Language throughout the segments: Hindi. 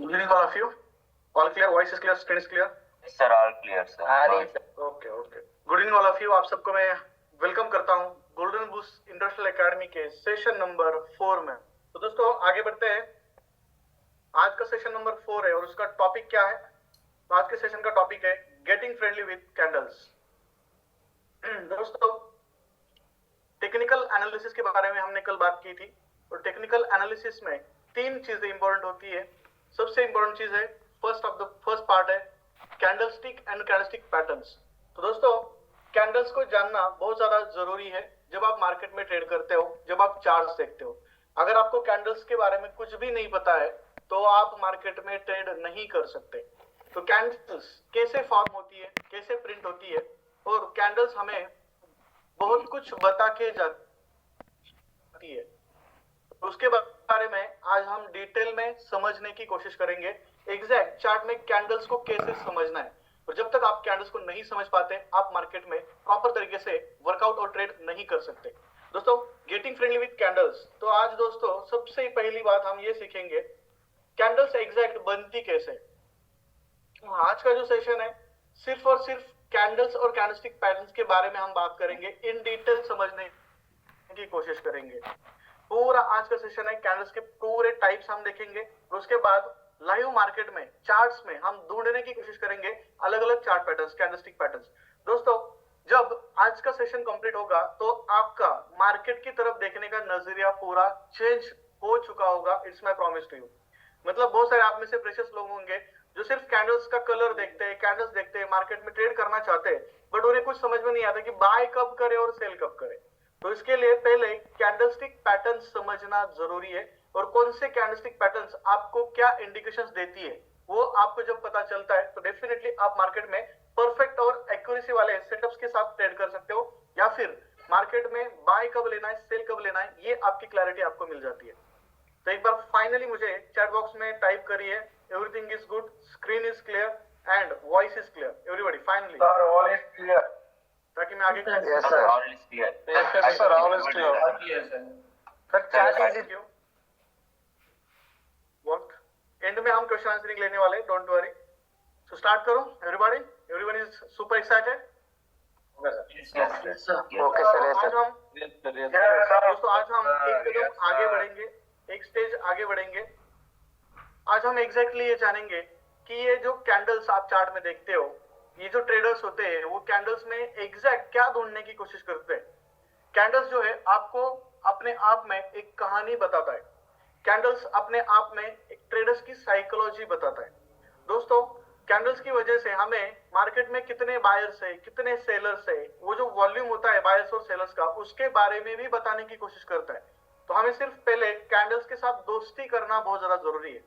Good evening, all of you. All clear? Voice is clear? Screen is clear? Yes, sir, all clear, sir. Okay okay. Good evening all of you. आप सबको मैं वेलकम करता हूं गोल्डन बूस्ट इंडस्ट्रियल एकेडमी के सेशन नंबर 4 में. तो दोस्तों आगे बढ़ते हैं. आज का सेशन नंबर 4 है और उसका टॉपिक क्या है? तो आज के सेशन का टॉपिक है गेटिंग फ्रेंडली विद कैंडल्स. दोस्तों टेक्निकल एनालिसिस के बारे में हमने कल बात की थी और टेक्निकल एनालिसिस में तीन चीजें इंपॉर्टेंट होती है. सबसे इंपॉर्टेंट चीज है फर्स्ट पार्ट है कैंडलस्टिक एंड कैंडलस्टिक पैटर्न्स. तो दोस्तों कैंडल्स को जानना बहुत ज्यादा जरूरी है जब आप मार्केट में ट्रेड करते हो, जब आप चार्ट्स देखते हो. अगर आपको कैंडल्स के बारे में कुछ भी नहीं पता है तो आप मार्केट में ट्रेड नहीं कर सकते. तो कैंडल्स कैसे फॉर्म होती है, कैसे प्रिंट होती है और कैंडल्स हमें बहुत कुछ बता के जाती है, उसके बारे में आज हम डिटेल में समझने की कोशिश करेंगे. एग्जैक्ट चार्ट में कैंडल्स को कैसे समझना है. और जब तक आप कैंडल्स को नहीं समझ पाते आप मार्केट में प्रॉपर तरीके से वर्कआउट और ट्रेड नहीं कर सकते. दोस्तों गेटिंग फ्रेंडली विद कैंडल्स. तो आज दोस्तों सबसे पहली बात हम ये सीखेंगे कैंडल्स एग्जैक्ट बनती कैसे. आज का जो सेशन है सिर्फ और सिर्फ कैंडल्स और कैंडलस्टिक पैटर्न्स के बारे में हम बात करेंगे, इन डिटेल समझने की कोशिश करेंगे. पूरा आज का सेशन है कैंडल्स के पूरे टाइप्स हम देखेंगे और उसके बाद लाइव मार्केट में चार्ट्स में हम ढूंढने की कोशिश करेंगे अलग अलग चार्ट पैटर्न्स, कैंडलस्टिक पैटर्न्स. दोस्तों जब आज का सेशन कंप्लीट होगा तो आपका मार्केट की तरफ देखने का नजरिया पूरा चेंज हो चुका होगा. It's my promise to you. मतलब बहुत सारे आप में से प्रेशियस लोग होंगे जो सिर्फ कैंडल्स का कलर देखते हैं, कैंडल्स देखते हैं, मार्केट में ट्रेड करना चाहते हैं बट उन्हें कुछ समझ में नहीं आता कि बाय कब करे और सेल कब करे. तो इसके लिए पहले कैंडलस्टिक पैटर्न्स समझना जरूरी है और कौन से कैंडलस्टिक पैटर्न्स आपको क्या इंडिकेशंस देती है वो आपको जब पता चलता है तो डेफिनेटली आप मार्केट में परफेक्ट और एक्यूरेसी वाले सेटअप्स के साथ ट्रेड कर सकते हो या फिर मार्केट में बाय कब लेना है, सेल कब लेना है, ये आपकी क्लैरिटी आपको मिल जाती है. तो एक बार फाइनली मुझे चैट बॉक्स में टाइप करिए everything is good, screen is clear and voice is clear. Everybody finally all is clear. ताकि मैं आगे Yes, sir, all is clear. Yes, sir, all is clear. Sir chat is you what and में हम क्वेश्चन आंसरिंग लेने वाले, डोंट वरी. सो स्टार्ट करो everybody. Everyone is super excited. Yes, sir. Okay, sir. Yes, आज sir. हम दोस्तों आज हम एक कदम आगे बढ़ेंगे, एक स्टेज आगे बढ़ेंगे. आज हम एग्जैक्टली ये जानेंगे कि ये जो कैंडल्स आप चार्ट में देखते हो, ये जो ट्रेडर्स होते हैं वो कैंडल्स में एग्जैक्ट क्या ढूंढने की कोशिश करते हैं. कैंडल्स जो है आपको अपने आप में एक कहानी बताता है. कैंडल्स अपने आप में एक ट्रेडर्स की साइकोलॉजी बताता है. दोस्तों कैंडल्स की वजह से हमें मार्केट में कितने बायर्स है, कितने सेलर्स है, वो जो वॉल्यूम होता है बायर्स और सेलर्स का उसके बारे में भी बताने की कोशिश करता है. तो हमें सिर्फ पहले कैंडल्स के साथ दोस्ती करना बहुत ज्यादा जरूरी है.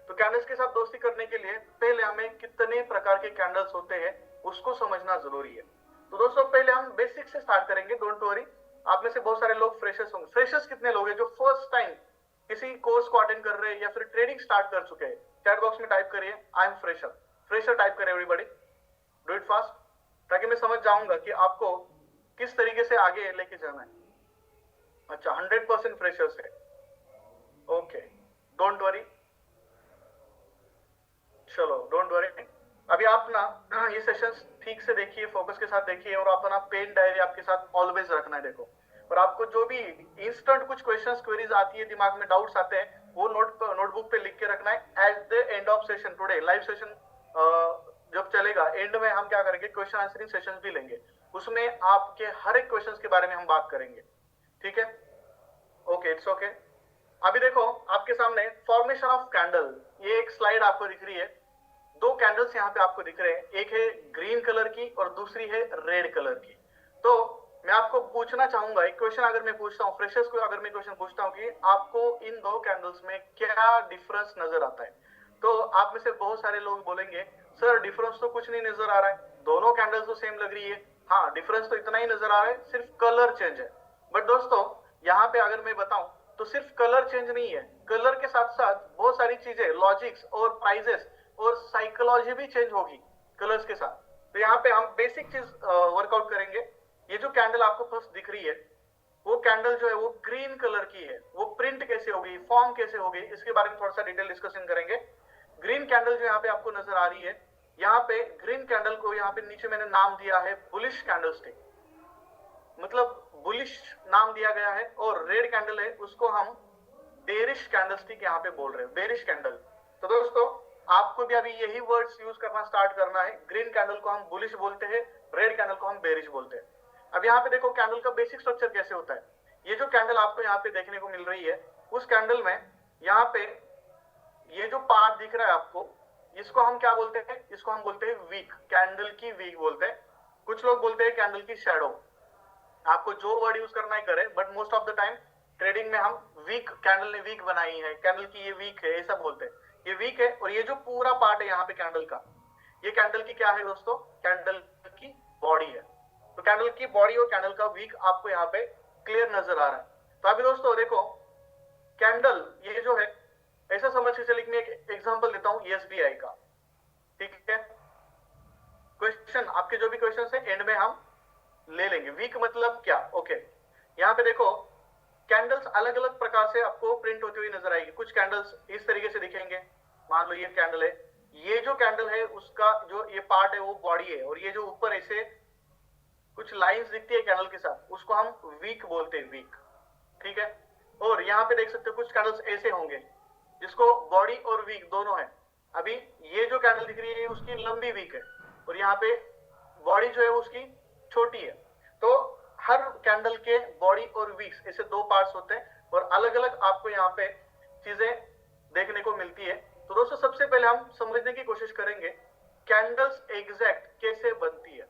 तो कैंडल्स के साथ दोस्ती करने के लिए पहले हमें कितने प्रकार के कैंडल्स होते हैं उसको समझना जरूरी है. तो दोस्तों पहले हम बेसिक से स्टार्ट करेंगे, डोंट वरी. आप में से बहुत सारे लोग फ्रेशर्स होंगे. फ्रेशर्स कितने लोग हैं जो फर्स्ट टाइम किसी कोर्स को अटेंड कर रहे हैं या फिर ट्रेडिंग स्टार्ट कर चुके हैं? चैट बॉक्स में टाइप करिए I am fresher. Fresher type करें एवरीबॉडी. डू इट फास्ट ताकि मैं समझ जाऊंगा कि आपको किस तरीके से आगे लेके जाना है. अच्छा 100% फ्रेशर्स है. Okay don't worry. चलो डोंट वरी. अभी आप ना ये सेशंस ठीक से देखिए, फोकस के साथ देखिए और अपना पेन डायरी आपके साथ ऑलवेज रखना है. देखो और आपको जो भी इंस्टेंट कुछ क्वेश्चंस क्वेरीज आती है, दिमाग में डाउट्स आते हैं, वो नोटबुक पे लिख के रखना है. At the end of session today live session जब चलेगा एंड में हम क्या करेंगे क्वेश्चन आंसरिंग सेशन भी लेंगे. उसमें आपके हर एक क्वेश्चंस के बारे में हम बात करेंगे. ठीक है ओके इट्स ओके. अभी देखो आपके सामने फॉर्मेशन ऑफ कैंडल, ये एक स्लाइड आपको दिख रही है. दो कैंडल्स यहाँ पे आपको दिख रहे हैं, एक है ग्रीन कलर की और दूसरी है रेड कलर की. तो मैं आपको पूछना चाहूंगा एक क्वेश्चन. अगर मैं पूछता हूँ फ्रेशर्स को, अगर मैं क्वेश्चन पूछता हूँ कि आपको इन दो कैंडल्स में क्या डिफरेंस नजर आता है, तो आप में से बहुत सारे लोग बोलेंगे सर डिफरेंस तो कुछ नहीं नजर आ रहा है, दोनों कैंडल्स तो सेम लग रही है. हाँ डिफरेंस तो इतना ही नजर आ रहा है, सिर्फ कलर चेंज है. बट दोस्तों यहाँ पे अगर मैं बताऊं तो सिर्फ कलर चेंज नहीं है, कलर के साथ साथ बहुत सारी चीजें, लॉजिक्स और प्राइजेस और साइकोलॉजी भी चेंज होगी कलर्स के साथ. तो यहाँ पे हम बेसिक चीज वर्कआउट करेंगे. ये जो कैंडल आपको फर्स्ट दिख रही है वो कैंडल जो है वो ग्रीन कलर की है, वो प्रिंट कैसे होगी, फॉर्म कैसे होगी, इसके बारे में थोड़ा सा डिटेल डिस्कशन करेंगे. ग्रीन कैंडल जो यहाँ पे आपको नजर आ रही है, यहाँ पे ग्रीन कैंडल को यहाँ पे नीचे मैंने नाम दिया है बुलिश कैंडलस्टिक, मतलब बुलिश नाम दिया गया है। और रेड कैंडल है उसको हम बेरिश कैंडलस्टिक यहाँ पे बोल रहे हैं, बेरिश कैंडल। तो दोस्तों आपको भी अभी यही वर्ड्स यूज करना स्टार्ट करना है। ग्रीन कैंडल को हम बुलिश बोलते हैं, रेड कैंडल को हम बेरिश बोलते हैं। अब यहाँ पे देखो कैंडल का बेसिक स्ट्रक्चर कैसे होता है। ये जो कैंडल आपको यहाँ पे देखने को मिल रही है, उस कैंडल में यहाँ पे ये जो पार्ट दिख रहा है आपको, इसको हम क्या बोलते हैं, इसको हम बोलते हैं वीक, कैंडल की वीक बोलते हैं। कुछ लोग बोलते हैं कैंडल की शैडो, आपको जो वर्ड यूज करना है करें, but most of the time trading में हम वीक, कैंडल ने वीक बनाई है, कैंडल की ये वीक है, ऐसा बोलते हैं। ये वीक है, और ये जो पूरा पार्ट है यहाँ पे कैंडल का, ये कैंडल की क्या है दोस्तों, कैंडल की बॉडी है। तो कैंडल की बॉडी और कैंडल का वीक आपको यहाँ पे क्लियर नजर आ रहा है। तो अभी दोस्तों देखो कैंडल ये जो है, ऐसा समझ के चलिए, मैं एक एग्जांपल देता हूं एसबीआई का, ठीक है। क्वेश्चन आपके जो भी क्वेश्चन है एंड में हम ले लेंगे। वीक मतलब क्या, ओके। यहाँ पे देखो कैंडल्स अलग अलग प्रकार से आपको प्रिंट होती हुई नजर आएगी। कुछ कैंडल्स इस तरीके से दिखेंगे, मान लो ये कैंडल है, ये जो कैंडल है उसका जो ये पार्ट है वो बॉडी है, और ये जो ऊपर ऐसे कुछ लाइंस दिखती है कैंडल के साथ, उसको हम वीक बोलते हैं, वीक, ठीक है। और यहाँ पे देख सकते हो कुछ कैंडल्स ऐसे होंगे जिसको बॉडी और वीक दोनों है। अभी ये जो कैंडल दिख रही है उसकी लंबी वीक है, और यहाँ पे बॉडी जो है उसकी छोटी है। तो हर कैंडल के बॉडी और वीक्स ऐसे दो पार्ट्स होते हैं, और अलग अलग आपको यहाँ पे चीजें देखने को मिलती है। तो दोस्तों सबसे पहले हम समझने की कोशिश करेंगे कैंडल्स एग्जैक्ट कैसे बनती है।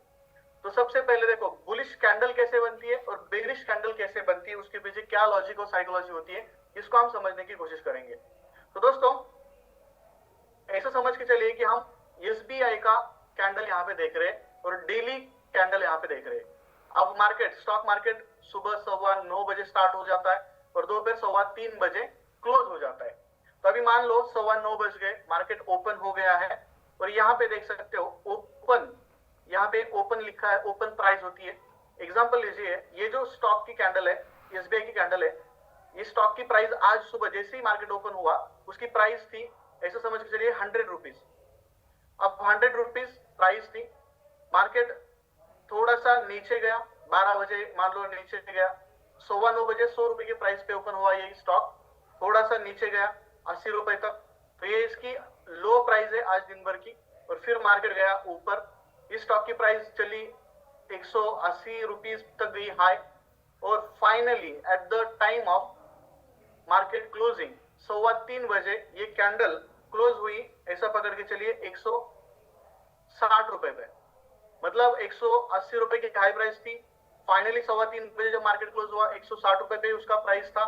तो सबसे पहले देखो बुलिश कैंडल कैसे बनती है और बेरिश कैंडल कैसे बनती है, उसके पीछे क्या लॉजिक और साइकोलॉजी होती है, इसको हम समझने की कोशिश करेंगे। तो दोस्तों ऐसा समझ के चलिए कि हम एसबीआई का कैंडल यहाँ पे देख रहे हैं और डेली कैंडल यहाँ पे देख रहे हैं। अब मार्केट, स्टॉक मार्केट सुबह 9:15 बजे स्टार्ट हो जाता है और दोपहर 3:15 बजे क्लोज हो जाता है। तो अभी मान लो 9:15 बज गए, मार्केट ओपन हो गया है, और यहाँ पे देख सकते हो ओपन, यहाँ पे ओपन लिखा है, ओपन प्राइस होती है। एग्जांपल लीजिए, ये जो स्टॉक की कैंडल है, एसबीआई की कैंडल है, ये स्टॉक की प्राइस आज सुबह जैसे ही मार्केट ओपन हुआ उसकी प्राइस थी, ऐसा समझ के चलिए 100 रुपीज। अब 100 रुपीज प्राइस थी, मार्केट थोड़ा सा नीचे गया, 12 बजे मान लो नीचे गया, 9:15 बजे 100 रुपए की प्राइस पे ओपन हुआ ये स्टॉक, थोड़ा सा नीचे गया 80 रुपए तक, तो ये इसकी लो प्राइस है आज दिन भर की। और फिर मार्केट गया ऊपर, इस स्टॉक की प्राइस चली 180 रुपीज तक गई हाई, और finally at the time of market closing 3:15 बजे ये कैंडल क्लोज हुई, ऐसा पकड़ के चलिए 160 रुपए पे, मतलब 180 रुपए की हाई प्राइस थी। फाइनली 3:15 बजे जब मार्केट क्लोज हुआ 160 रुपए पे उसका प्राइस था,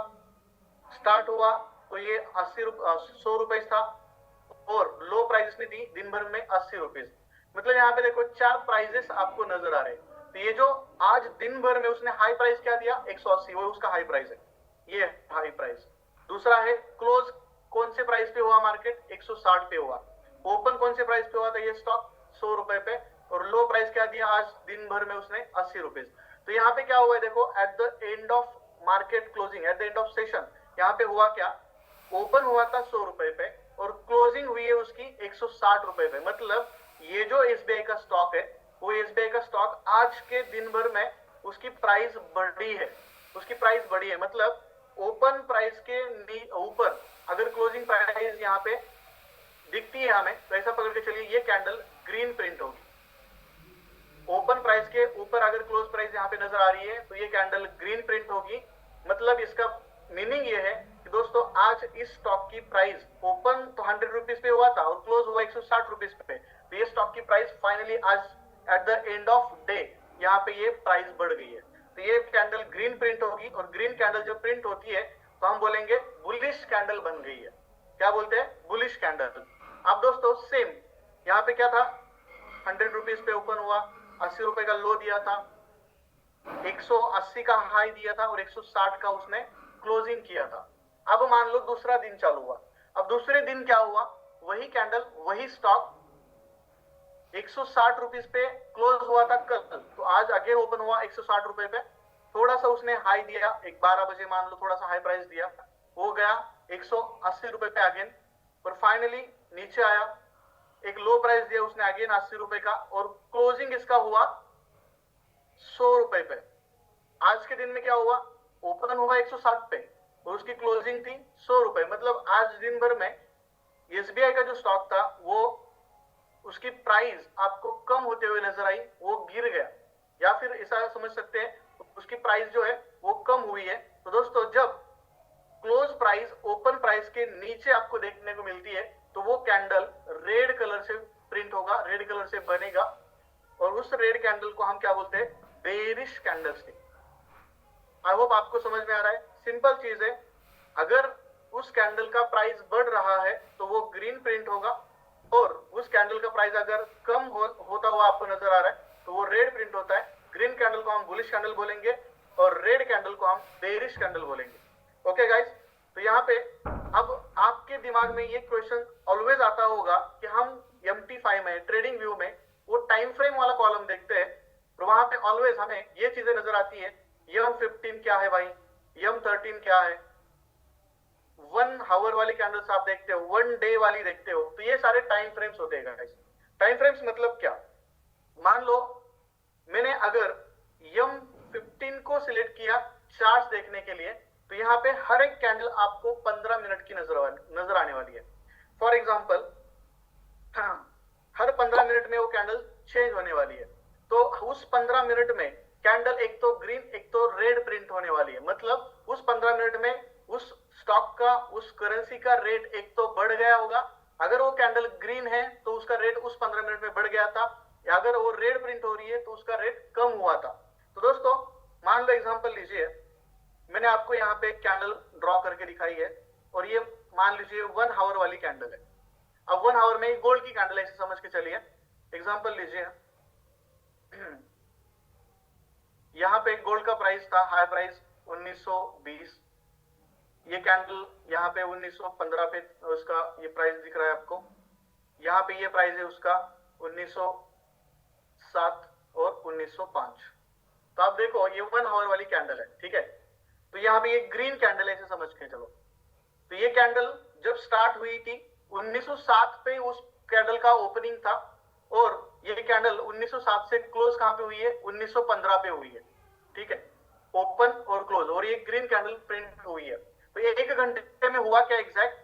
स्टार्ट हुआ तो ये 100 रुपए था, और लो प्राइस ने दी दिन भर में 80 रुपीज। मतलब यहाँ पे देखो 4 प्राइजेस आपको नजर आ रहे हैं। तो ये जो आज दिन भर में उसने हाई प्राइस क्या दिया 180, वो उसका हाई प्राइस है, ये हाई प्राइस। दूसरा है क्लोज कौन से प्राइस पे हुआ मार्केट, 160 पे हुआ। ओपन कौन से प्राइस पे हुआ था ये स्टॉक, 100 रुपए पे, और लो प्राइस क्या दिया आज दिन भर में उसने 80 रुपीज। तो यहाँ पे क्या हुआ है देखो, at the end of market closing, at the end of session, यहाँ पे हुआ क्या, ओपन हुआ था 100 रुपए पे और क्लोजिंग हुई है उसकी 160 रुपए पे। मतलब ये जो एसबीआई का स्टॉक है, वो एसबीआई का स्टॉक आज के दिन भर में उसकी प्राइस बढ़ी है, उसकी प्राइस बढ़ी है। मतलब ओपन प्राइस के ऊपर अगर क्लोजिंग प्राइस यहाँ पे दिखती है हमें, तो ऐसा पकड़ के चलिए ये कैंडल ग्रीन प्रिंट होगी। ओपन प्राइस के ऊपर अगर क्लोज प्राइस यहाँ पे नजर आ रही है तो ये कैंडल ग्रीन प्रिंट होगी। मतलब इसका मीनिंग ये है कि दोस्तों आज इस स्टॉक की प्राइस ओपन तो 100 रुपीज पे हुआ था और क्लोज हुआ 160 रुपीज पे, तो ये स्टॉक की प्राइस फाइनली आज at the end of day यहाँ पे ये प्राइस बढ़ गई है। तो ये कैंडल ग्रीन प्रिंट होगी, और ग्रीन कैंडल जब प्रिंट होती है तो हम बोलेंगे बुलिश कैंडल बन गई है। क्या बोलते हैं, बुलिश कैंडल। अब दोस्तों सेम यहाँ पे क्या था, 100 रुपीज पे ओपन हुआ, 80 रुपए का लो दिया था, 180 का हाई दिया था और 160 का उसने क्लोजिंग किया था। अब मान लो दूसरा दिन चालू हुआ, अब दूसरे दिन क्या हुआ, वही कैंडल वही स्टॉक 160 रुपीज पे क्लोज हुआ था कल, तो आज अगेन ओपन हुआ 160 रुपए पे, थोड़ा सा उसने हाई दिया, 12 बजे मान लो थोड़ा सा हाई प्राइस दिया, वो गया 180 रुपए पे अगेन, और फाइनली नीचे आया, एक लो प्राइस दिया उसने अगेन 80 रुपए का, और क्लोजिंग इसका हुआ 100 रुपए पे। आज के दिन में क्या हुआ, ओपन हुआ 160 पे और उसकी क्लोजिंग थी 100 रुपए। मतलब आज दिन भर में एसबीआई का जो स्टॉक था वो उसकी प्राइस आपको कम होते हुए नजर आई, वो गिर गया, या फिर ऐसा समझ सकते हैं उसकी प्राइस जो है वो कम हुई है। तो दोस्तों जब क्लोज प्राइस ओपन प्राइस के नीचे आपको देखने को मिलती है तो वो कैंडल रेड कलर से प्रिंट होगा, रेड कलर से बनेगा, और उस रेड कैंडल को हम क्या बोलते हैं, बेरिश कैंडलस्टिक। आई होप आपको समझ में आ रहा है। सिंपल चीज है, अगर उस कैंडल का प्राइस बढ़ रहा है तो वो ग्रीन प्रिंट होगा, और उस कैंडल का प्राइस अगर कम होता हुआ आपको नजर आ रहा है तो वो रेड प्रिंट होता है। ग्रीन कैंडल को हम बुलिश कैंडल बोलेंगे और रेड कैंडल को हम बेरिश कैंडल बोलेंगे। ओके गाइस, तो यहाँ पे अब आपके दिमाग में ये क्वेश्चन ऑलवेज आता होगा कि हम MT5 में ट्रेडिंग व्यू में वो टाइम फ्रेम वाला कॉलम देखते हैं और वहां पे ऑलवेज हमें ये चीजें नजर आती है, M15 क्या है भाई, M13 क्या है, 1 आवर वाली कैंडल्स आप देखते हो, 1 डे वाली देखते हो, तो ये सारे टाइम फ्रेम्स होते हैं गाइस। टाइम फ्रेम्स मतलब क्या, मान लो मैंने अगर M15 को सिलेक्ट किया चार्ट्स देखने के लिए, तो यहाँ पे हर एक कैंडल आपको 15 मिनट की नजर आने वाली है। फॉर एग्जांपल हर 15 मिनट में वो कैंडल चेंज होने वाली है, तो उस 15 मिनट में कैंडल एक तो ग्रीन एक तो रेड प्रिंट होने वाली है। मतलब उस 15 मिनट में उस स्टॉक का, उस करेंसी का रेट एक तो बढ़ गया होगा, अगर वो कैंडल ग्रीन है तो उसका रेट उस 15 मिनट में बढ़ गया था, या अगर वो रेड प्रिंट हो रही है तो उसका रेट कम हुआ था। तो दोस्तों मान लो एग्जांपल लीजिए, मैंने आपको यहाँ पे एक कैंडल ड्रॉ करके दिखाई है, और ये मान लीजिए 1 आवर वाली कैंडल है। अब 1 आवर में गोल्ड की कैंडल है, ऐसे समझ के चलिए। एग्जांपल लीजिए, यहाँ पे गोल्ड का प्राइस था, हाई प्राइस 1920, ये कैंडल यहाँ पे 1915 पे उसका ये प्राइस दिख रहा है आपको, यहाँ पे ये प्राइस है उसका 1907 और 1905। तो आप देखो ये 1 आवर वाली कैंडल है, ठीक है। तो यहाँ पे ये ग्रीन कैंडल है, ऐसे समझ के चलो। तो ये कैंडल जब स्टार्ट हुई थी 1907 पे उस कैंडल का ओपनिंग था, और ये कैंडल 1907 से क्लोज कहां पे हुई है, 1915 पे हुई है, ठीक है, ओपन और क्लोज, और ये ग्रीन कैंडल प्रिंट हुई है। तो ये 1 घंटे में हुआ क्या एग्जैक्ट,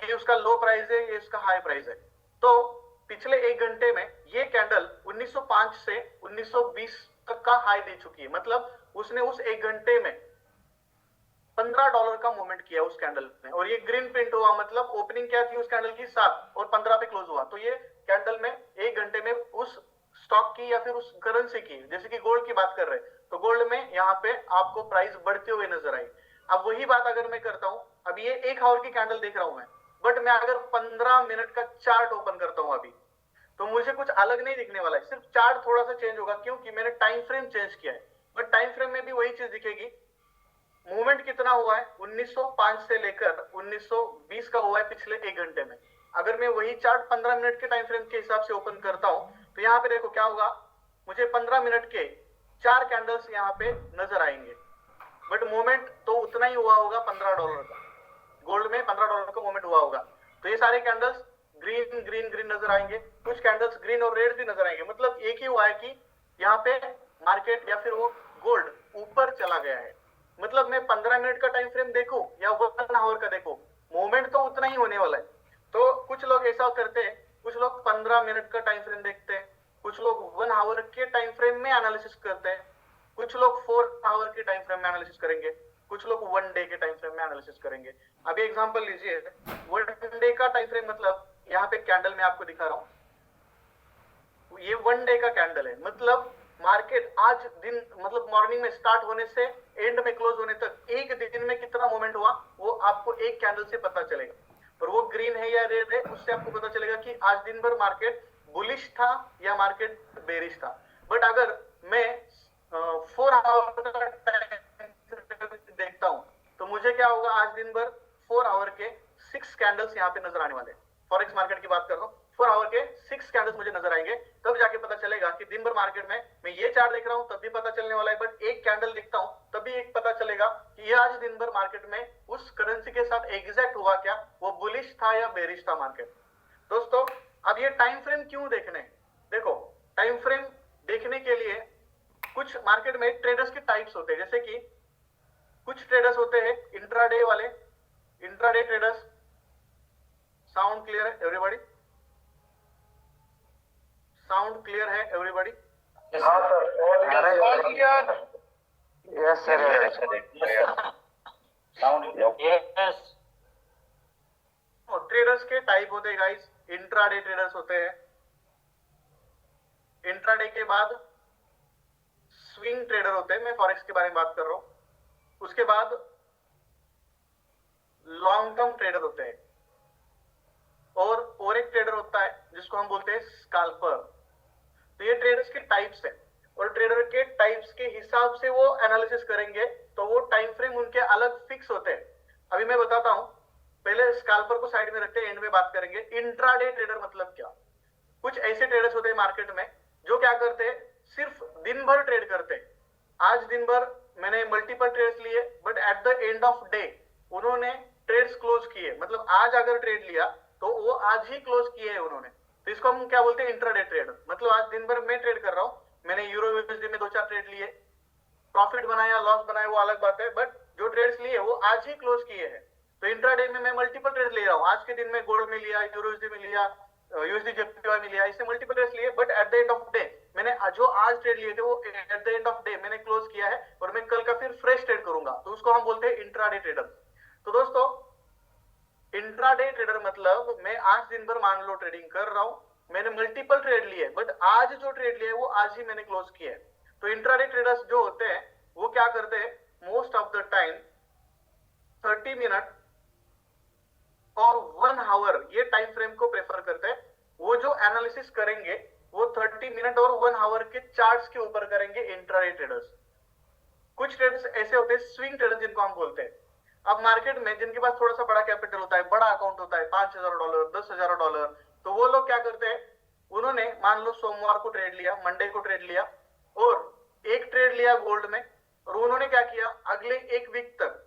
ये उसका लो प्राइस है, ये इसका हाई प्राइस है। तो पिछले 1 घंटे में ये कैंडल 1905 से 1920 तक का हाई दे चुकी है। मतलब उसने उस 1 घंटे में $15 का मूवमेंट किया उस कैंडल में, और ये ग्रीन प्रिंट हुआ। मतलब ओपनिंग क्या थी उस कैंडल की, 7 और 15 पे क्लोज हुआ। तो ये कैंडल में 1 घंटे में उस स्टॉक की या फिर उस करेंसी की, जैसे कि गोल्ड की बात कर रहे हैं, तो गोल्ड में यहाँ पे आपको प्राइस बढ़ते हुए नजर आई। अब वही बात अगर मैं करता हूं, अब ये 1 आवर की कैंडल देख रहा हूं मैं, बट मैं अगर 15 मिनट का चार्ट ओपन करता हूं अभी, तो मुझे कुछ अलग नहीं दिखने वाला है, सिर्फ चार्ट थोड़ा सा चेंज होगा, क्योंकि मैंने टाइम फ्रेम चेंज किया है। बट टाइम फ्रेम में भी वही चीज दिखेगी, मूवमेंट कितना हुआ है, 1905 से लेकर 1920 का हुआ है पिछले 1 घंटे में। अगर मैं वही चार्ट 15 मिनट के टाइम फ्रेम के हिसाब से ओपन करता हूं, तो यहाँ पे देखो क्या होगा, मुझे 15 मिनट के 4 कैंडल्स यहाँ पे नजर आएंगे, बट मूवमेंट तो उतना ही हुआ होगा $15 का। गोल्ड में $15 का मूवमेंट हुआ होगा। तो ये सारे कैंडल्स ग्रीन ग्रीन ग्रीन नजर आएंगे, कुछ कैंडल्स ग्रीन और रेड भी नजर आएंगे। मतलब एक ही हुआ है कि यहाँ पे मार्केट या फिर वो गोल्ड ऊपर चला गया है। मतलब मैं 15 मिनट का टाइम फ्रेम देखूं या 1 आवर का देखूं, मूवमेंट तो उतना ही होने वाला है। तो कुछ लोग ऐसा करते हैं, कुछ लोग 15 मिनट का टाइम फ्रेम देखते हैं, कुछ लोग 1 आवर के टाइम फ्रेम में एनालिसिस करते हैं, कुछ लोग 4 आवर के टाइम फ्रेम में एनालिसिस करेंगे, कुछ लोग 1 डे के टाइम फ्रेम में एनालिसिस करेंगे। अभी एग्जांपल लीजिए, 1 डे का टाइम फ्रेम, मतलब यहाँ पे कैंडल में आपको दिखा रहा हूँ, ये 1 डे का कैंडल है। मतलब मार्केट आज दिन, मतलब मॉर्निंग में स्टार्ट होने से एंड में क्लोज होने तक एक दिन में कितना मूवमेंट हुआ, वो आपको एक कैंडल से पता चलेगा। और वो ग्रीन है या रेड है, उससे आपको पता चलेगा कि आज दिन भर मार्केट बुलिश था या मार्केट बेरिश था। बट अगर मैं 4 आवर का देखता हूं, तो मुझे क्या होगा, आज दिन भर 4 आवर के 6 कैंडल्स यहाँ पे नजर आने वाले हैं। फॉरेक्स मार्केट की बात कर रहा हूँ, 4 आवर के 6 कैंडल्स मुझे नजर आएंगे। तब जाके पता चलेगा कि दिन भर मार्केट में मैं ये चार्ट देख रहा हूँ तब भी पता चलने वाला है, बट एक कैंडल दिखता हूँ तब भी एक पता चलेगा कि ये आज दिन भर मार्केट में उस करेंसी के साथ एग्जैक्ट हुआ क्या, वो बुलिश था या बेरिश था मार्केट। दोस्तों अब ये टाइम फ्रेम क्यों देखने हैं? देखो टाइम फ्रेम देखने के लिए कुछ मार्केट में ट्रेडर्स के टाइप्स होते हैं, जैसे कि कुछ ट्रेडर्स होते हैं इंट्राडे वाले, इंट्राडे ट्रेडर्स। साउंड क्लियर है एवरीबॉडी? साउंड क्लियर है एवरीबॉडी? हाँ sir, all clear. Yes sir, Yes, sir. Clear. Sound Yes. Traders के टाइप होते हैं गाइस, इंट्राडे ट्रेडर्स होते हैं। इंट्राडे के बाद स्विंग ट्रेडर होते हैं, मैं फॉरेक्स के बारे में बात कर रहा हूं। उसके बाद लॉन्ग टर्म ट्रेडर होते हैं, और एक ट्रेडर होता है जिसको हम बोलते हैं स्काल्पर। तो ये ट्रेडर्स के टाइप्स है, और ट्रेडर के टाइप्स के हिसाब से वो एनालिसिस करेंगे, तो वो टाइम फ्रेम उनके अलग फिक्स होते हैं। अभी मैं बताता हूं, पहले स्काल्पर को साइड में रखते हैं, एंड में बात करेंगे इंट्राडे ट्रेडर मतलब क्या। कुछ ऐसे ट्रेडर्स होते हैं मार्केट में जो क्या करते हैं, सिर्फ दिन भर ट्रेड करते हैं। आज दिन भर मैंने मल्टीपल ट्रेड्स लिए, but at the end of day उन्होंने ट्रेड्स क्लोज किए, मतलब आज अगर ट्रेड लिया तो वो आज ही क्लोज किए हैं उन्होंने। तो इसको हम क्या बोलते हैं, इंट्राडे ट्रेडर। मतलब आज दिन भर मैं ट्रेड कर रहा हूं, मैंने यूरो यूएसडी में 2-4 ट्रेड लिए, प्रॉफिट बनाया लॉस बनाया वो अलग बात है, बट जो ट्रेड्स लिए वो आज ही क्लोज किए हैं। तो इंट्राडे में मैं मल्टीपल ट्रेड ले रहा हूँ, आज के दिन में गोल्ड में लिया, यूरो यूएसडी में लिया, यूएसडी जेपीवाई में लिया, इससे मल्टीपल ट्रेड्स लिए, but at the end of day मैंने जो आज ट्रेड लिए थे वो at the end of day मैंने क्लोज किया है, और मैं कल का फिर फ्रेश ट्रेड करूंगा, तो उसको हम बोलते हैं इंट्राडे ट्रेडर। तो दोस्तों इंट्राडे ट्रेडर मतलब मैं आज दिन भर मान लो ट्रेडिंग कर रहा हूं, मैंने मल्टीपल ट्रेड लिए, बट आज जो ट्रेड लिए वो आज ही मैंने क्लोज किया है। तो इंट्राडे ट्रेडर्स जो होते हैं वो क्या करते हैं, most of the time 30 minute और 1 आवर ये टाइम फ्रेम को प्रेफर करते हैं। वो जो एनालिसिस करेंगे वो 30 मिनट और 1 आवर के चार्ट्स के ऊपर करेंगे इंट्राडे ट्रेडर्स। कुछ ट्रेडर्स ऐसे होते हैं स्विंग ट्रेडर्स जिनको हम बोलते हैं। अब मार्केट में जिनके पास थोड़ा सा बड़ा कैपिटल होता है, बड़ा अकाउंट होता है, $5,000 $10,000, तो वो लोग क्या करते हैं, उन्होंने मान लो सोमवार को ट्रेड लिया, मंडे को ट्रेड लिया, और एक ट्रेड लिया गोल्ड में, और उन्होंने क्या किया, अगले एक वीक तक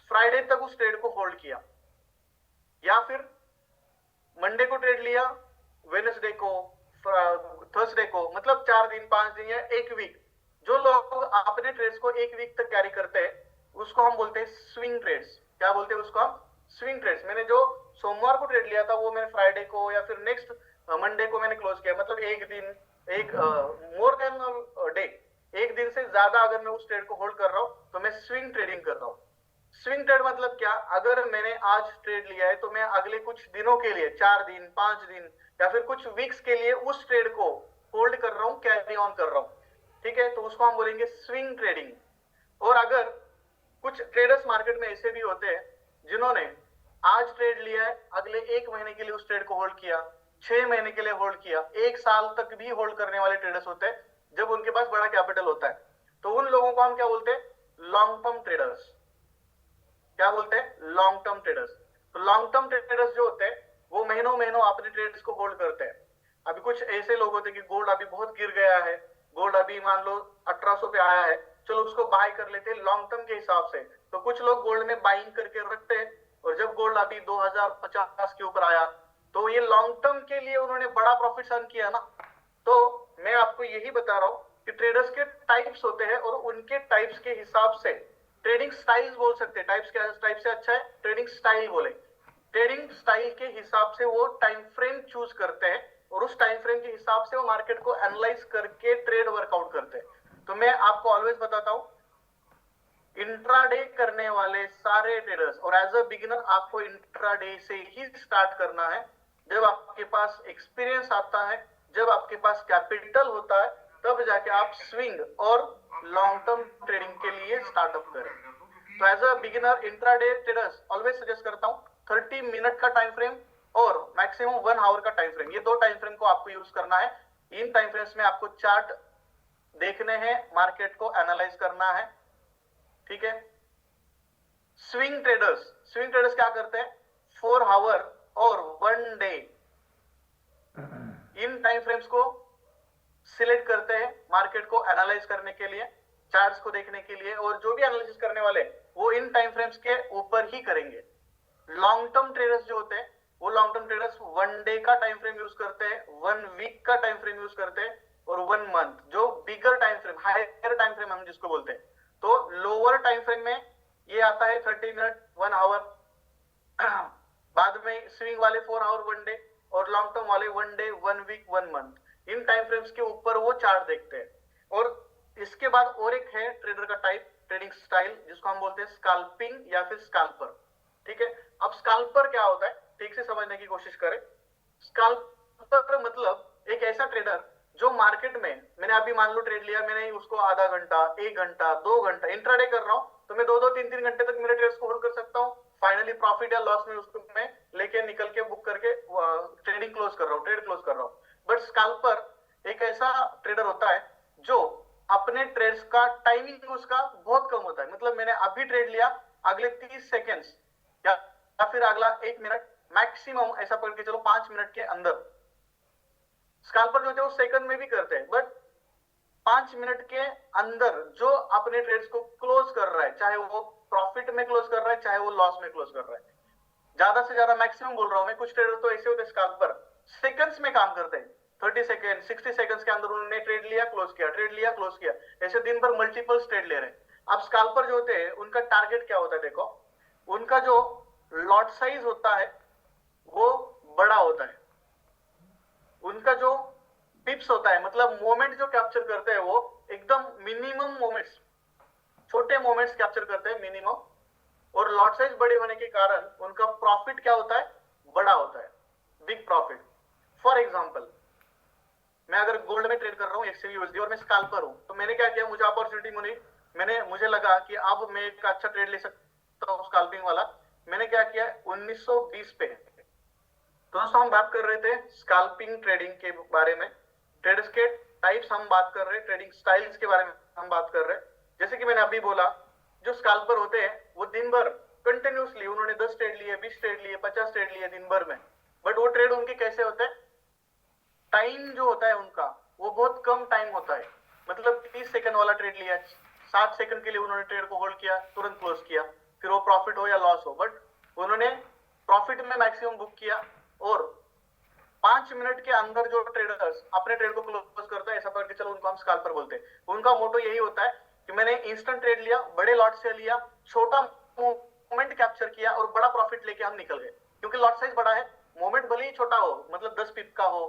फ्राइडे तक उस ट्रेड को होल्ड किया, या फिर मंडे को ट्रेड लिया, वेडनेसडे को, थर्सडे को, मतलब 4 दिन 5 दिन या एक वीक। जो लोग अपने ट्रेड्स को एक वीक तक कैरी करते हैं उसको हम बोलते हैं स्विंग ट्रेड्स। क्या बोलते हैं उसको हम, स्विंग ट्रेड्स। मैंने जो सोमवार को ट्रेड लिया था वो मैंने फ्राइडे को या फिर नेक्स्ट मंडे को मैंने क्लोज किया, मतलब एक दिन, एक मोर देन डे, एक दिन से ज्यादा अगर मैं उस ट्रेड को होल्ड कर रहा हूं तो मैं स्विंग ट्रेडिंग कर रहा हूं। स्विंग ट्रेड मतलब क्या, अगर मैंने आज ट्रेड लिया है तो मैं अगले कुछ दिनों के लिए, 4 दिन 5 दिन या फिर कुछ वीक्स के लिए उस ट्रेड को होल्ड कर रहा हूं, कैरी ऑन कर रहा हूं, ठीक है, तो उसको हम बोलेंगे स्विंग ट्रेडिंग। और अगर कुछ ट्रेडर्स मार्केट में ऐसे भी होते हैं जिन्होंने आज ट्रेड लिया है, अगले 1 महीने के लिए उस ट्रेड को होल्ड किया, 6 महीने के लिए होल्ड किया, 1 साल तक भी होल्ड करने वाले ट्रेडर्स होते हैं जब उनके पास बड़ा कैपिटल होता है। तो उन लोगों को हम क्या बोलते हैं, लॉन्ग टर्म ट्रेडर्स। क्या बोलते हैं, लॉन्ग टर्म ट्रेडर्स। तो लॉन्ग टर्म ट्रेडर्स जो होते हैं वो महीनों महीनों अपने ट्रेड्स को होल्ड करते हैं। अभी कुछ ऐसे लोग होते हैं कि गोल्ड अभी बहुत गिर गया है, गोल्ड अभी मान लो 1800 पे आया है, चलो उसको बाय कर लेते हैं लॉन्ग टर्म के हिसाब से। तो कुछ लोग गोल्ड में बाइंग करके रखते हैं, और जब गोल्ड अभी 2050 के ऊपर आया तो ये लॉन्ग टर्म के लिए उन्होंने बड़ा प्रॉफिट अर्न किया ना। तो मैं आपको यही बता रहा हूं कि ट्रेडर्स के टाइप्स होते हैं, और उनके टाइप्स के हिसाब से ट्रेडिंग स्टाइल्स बोल सकते हैं। टाइप्स क्या, टाइप से अच्छा है ट्रेडिंग स्टाइल बोले। ट्रेडिंग स्टाइल के हिसाब से वो टाइम फ्रेम चूज करते हैं, और उस टाइम फ्रेम के हिसाब से वो मार्केट को एनालाइज करके ट्रेड वर्कआउट करते हैं। तो मैं आपको ऑलवेज बताता हूं, इंट्राडे करने वाले सारे ट्रेडर्स, और एज अ बिगिनर आपको इंट्राडे से ही स्टार्ट करना है। जब आपके पास एक्सपीरियंस आता है, जब आपके पास कैपिटल होता है, तब जाके आप स्विंग और लॉन्ग टर्म ट्रेडिंग के लिए स्टार्टअप करें। तो as a beginner intraday traders always suggest करता हूं 30 मिनट का टाइम फ्रेम और मैक्सिमम 1 आवर का टाइम फ्रेम, ये 2 टाइम फ्रेम को आपको यूज करना है। इन टाइम फ्रेम्स में आपको चार्ट देखने हैं, मार्केट को एनालाइज करना है, ठीक है। स्विंग ट्रेडर्स क्या करते हैं, 4 आवर और 1 डे, इन टाइम फ्रेम्स को सिलेक्ट करते हैं मार्केट को एनालाइज करने के लिए, चार्ट्स को देखने के लिए, और जो भी एनालिसिस करने वाले वो इन टाइम फ्रेम्स के ऊपर ही करेंगे। लॉन्ग टर्म ट्रेडर्स जो होते हैं वो लॉन्ग टर्म ट्रेडर्स 1 डे का टाइम फ्रेम यूज करते हैं, 1 वीक का टाइम फ्रेम यूज करते हैं और 1 मंथ, जो bigger time frame, higher time frame हम जिसको बोलते हैं। तो लोअर टाइम फ्रेम में ये आता है 30 मिनट, 1 आवर, बाद में स्विंग वाले 4 आवर 1 डे और लॉन्ग टर्म वाले 1 डे, 1 वीक, 1 मंथ। इन टाइम फ्रेम्स के ऊपर वो चार्ट देखते हैं। और इसके बाद और एक है ट्रेडर का टाइप, ट्रेडिंग स्टाइल, जिसको हम बोलते हैं स्कैल्पिंग या फिर स्कैल्पर। ठीक है, अब स्कैल्पर क्या होता है ठीक से समझने की कोशिश करें। स्कैल्पर मतलब एक ऐसा ट्रेडर जो मार्केट में, मैंने अभी मान लो ट्रेड लिया, मैंने उसको आधा घंटा, 1 घंटा, 2 घंटा इंट्राडे कर रहा हूं, तो मैं 2-2, 3-3 घंटे तक मेरे ट्रेड्स को होल्ड कर सकता हूं। फाइनली प्रॉफिट या लॉस में उसको मैं लेके निकल के बुक करके ट्रेडिंग क्लोज कर रहा हूं, ट्रेड क्लोज कर रहा हूं। बट स्कैल्पर एक ऐसा ट्रेडर होता है जो अपने ट्रेड्स का टाइमिंग उसका बहुत कम होता है। मतलब मैंने अभी ट्रेड लिया, अगले 30 सेकेंड्स या फिर अगला 1 मिनट, मैक्सिमम ऐसा पकड़ के चलो 5 मिनट के अंदर। स्कैल्पर जो होते हैं वो सेकंड में भी करते हैं, बट 5 मिनट के अंदर जो अपने ट्रेड्स को क्लोज कर रहा है, चाहे वो प्रॉफिट में क्लोज कर रहा है, चाहे वो लॉस में क्लोज कर रहा है, ज्यादा से ज्यादा मैक्सिमम बोल रहा हूं मैं। कुछ ट्रेडर तो ऐसे होते हैं स्कैल्पर, सेकंड्स में काम करते हैं, 30 सेकंड, 60 सेकंड्स के अंदर उन्होंने ट्रेड लिया, क्लोज किया, ट्रेड लिया, क्लोज किया, ऐसे दिन भर मल्टीपल ट्रेड ले रहे हैं। अब स्कैल्पर जो होते हैं उनका टारगेट क्या होता है, देखो, उनका जो लॉट साइज होता है वो बड़ा होता है, उनका जो पिप्स होता है, मतलब मोमेंट जो कैप्चर करते हैं वो एकदम मिनिमम मोमेंट्स, छोटे मोमेंट्स कैप्चर करते हैं मिनिमम, और लॉट साइज बड़े होने के कारण उनका प्रॉफिट क्या होता है, बड़ा होता है, बिग प्रॉफिट। फॉर एग्जांपल, मैं अगर गोल्ड में ट्रेड कर रहा हूँ XAUSD और मैं स्कैल्पर हूं, तो मैंने क्या किया, मुझे अपॉर्चुनिटी मिली, मुझे लगा कि अब मैं एक अच्छा ट्रेड ले सकता हूँ स्कैल्पिंग वाला। मैंने क्या किया, 1920 पे, तो दोस्तों हम बात कर रहे थे स्कैल्पिंग ट्रेडिंग के बारे में, ट्रेडर्स के टाइप्स हम बात कर रहे हैं, ट्रेडिंग स्टाइल्स के बारे में हम बात कर रहे हैं। जैसे कि मैंने अभी बोला, जो स्कैल्पर होते हैं वो दिन भर कंटिन्यूसली उन्होंने 10 ट्रेड लिए, 20 ट्रेड लिए, 50 ट्रेड लिए दिन भर में, बट वो ट्रेड उनके कैसे होते हैं, टाइम जो होता है उनका वो बहुत कम टाइम होता है। मतलब 30 सेकंड वाला ट्रेड लिया, 60 सेकंड के लिए उन्होंने ट्रेड को होल्ड किया, तुरंत क्लोज किया, फिर वो प्रॉफिट हो या लॉस हो, बट उन्होंने प्रॉफिट में मैक्सिमम बुक किया। और 5 मिनट के अंदर जो ट्रेडर्स अपने ट्रेड को क्लोज करता है, ऐसा करके चलो उनको हम स्कैल्पर बोलते हैं। उनका मोटो यही होता है कि मैंने इंस्टेंट ट्रेड लिया, बड़े लॉट से लिया, छोटा मोमेंट कैप्चर किया और बड़ा प्रॉफिट लेके हम निकल गए, क्योंकि लॉट साइज बड़ा है। मोमेंट भले ही छोटा हो, मतलब 10 पिप का हो,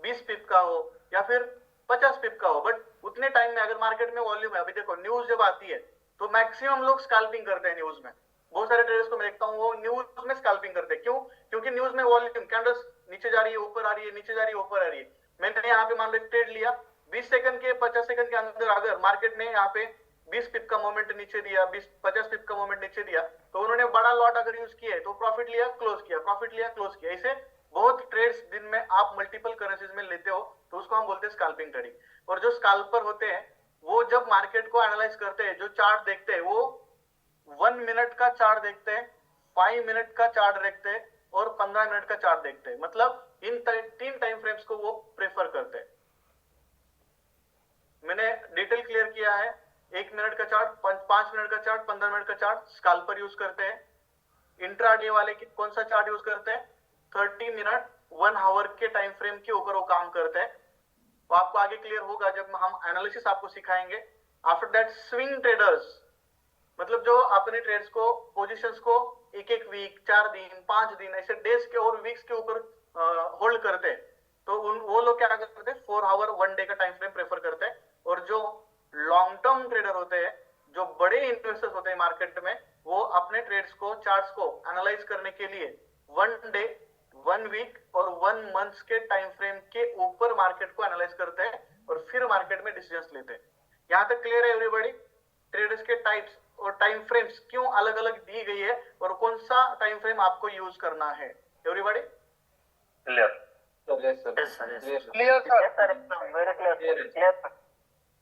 20 पिप का हो या फिर 50 पिप का हो, बट उतने टाइम में अगर मार्केट में वॉल्यूम है, अभी देखो न्यूज जब आती है तो मैक्सिमम लोग स्कैल्पिंग करते हैं न्यूज में। बहुत सारे ट्रेडर्स को मैं देखता हूँ वो न्यूज में स्कैल्पिंग करते हैं। क्यों? क्योंकि न्यूज में वॉल्यूम, कैंडल्स नीचे जा रही है, ऊपर आ रही है, नीचे जा रही है, ऊपर आ रही है। मैंने यहाँ पे मान लो ट्रेड लिया, 20 सेकंड के 50 सेकंड के अंदर अगर मार्केट ने यहाँ पे 20 पिप का मोमेंट नीचे दिया, 50 पिप का मोमेंट नीचे दिया, तो उन्होंने बड़ा लॉट अगर यूज किया है तो प्रॉफिट लिया, क्लोज किया, प्रॉफिट लिया, क्लोज किया। ऐसे बहुत ट्रेड्स दिन में आप मल्टीपल करेंसीज में लेते हो, तो उसको हम बोलते हैं स्कैल्पिंग ट्रेडिंग। और जो स्कैल्पर होते हैं वो जब मार्केट को एनालाइज करते हैं, जो चार्ट देखते हैं, वो 1 मिनट का चार्ट देखते हैं, 5 मिनट का चार्ट देखते हैं और 15 मिनट का चार्ट देखते हैं। मतलब इन 3 टाइम फ्रेम्स को वो प्रेफर करते हैं। मैंने डिटेल क्लियर किया है, 1 मिनट का चार्ट, 5 मिनट का चार्ट, 15 मिनट का चार्ट स्कैल्पर यूज करते हैं। इंट्राडे वाले की कौन सा चार्ट यूज करते हैं, 30 मिनट, 1 आवर के टाइम फ्रेम के ऊपर वो काम करते हैं। वो आपको आगे क्लियर होगा जब हम एनालिसिस आपको सिखाएंगे। आफ्टर दैट स्विंग ट्रेडर्स, मतलब जो अपने ट्रेड्स को, पोजीशंस को एक वीक, 4 दिन, 5 दिन, ऐसे डेज के और वीक्स के ऊपर होल्ड करते हैं, तो वो लोग क्या करते हैं, 4 आवर 1 डे का टाइम फ्रेम प्रेफर करते हैं। और जो लॉन्ग टर्म ट्रेडर होते हैं, जो बड़े इन्वेस्टर्स होते हैं मार्केट में, वो अपने ट्रेड्स को, चार्ट्स को एनालाइज करने के लिए 1 डे, 1 वीक और 1 मंथ के टाइम फ्रेम के ऊपर मार्केट को एनालाइज करते हैं और फिर मार्केट में डिसीजंस लेते हैं। यहां तक क्लियर है एवरीबॉडी? ट्रेडर्स के टाइप्स और टाइम फ्रेम्स क्यों अलग अलग दी गई है और कौन सा टाइम फ्रेम आपको यूज करना है, एवरीबॉडी क्लियर?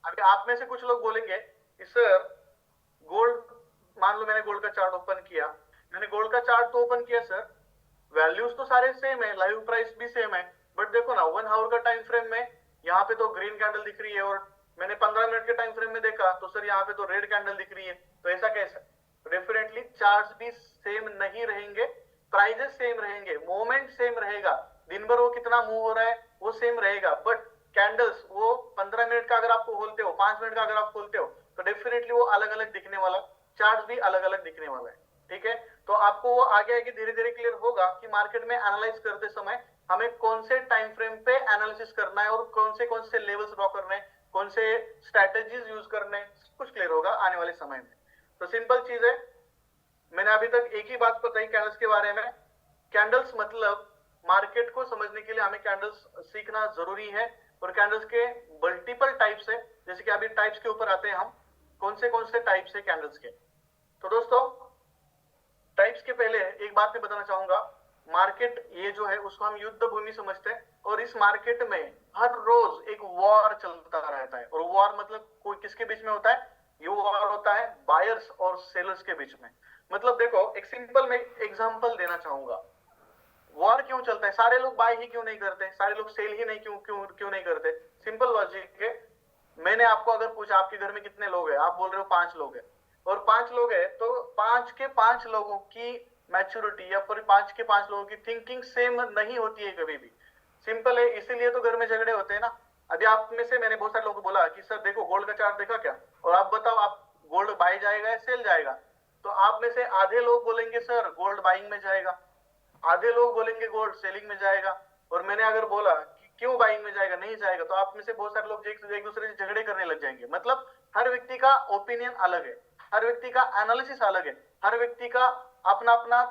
अभी आप में से कुछ लोग बोलेंगे सर गोल्ड, मान लो मैंने गोल्ड का चार्ट ओपन किया, मैंने गोल्ड का चार्ट तो ओपन किया सर, वैल्यूज तो सारे सेम है, लाइव प्राइस भी सेम है, बट देखो ना 1 आवर का टाइम फ्रेम में यहाँ पे तो ग्रीन कैंडल दिख रही है और मैंने 15 मिनट के टाइम फ्रेम में देखा तो सर यहाँ पे तो रेड कैंडल दिख रही है, तो ऐसा कैसा? डेफिनेटली चार्ट्स भी सेम नहीं रहेंगे, प्राइजेस सेम रहेंगे, मोमेंट सेम रहेगा, दिन भर वो कितना मूव हो रहा है वो सेम रहेगा, बट कैंडल्स वो 15 मिनट का अगर आप खोलते हो, 5 मिनट का अगर आप खोलते हो, तो डेफिनेटली वो अलग अलग दिखने वाला, चार्ट भी अलग अलग दिखने वाला है। ठीक है, तो आपको वो आगे आगे धीरे धीरे क्लियर होगा कि मार्केट में एनालाइज करते समय हमें कौन से टाइम फ्रेम पे एनालिसिस करना है और कौन से लेवल्स ड्रॉ करने हैं, कौन से स्ट्रैटेजीज यूज करने हैं, कुछ क्लियर होगा आने वाले समय में। तो सिंपल चीज है, मैंने अभी तक एक ही बात बताई कैंडल्स के बारे में। कैंडल्स मतलब मार्केट को समझने के लिए हमें कैंडल्स सीखना जरूरी है, और कैंडल्स के मल्टीपल टाइप्स है, जैसे कि अभी टाइप्स के ऊपर आते हैं हम, कौन से टाइप्स है कैंडल्स के। तो दोस्तों टाइप्स के पहले एक बात मैं बताना चाहूंगा, मार्केट ये जो है उसको हम युद्ध भूमि समझते हैं, और इस मार्केट में हर रोज एक वॉर चलता रहता है, और वॉर मतलब कोई किसके बीच में होता है, ये वॉर होता है बायर्स और सेलर्स के बीच में। मतलब देखो एक सिंपल मैं एग्जांपल देना चाहूंगा, वॉर क्यों चलता है, सारे लोग बाय ही क्यों नहीं करते, सारे लोग सेल ही नहीं क्यों नहीं करते। सिंपल लॉजिक है, मैंने आपको अगर पूछा आपके घर में कितने लोग हैं, आप बोल रहे हो 5 लोग हैं, और 5 लोग हैं, तो 5 के 5 लोगों की मैच्योरिटी या फिर 5 के 5 लोगों की थिंकिंग सेम नहीं होती है कभी भी। सिंपल है, इसीलिए तो घर में झगड़े होते हैं ना। अभी आप में से मैंने बहुत सारे लोगों को बोला कि सर देखो गोल्ड का चार्ट देखा क्या, और आप बताओ आप गोल्ड बाय जाएगा या सेल जाएगा, तो आप में से आधे लोग बोलेंगे सर गोल्ड बाइंग में जाएगा, आधे लोग बोलेंगे गोल्ड सेलिंग में जाएगा। और मैंने अगर बोला कि क्यों बाइंग में जाएगा, नहीं जाएगा, तो आप में से बहुत सारे लोग एक दूसरे से झगड़े करने लग जाएंगे। मतलब हर व्यक्ति का ओपिनियन अलग है, हर व्यक्ति का एनालिसिस अलग है, हर व्यक्ति का अपना अपना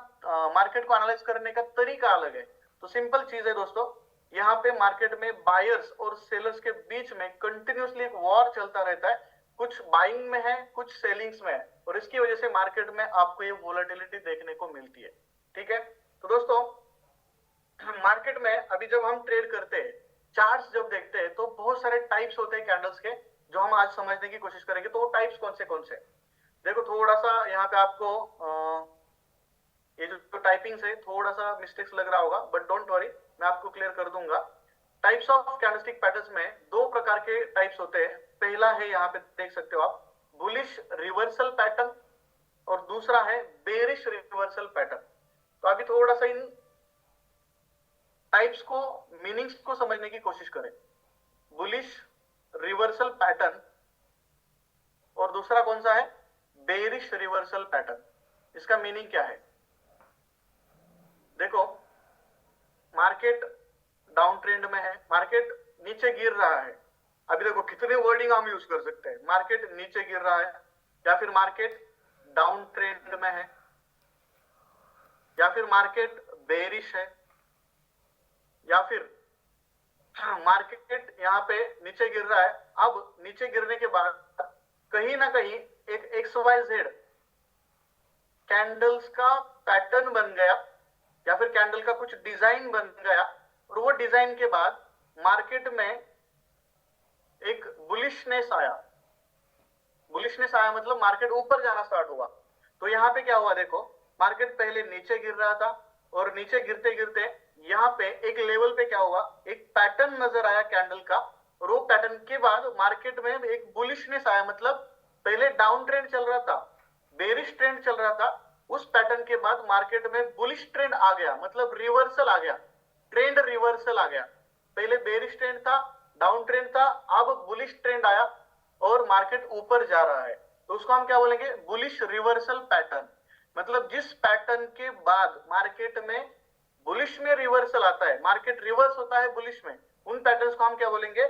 मार्केट को एनालाइज करने का तरीका अलग है। तो सिंपल चीज है दोस्तों, यहाँ पे मार्केट में बायर्स और सेलर्स के बीच में कंटिन्यूसली एक वॉर चलता रहता है, कुछ बाइंग में है कुछ सेलिंग्स में है, और इसकी वजह से मार्केट में आपको ये वोलेटिलिटी देखने को मिलती है। ठीक है, तो दोस्तों मार्केट में अभी जब हम ट्रेड करते हैं, चार्ट्स जब देखते हैं, तो बहुत सारे टाइप्स होते हैं कैंडल्स के, जो हम आज समझने की कोशिश करेंगे। तो वो टाइप्स कौन से देखो, थोड़ा सा यहाँ पे आपको ये जो टाइपिंग्स है थोड़ा सा मिस्टेक्स लग रहा होगा, बट डोंट वरी, मैं आपको क्लियर कर दूंगा। टाइप्स ऑफ कैंडलस्टिक पैटर्न्स में 2 प्रकार के टाइप्स होते हैं। पहला है, यहाँ पे देख सकते हो आप, बुलिश रिवर्सल पैटर्न, और दूसरा है बेरिश रिवर्सल पैटर्न। तो अभी थोड़ा सा इन टाइप्स को, मीनिंग्स को समझने की कोशिश करें। बुलिश रिवर्सल पैटर्न और दूसरा कौन सा है, बेरिश रिवर्सल पैटर्न। इसका मीनिंग क्या है, देखो मार्केट डाउन ट्रेंड में है, मार्केट नीचे गिर रहा है। अभी देखो कितने वर्डिंग हम यूज कर सकते हैं, मार्केट नीचे गिर रहा है, या फिर मार्केट डाउन ट्रेंड में है, या फिर मार्केट बेरिश है, या फिर मार्केट यहाँ पे नीचे गिर रहा है। अब नीचे गिरने के बाद कहीं ना कहीं एक XYZ कैंडल्स का पैटर्न बन गया, या फिर कैंडल का कुछ डिजाइन बन गया, और वो डिजाइन के बाद मार्केट में एक बुलिशनेस आया। बुलिशनेस आया मतलब मार्केट ऊपर जाना स्टार्ट हुआ। तो यहाँ पे क्या हुआ, देखो मार्केट पहले नीचे गिर रहा था, और नीचे गिरते गिरते यहाँ पे एक लेवल पे क्या हुआ, एक पैटर्न नजर आया कैंडल का, और वो पैटर्न के बाद मार्केट में एक बुलिशनेस आया। मतलब पहले डाउन ट्रेंड चल रहा था, बेरिश ट्रेंड चल रहा था, उस पैटर्न के बाद मार्केट में बुलिश ट्रेंड आ गया, मतलब रिवर्सल आ गया, ट्रेंड रिवर्सल आ गया। पहले बेरिश ट्रेंड था, डाउन ट्रेंड था, अब बुलिश ट्रेंड आया और मार्केट ऊपर जा रहा है, तो उसको हम क्या बोलेंगे, बुलिश रिवर्सल पैटर्न। मतलब जिस पैटर्न के बाद मार्केट में बुलिश में रिवर्सल आता है, मार्केट रिवर्स होता है बुलिश में, उन पैटर्न्स को हम क्या बोलेंगे,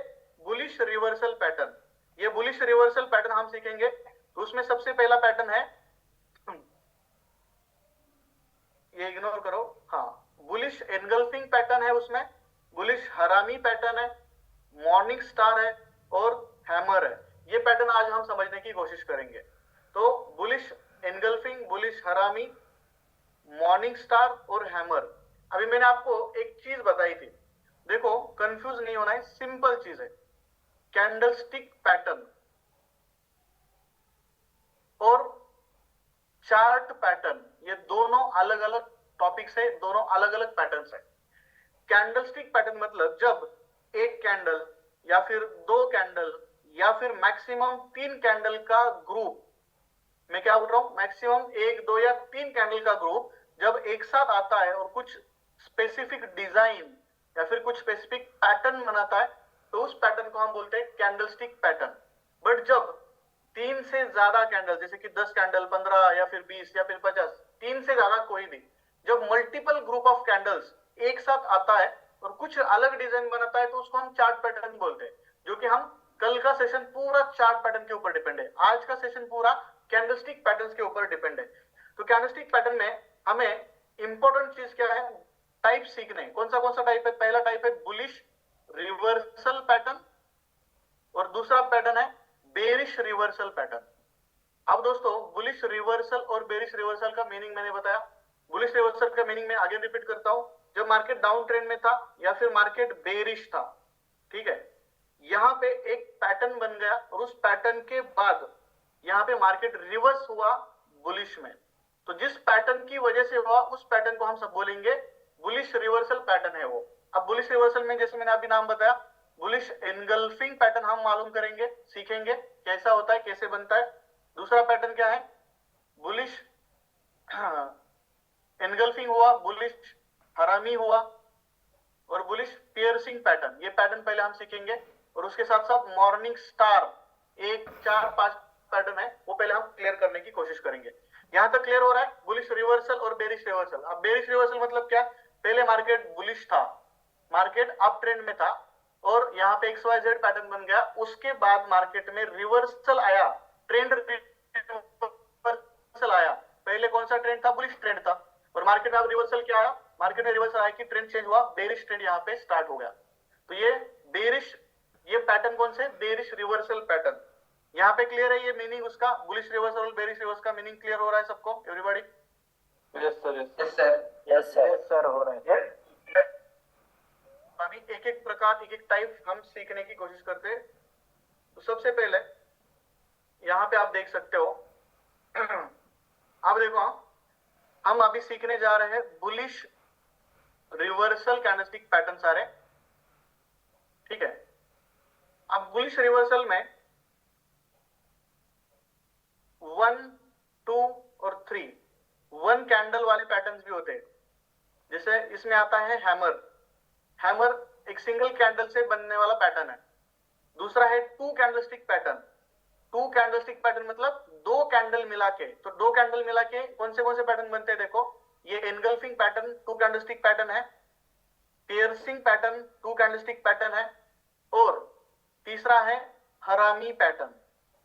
बुलिश रिवर्सल पैटर्न। ये बुलिश रिवर्सल पैटर्न हम सीखेंगे। तो उसमें सबसे पहला पैटर्न है, ये इग्नोर करो, हाँ, बुलिश एनगल्फिंग पैटर्न है, उसमें बुलिश हरामी पैटर्न है, मॉर्निंग स्टार है और हैमर है। ये पैटर्न आज हम समझने की कोशिश करेंगे। तो बुलिश एनगल्फिंग, बुलिश हरामी, मॉर्निंग स्टार और हैमर। अभी मैंने आपको एक चीज बताई थी, देखो कंफ्यूज नहीं होना है, सिंपल चीज है। कैंडलस्टिक पैटर्न और चार्ट पैटर्न, ये दोनों अलग अलग टॉपिक्स है, दोनों अलग अलग पैटर्न्स है। कैंडलस्टिक पैटर्न मतलब जब एक कैंडल या फिर 2 कैंडल या फिर मैक्सिमम 3 कैंडल का ग्रुप, मैं क्या बोल रहा हूं, मैक्सिमम 1, 2 या 3 कैंडल का ग्रुप जब एक साथ आता है और कुछ स्पेसिफिक डिजाइन या फिर कुछ स्पेसिफिक पैटर्न बनाता है तो उस पैटर्न को हम बोलते हैं कैंडलस्टिक पैटर्न। बट जब 3 से ज्यादा कैंडल, जैसे कि 10 कैंडल, 15 या फिर 20 या फिर 50, 3 से ज्यादा कोई भी, जब मल्टीपल ग्रुप ऑफ कैंडल्स एक साथ आता है और कुछ अलग डिजाइन बनाता है तो उसको हम चार्ट पैटर्न बोलते हैं। जो कि हम कल का सेशन पूरा चार्ट पैटर्न के ऊपर डिपेंड है, आज का सेशन पूरा कैंडलस्टिक पैटर्न्स के ऊपर डिपेंड है। तो कैंडलस्टिक पैटर्न में हमें इंपॉर्टेंट चीज क्या है, टाइप सीखने। कौन सा टाइप है? पहला टाइप है बुलिश रिवर्सल पैटर्न और दूसरा पैटर्न है बेरिश रिवर्सल पैटर्न। अब दोस्तों बुलिश रिवर्सल और बेरिश रिवर्सल का मीनिंग मैंने बताया। बुलिश रिवर्सल का मीनिंग मैं आगे रिपीट करता हूं। जब मार्केट डाउन ट्रेंड में था या फिर मार्केट बेरिश था, ठीक है, यहां पे एक पैटर्न बन गया और उस पैटर्न के बाद यहां पे मार्केट रिवर्स हुआ बुलिश में। तो जिस पैटर्न की वजह से हुआ उस पैटर्न को हम सब बोलेंगे बुलिश रिवर्सल पैटर्न है वो। अब बुलिश रिवर्सल में जैसे मैंने अभी नाम बताया, बुलिश एनगल्फिंग पैटर्न हम मालूम करेंगे, सीखेंगे कैसा होता है, कैसे बनता है। दूसरा पैटर्न क्या है? बुलिश एनगल्फिंग हुआ, बुलिश हरामी हुआ और बुलिश पियर्सिंग पैटर्न। ये पैटर्न पहले हम सीखेंगे और उसके साथ साथ मॉर्निंग स्टार 1, 4, 5 पैटर्न है वो पहले हम क्लियर करने की कोशिश करेंगे। यहां तक क्लियर हो रहा है? बुलिश रिवर्सल और बेरिश रिवर्सल। अब बेरिश रिवर्सल मतलब क्या? पहले मार्केट बुलिश था, मार्केट अप ट्रेंड में था और यहाँ पे XYZ पैटर्न बन गया, उसके बाद मार्केट में रिवर्सल आया, ट्रेंड रिवर्सल आया। पहले कौन सा ट्रेंड था? बुलिश ट्रेंड था और मार्केट में अब रिवर्सल क्या आया? मार्केट में रिवर्सल आया कि ट्रेंड चेंज हुआ, बेरिश ट्रेंड यहाँ पे स्टार्ट हो गया। तो ये बेरिश, ये पैटर्न कौन से? Bearish reversal pattern. यहाँ पे क्लियर है ये मीनिंग उसका, बुलिश रिवर्सल और बेरिश रिवर्सल का मीनिंग क्लियर हो रहा है सबको? Everybody? Yes sir, yes sir हो रहा है। अभी एक एक प्रकार, एक एक टाइप हम सीखने की कोशिश करते हैं। तो सबसे पहले यहाँ पे आप देख सकते हो अब देखो हम अभी सीखने जा रहे हैं बुलिश रिवर्सल कैंडलस्टिक पैटर्न सारे, ठीक है। अब बुलिश रिवर्सल में 1, 2 और 3 1 कैंडल वाले पैटर्न्स भी होते हैं। जैसे इसमें आता है हैमर। हैमर एक सिंगल कैंडल से बनने वाला पैटर्न है। दूसरा है 2 कैंडलस्टिक पैटर्न। 2 कैंडलस्टिक पैटर्न मतलब 2 कैंडल मिला के। तो 2 कैंडल मिला के कौन से पैटर्न बनते हैं? देखो, ये एनगल्फिंग पैटर्न 2 कैंडलस्टिक पैटर्न है, पियर्सिंग पैटर्न 2 कैंडलस्टिक पैटर्न है और तीसरा है हरामी पैटर्न।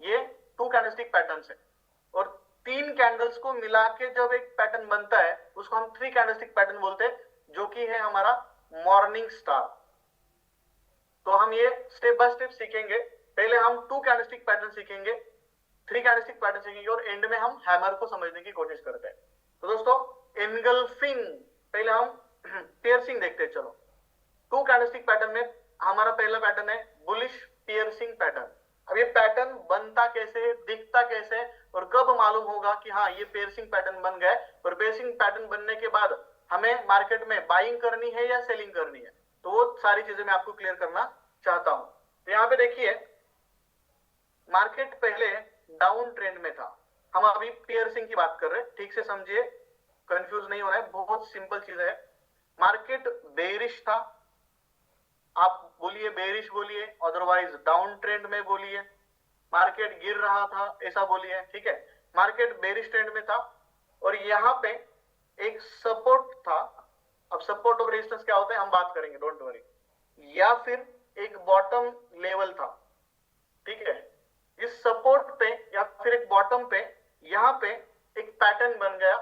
ये 2 कैंडलस्टिक पैटर्न है और 3 कैंडल्स को मिला के जब एक पैटर्न बनता है उसको हम 3 कैंडलस्टिक पैटर्न बोलते हैं, जो कि है हमारा मॉर्निंग स्टार। तो हम ये स्टेप बाय स्टेप सीखेंगे। पहले हम 2 कैंडलस्टिक पैटर्न सीखेंगे, 3 कैंडलस्टिक पैटर्न सीखेंगे और एंड में हम हैमर को समझने की कोशिश करते हैं। तो दोस्तों एनगल्फिंग, पहले हम पियर्सिंग देखते हैं। चलो, 2 कैंडलस्टिक पैटर्न में हमारा पहला पैटर्न है बुलिश पियर्सिंग पैटर्न। अब ये पैटर्न बनता कैसे, दिखता कैसे और कब मालूम होगा कि हाँ ये पियर्सिंग पैटर्न बन गए? और पियर्सिंग पैटर्न बनने के बाद हमें मार्केट में बाइंग करनी है या सेलिंग करनी है? तो वो सारी चीजें मैं आपको क्लियर करना चाहता हूं। तो यहाँ पे देखिए, मार्केट पहले डाउन ट्रेंड में था, हम अभी पियर्सिंग की बात कर रहे हैं, ठीक से समझिए, कंफ्यूज नहीं होना है, बहुत सिंपल चीज है। मार्केट बेरिश था, आप बोलिए बेरिश बोलिए, अदरवाइज डाउन ट्रेंड में बोलिए, मार्केट गिर रहा था ऐसा बोलिए, ठीक है। मार्केट बेरिश ट्रेंड में था और यहाँ पे एक सपोर्ट था। अब सपोर्ट और रेजिस्टेंस क्या होता है हम बात करेंगे, डोंट वरी। या फिर एक बॉटम लेवल था, ठीक है। इस सपोर्ट पे या फिर एक बॉटम पे यहाँ पे एक पैटर्न बन गया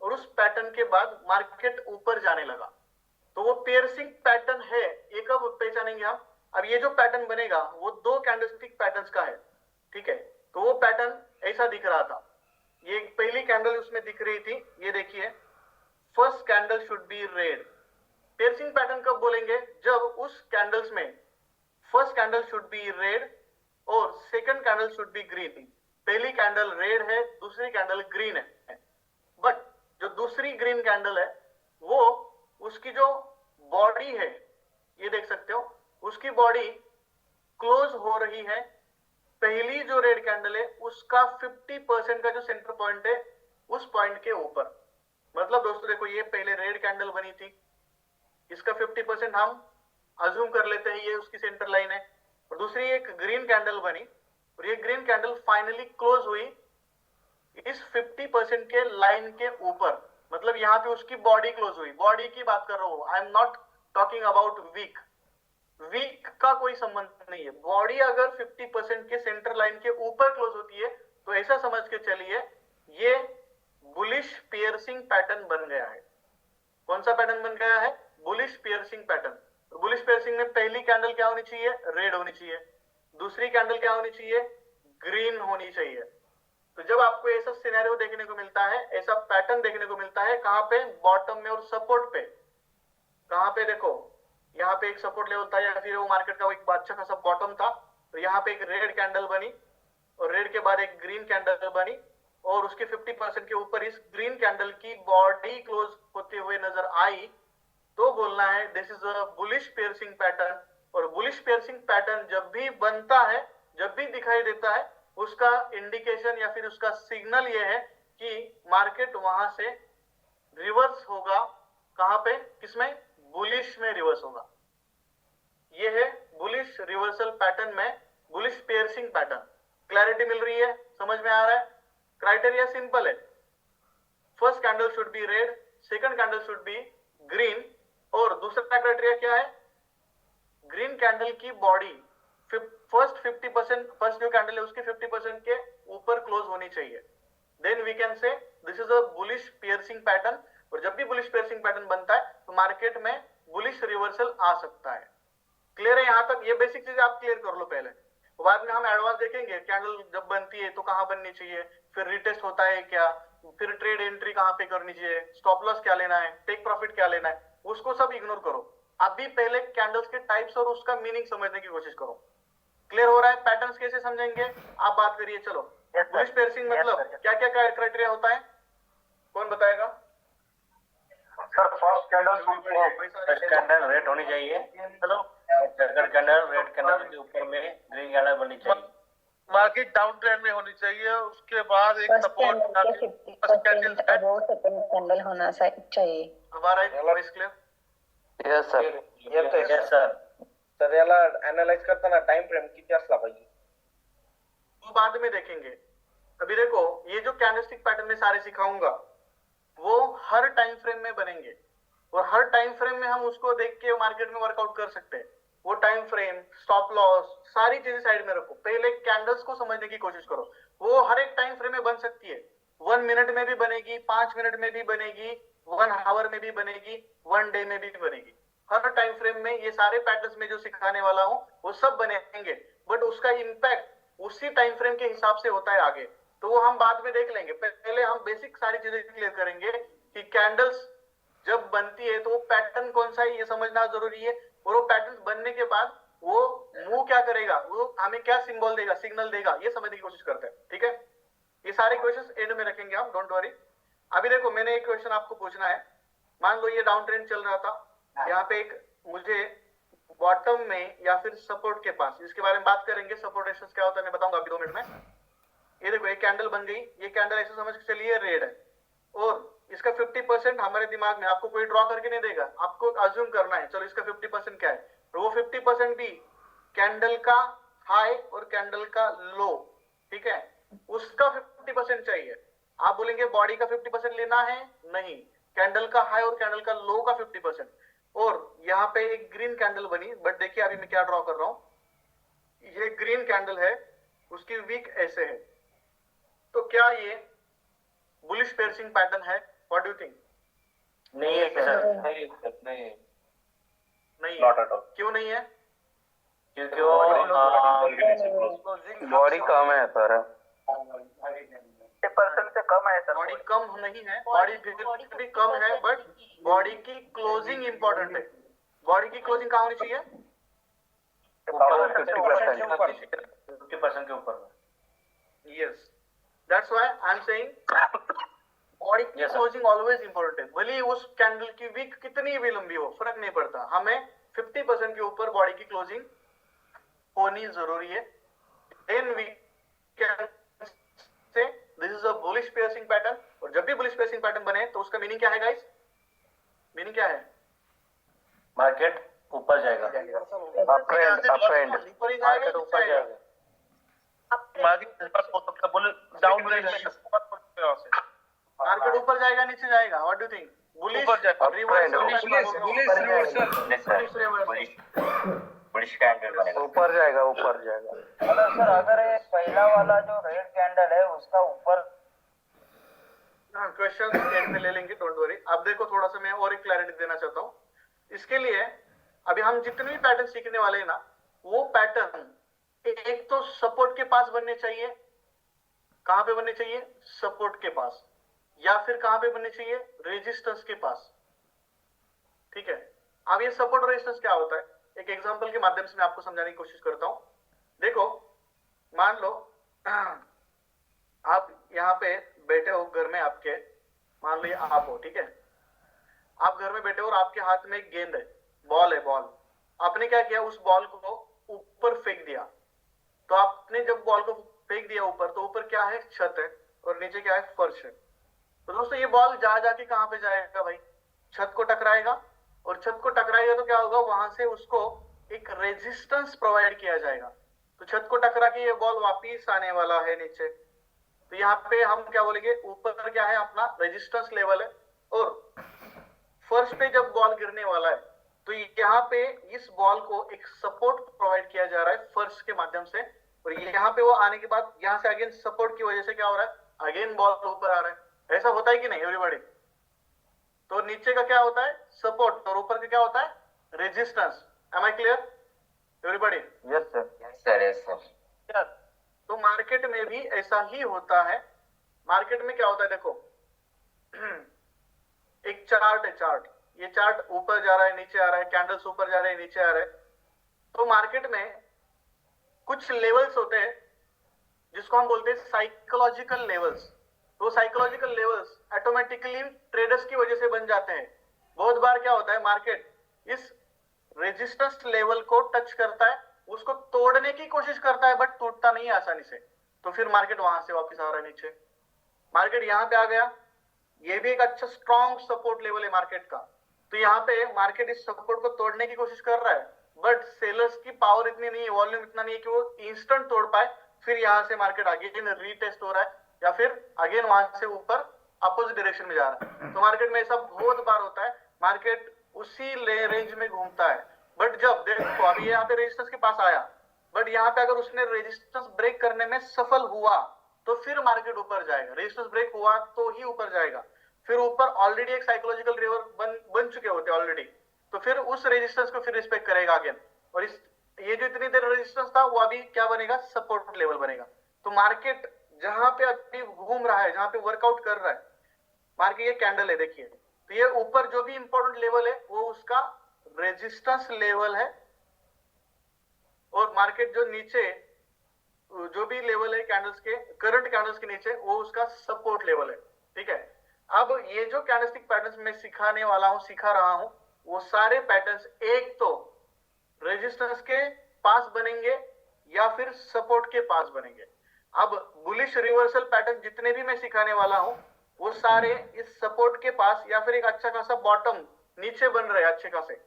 और उस पैटर्न के बाद मार्केट ऊपर जाने लगा, तो वो पियर्सिंग पैटर्न है। ये कब पहचानेंगे हम? अब ये जो पैटर्न बनेगा वो 2 कैंडलस्टिक पैटर्न्स का है, ठीक है। तो वो पैटर्न ऐसा दिख रहा था, ये पहली कैंडल उसमें दिख रही थी, ये देखिए, first candle should be red. Piercing pattern कब बोलेंगे? जब उस कैंडल्स में first candle should be red और second candle should be green. पहली कैंडल रेड है, दूसरी कैंडल ग्रीन है, बट जो दूसरी ग्रीन कैंडल है वो उसकी जो बॉडी है, ये देख सकते हो, उसकी बॉडी क्लोज हो रही है। पहली जो रेड कैंडल है उसका 50% का जो सेंटर पॉइंट है उस पॉइंट के ऊपर, मतलब दोस्तों देखो, ये पहले रेड कैंडल बनी थी, इसका 50% हम अज्यूम कर लेते हैं ये उसकी सेंटर लाइन है, और दूसरी एक ग्रीन कैंडल बनी, और ये ग्रीन कैंडल फाइनली क्लोज हुई इस 50% के लाइन के ऊपर, मतलब यहाँ पे उसकी बॉडी क्लोज हुई। बॉडी की बात कर रहा हूँ, I am not talking about week, week का कोई संबंध नहीं है। बॉडी अगर 50% के सेंटर लाइन के ऊपर क्लोज होती है तो ऐसा समझ के चलिए ये बुलिश पियर्सिंग पैटर्न बन गया है। कौन सा पैटर्न बन गया है? Bullish piercing pattern. तो बुलिश पियर्सिंग में पहली कैंडल क्या होनी चाहिए? रेड होनी चाहिए। दूसरी कैंडल क्या होनी चाहिए? ग्रीन होनी चाहिए। तो जब आपको ऐसा सिनेरियो देखने को मिलता है, ऐसा पैटर्न देखने को मिलता है, कहां पे? बॉटम में और सपोर्ट पे। कहां पे? देखो यहाँ पे एक सपोर्ट लेवल था या फिर वो मार्केट का एक अच्छा खासा बॉटम था, तो यहाँ पे एक रेड कैंडल बनी और रेड के बाद एक ग्रीन कैंडल बनी और उसके 50% के ऊपर इस ग्रीन कैंडल की बॉडी क्लोज होते हुए नजर आई, तो बोलना है this is a bullish piercing pattern. और बुलिश पियर्सिंग पैटर्न जब भी बनता है, जब भी दिखाई देता है, उसका इंडिकेशन या फिर उसका सिग्नल ये है कि मार्केट वहां से रिवर्स होगा। कहां पे? किसमें? बुलिश में रिवर्स होगा। ये है बुलिश रिवर्सल पैटर्न में बुलिश पियर्सिंग पैटर्न। क्लैरिटी मिल रही है? समझ में आ रहा है? क्राइटेरिया सिंपल है, first candle should be red, second candle should be green, और दूसरा क्राइटेरिया क्या है? ग्रीन कैंडल की बॉडी फर्स्ट 50%, फर्स्ट जो कैंडल है उसके 50% के ऊपर क्लोज होनी चाहिए। Then we can say this is a bullish piercing pattern. और जब भी बुलिश पियर्सिंग पैटर्न बनता है तो मार्केट में बुलिश रिवर्सल आ सकता है। क्लियर है यहां तक? ये बेसिक चीजें आप क्लियर कर लो पहले, बाद में हम एडवांस देखेंगे कैंडल जब बनती है तो कहां बननी चाहिए, फिर रिटेस्ट होता है क्या, फिर ट्रेड एंट्री कहां पे करनी चाहिए, स्टॉप लॉस क्या लेना है, टेक प्रॉफिट क्या लेना है, उसको सब इग्नोर करो। अभी पहले कैंडल्स के टाइप्स और उसका मीनिंग समझने की कोशिश करो। क्लियर हो रहा है? पैटर्न्स कैसे समझेंगे आप बात करिए। चलो, बुलिश पियर्सिंग मतलब क्या क्या क्राइटेरिया होता है, कौन बताएगा? सर फर्स्ट कैंडल रेड होनी चाहिए। Hello, second candle red candle के ऊपर में ग्रीन कैंडल बननी चाहिए। मार्केट डाउन ट्रेंड में होनी चाहिए, उसके बाद एक सपोर्ट कैंडल होना चाहिए। हमारा voice clear? Yes sir. Yes sir. Sir याला अनालाइज करताना टाइम फ्रेम किती असला पाहिजे? वो बाद में देखेंगे। अभी देखो, ये जो कैंडलस्टिक पैटर्न में सारे सिखाऊंगा वो हर टाइम फ्रेम में बनेंगे, और हर टाइम फ्रेम में हम उसको देख के मार्केट में वर्कआउट कर सकते हैं। वो टाइम फ्रेम, स्टॉप लॉस, सारी चीजें साइड में रखो, पहले कैंडल्स को समझने की कोशिश करो। वो हर एक टाइम फ्रेम में बन सकती है, 1 मिनट में भी बनेगी, 5 मिनट में भी बनेगी, 1 आवर में भी बनेगी, 1 डे में भी बनेगी। हर टाइम फ्रेम में ये सारे पैटर्न्स में जो सिखाने वाला हूं वो सब बनेंगे, बट उसका इंपैक्ट उसी टाइम फ्रेम के हिसाब से होता है आगे, तो वो हम बाद में देख लेंगे। पहले हम बेसिक सारी चीजें क्लियर करेंगे कि कैंडल्स जब बनती है तो वो पैटर्न कौन सा है ये समझना जरूरी है, और वो पैटर्न बनने के बाद वो मूव क्या करेगा, वो हमें क्या सिंबल देगा, सिग्नल देगा, ये समझने की कोशिश करते हैं। ठीक है, ये सारे क्वेश्चंस एंड में रखेंगे हम, डोंट वरी। अभी देखो, मैंने एक क्वेश्चन आपको पूछना है। मान लो ये डाउन ट्रेंड चल रहा था, यहाँ पे एक मुझे बॉटम में या फिर सपोर्ट के पास, इसके बारे में बात करेंगे, सपोर्ट रेजिस्टेंस क्या होता है मैं बताऊंगा अभी 2 मिनट में। ये देखो, एक कैंडल बन गई, ये कैंडल ऐसे समझ के चलिए रेड है, और इसका 50% हमारे दिमाग में, आपको कोई ड्रॉ करके नहीं देगा, आपको अज्यूम करना है चलो इसका 50% क्या है, तो वो 50% भी कैंडल का हाई और कैंडल का लो, ठीक है, उसका 50% चाहिए। आप बोलेंगे बॉडी का 50% लेना है, नहीं, कैंडल का हाई और कैंडल का लो का 50%। और यहाँ पे एक ग्रीन कैंडल बनी, बट देखिए अभी मैं क्या ड्रॉ कर रहा हूं, ये ग्रीन कैंडल है, उसकी वीक ऐसे है, तो क्या ये बुलिश पियर्सिंग पैटर्न है? What do you think? नहीं है सर, नहीं. नहीं Not है। at all. क्यों नहीं है? क्योंकि वो बॉडी कम है सर. 50% से कम है सर. बॉडी कम नहीं है, बॉडी भी कम है, बट बॉडी की क्लोजिंग इंपॉर्टेंट है। बॉडी की क्लोजिंग कहाँ होनी चाहिए? 50% के ऊपर। Yes, that's why I am saying body की क्लोजिंग ऑलवेज इंपॉर्टेंट है। भले ही उस कैंडल की वीक कितनी भी लंबी हो, फर्क नहीं पड़ता, हमें 50% के ऊपर बॉडी की क्लोजिंग होनी जरूरी है। Then we can say this is a bullish piercing pattern, और जब भी बुलिश पियर्सिंग पैटर्न बने तो उस उसका मीनिंग क्या है गाइस? मीनिंग क्या है? मार्केट ऊपर जाएगा, ऊपर ही जाएगा, मार्केट ऊपर जाएगा। मार्केट ऊपर हो सकता है, बोले डाउन ट्रेंड में मार्केट ऊपर जाएगा नीचे जाएगा? What do think? बुलिश, ऊपर जाएगा। बुलिश कैंडल बनेगा, ऊपर जाएगा, ऊपर जाएगा। मतलब सर अगर ये पहला वाला जो रेड कैंडल है उसका ऊपर, क्वेश्चन एंड में ले लेंगे, डोंट वरी। अब देखो थोड़ा सा मैं और एक क्लैरिटी देना चाहता हूँ इसके लिए। अभी हम जितने भी पैटर्न सीखने वाले हैं ना, वो पैटर्न एक तो सपोर्ट के पास बनने चाहिए। कहां पे बनने चाहिए? सपोर्ट के पास। या फिर कहां पे बनने चाहिए? रेजिस्टेंस के पास। ठीक है। अब ये सपोर्ट और रेजिस्टेंस क्या होता है, एक एग्जांपल के माध्यम से मैं आपको समझाने की कोशिश करता हूं। देखो, मान लो आप यहाँ पे बैठे हो घर में आपके, मान लो आप हो, ठीक है। आप घर में बैठे हो और आपके हाथ में एक गेंद है, बॉल है, बॉल। आपने क्या किया? उस बॉल को ऊपर फेंक दिया। तो आपने जब बॉल को फेंक दिया ऊपर, तो ऊपर क्या है? छत है, और नीचे क्या है? फर्श है। तो दोस्तों ये बॉल जाके कहां पे जाएगा भाई? छत को टकराएगा, और छत को टकराएगा तो क्या होगा? वहां से उसको एक रेजिस्टेंस प्रोवाइड किया जाएगा। तो छत को टकरा के ये बॉल वापिस आने वाला है नीचे। तो यहाँ पे हम क्या बोलेंगे? ऊपर क्या है? अपना रेजिस्टेंस लेवल है। और फर्श पे जब बॉल गिरने वाला है, तो यहाँ पे इस बॉल को एक सपोर्ट प्रोवाइड किया जा रहा है फर्श के माध्यम से। और यहाँ पे वो आने के बाद यहाँ से अगेन सपोर्ट की वजह से क्या हो रहा है? अगेन बॉल ऊपर आ रहा है। ऐसा होता है कि नहीं एवरीबॉडी? तो नीचे का क्या होता है? सपोर्ट, और ऊपर का क्या होता है? Resistance. Am I clear everybody? Yes sir, yes sir, yes sir. तो मार्केट में भी ऐसा ही होता है। मार्केट में क्या होता है? देखो एक चार्ट है, चार्ट। ये चार्ट ऊपर जा रहा है, नीचे आ रहा है, कैंडल्स ऊपर जा रहे हैं, नीचे आ रहे हैं। तो मार्केट में कुछ लेवल्स होते हैं जिसको हम बोलते हैं साइकोलॉजिकल लेवल्स। तो साइकोलॉजिकल लेवल्स ऑटोमेटिकली ट्रेडर्स की वजह से बन जाते हैं। बहुत बार क्या होता है? मार्केट इस रेजिस्टेंस लेवल को टच करता है, उसको तोड़ने की कोशिश करता है, बट टूटता नहीं है आसानी से। तो फिर मार्केट वहां से वापस आ रहा है नीचे। मार्केट यहाँ पे आ गया, ये भी एक अच्छा स्ट्रॉन्ग सपोर्ट लेवल है मार्केट का। तो यहाँ पे मार्केट इस सपोर्ट को तोड़ने की कोशिश कर रहा है, बट सेलर्स की पावर इतनी नहीं है, वॉल्यूम इतना नहीं है कि वो इंस्टेंट तोड़ पाए। फिर यहाँ से मार्केट अगेन रीटेस्ट हो रहा है, या फिर अगेन वहां से ऊपर अपोजिट डायरेक्शन में जा रहा है। तो मार्केट में ऐसा बहुत बार होता है, मार्केट उसी रेंज में घूमता है। बट जब देखो अभी यहाँ पे रेजिस्टेंस के पास आया, बट यहाँ पे अगर उसने रेजिस्टेंस ब्रेक करने में सफल हुआ, तो फिर मार्केट ऊपर जाएगा। रेजिस्टेंस ब्रेक हुआ तो ही ऊपर जाएगा। फिर ऊपर ऑलरेडी एक साइकोलॉजिकल लेवल बन चुके होते ऑलरेडी, तो फिर उस रेजिस्टेंस को फिर रिस्पेक्ट करेगा अगेन। और इस ये जो इतनी देर रेजिस्टेंस था, वो अभी क्या बनेगा? सपोर्ट लेवल बनेगा। तो मार्केट जहां पे अभी घूम रहा है, जहां पे वर्कआउट कर रहा है मार्केट, ये कैंडल है देखिए। तो ये ऊपर जो भी इंपॉर्टेंट लेवल है वो उसका रेजिस्टेंस लेवल है, और मार्केट जो नीचे जो भी लेवल है कैंडल्स के, करंट कैंडल्स के नीचे, वो उसका सपोर्ट लेवल है। ठीक है। अब ये जो कैंडलस्टिक पैटर्न्स मैं सिखा रहा हूं, वो सारे पैटर्न्स एक तो रेजिस्टेंस के पास बनेंगे या फिर सपोर्ट के पास बनेंगे। अब बुलिश रिवर्सल पैटर्न जितने भी मैं सिखाने वाला हूं, वो सारे इस सपोर्ट के पास या फिर एक अच्छा खासा बॉटम नीचे बन रहे हैं, अच्छे खासे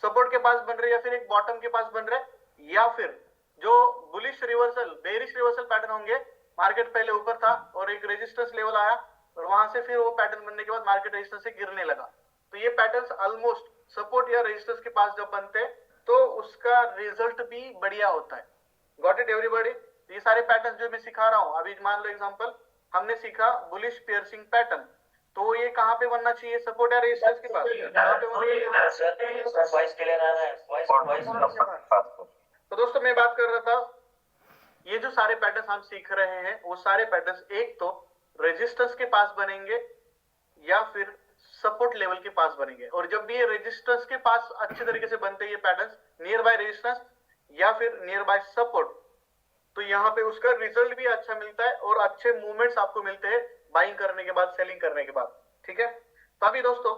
सपोर्ट के पास बन रहे, या फिर एक बॉटम के पास बन रहे, या फिर जो bullish reversal bearish reversal pattern होंगे, मार्केट पहले ऊपर था और एक रेजिस्टेंस लेवल आया, और वहां से फिर वो पैटर्न बनने के बाद मार्केट रेजिस्टेंस से गिरने लगा। तो ये पैटर्न्स ऑलमोस्ट सपोर्ट या रेजिस्टेंस के पास जब बनते हैं, तो उसका रिजल्ट भी बढ़िया होता है। Got it everybody? ये सारे पैटर्न जो मैं सिखा रहा हूं, अभी मान लो एग्जांपल हमने सीखा बुलिश पियर्सिंग पैटर्न, तो ये कहां पे बनना चाहिए? सपोर्ट या रेजिस्टेंस के पास? तो दोस्तों मैं बात कर रहा था, ये जो सारे पैटर्न्स हम सीख रहे हैं, वो सारे पैटर्न्स एक तो रेजिस्टेंस के पास बनेंगे या फिर सपोर्ट लेवल के पास बनेंगे। और जब भी ये रेजिस्टेंस के पास अच्छे तरीके से बनते हैं ये पैटर्न्स, नियर बाय रेजिस्टेंस या फिर नियर बाय सपोर्ट, तो यहाँ पे उसका रिजल्ट भी अच्छा मिलता है और अच्छे मूवमेंट्स आपको मिलते हैं बाइंग करने के बाद, सेलिंग करने के बाद। ठीक है। तो अभी दोस्तों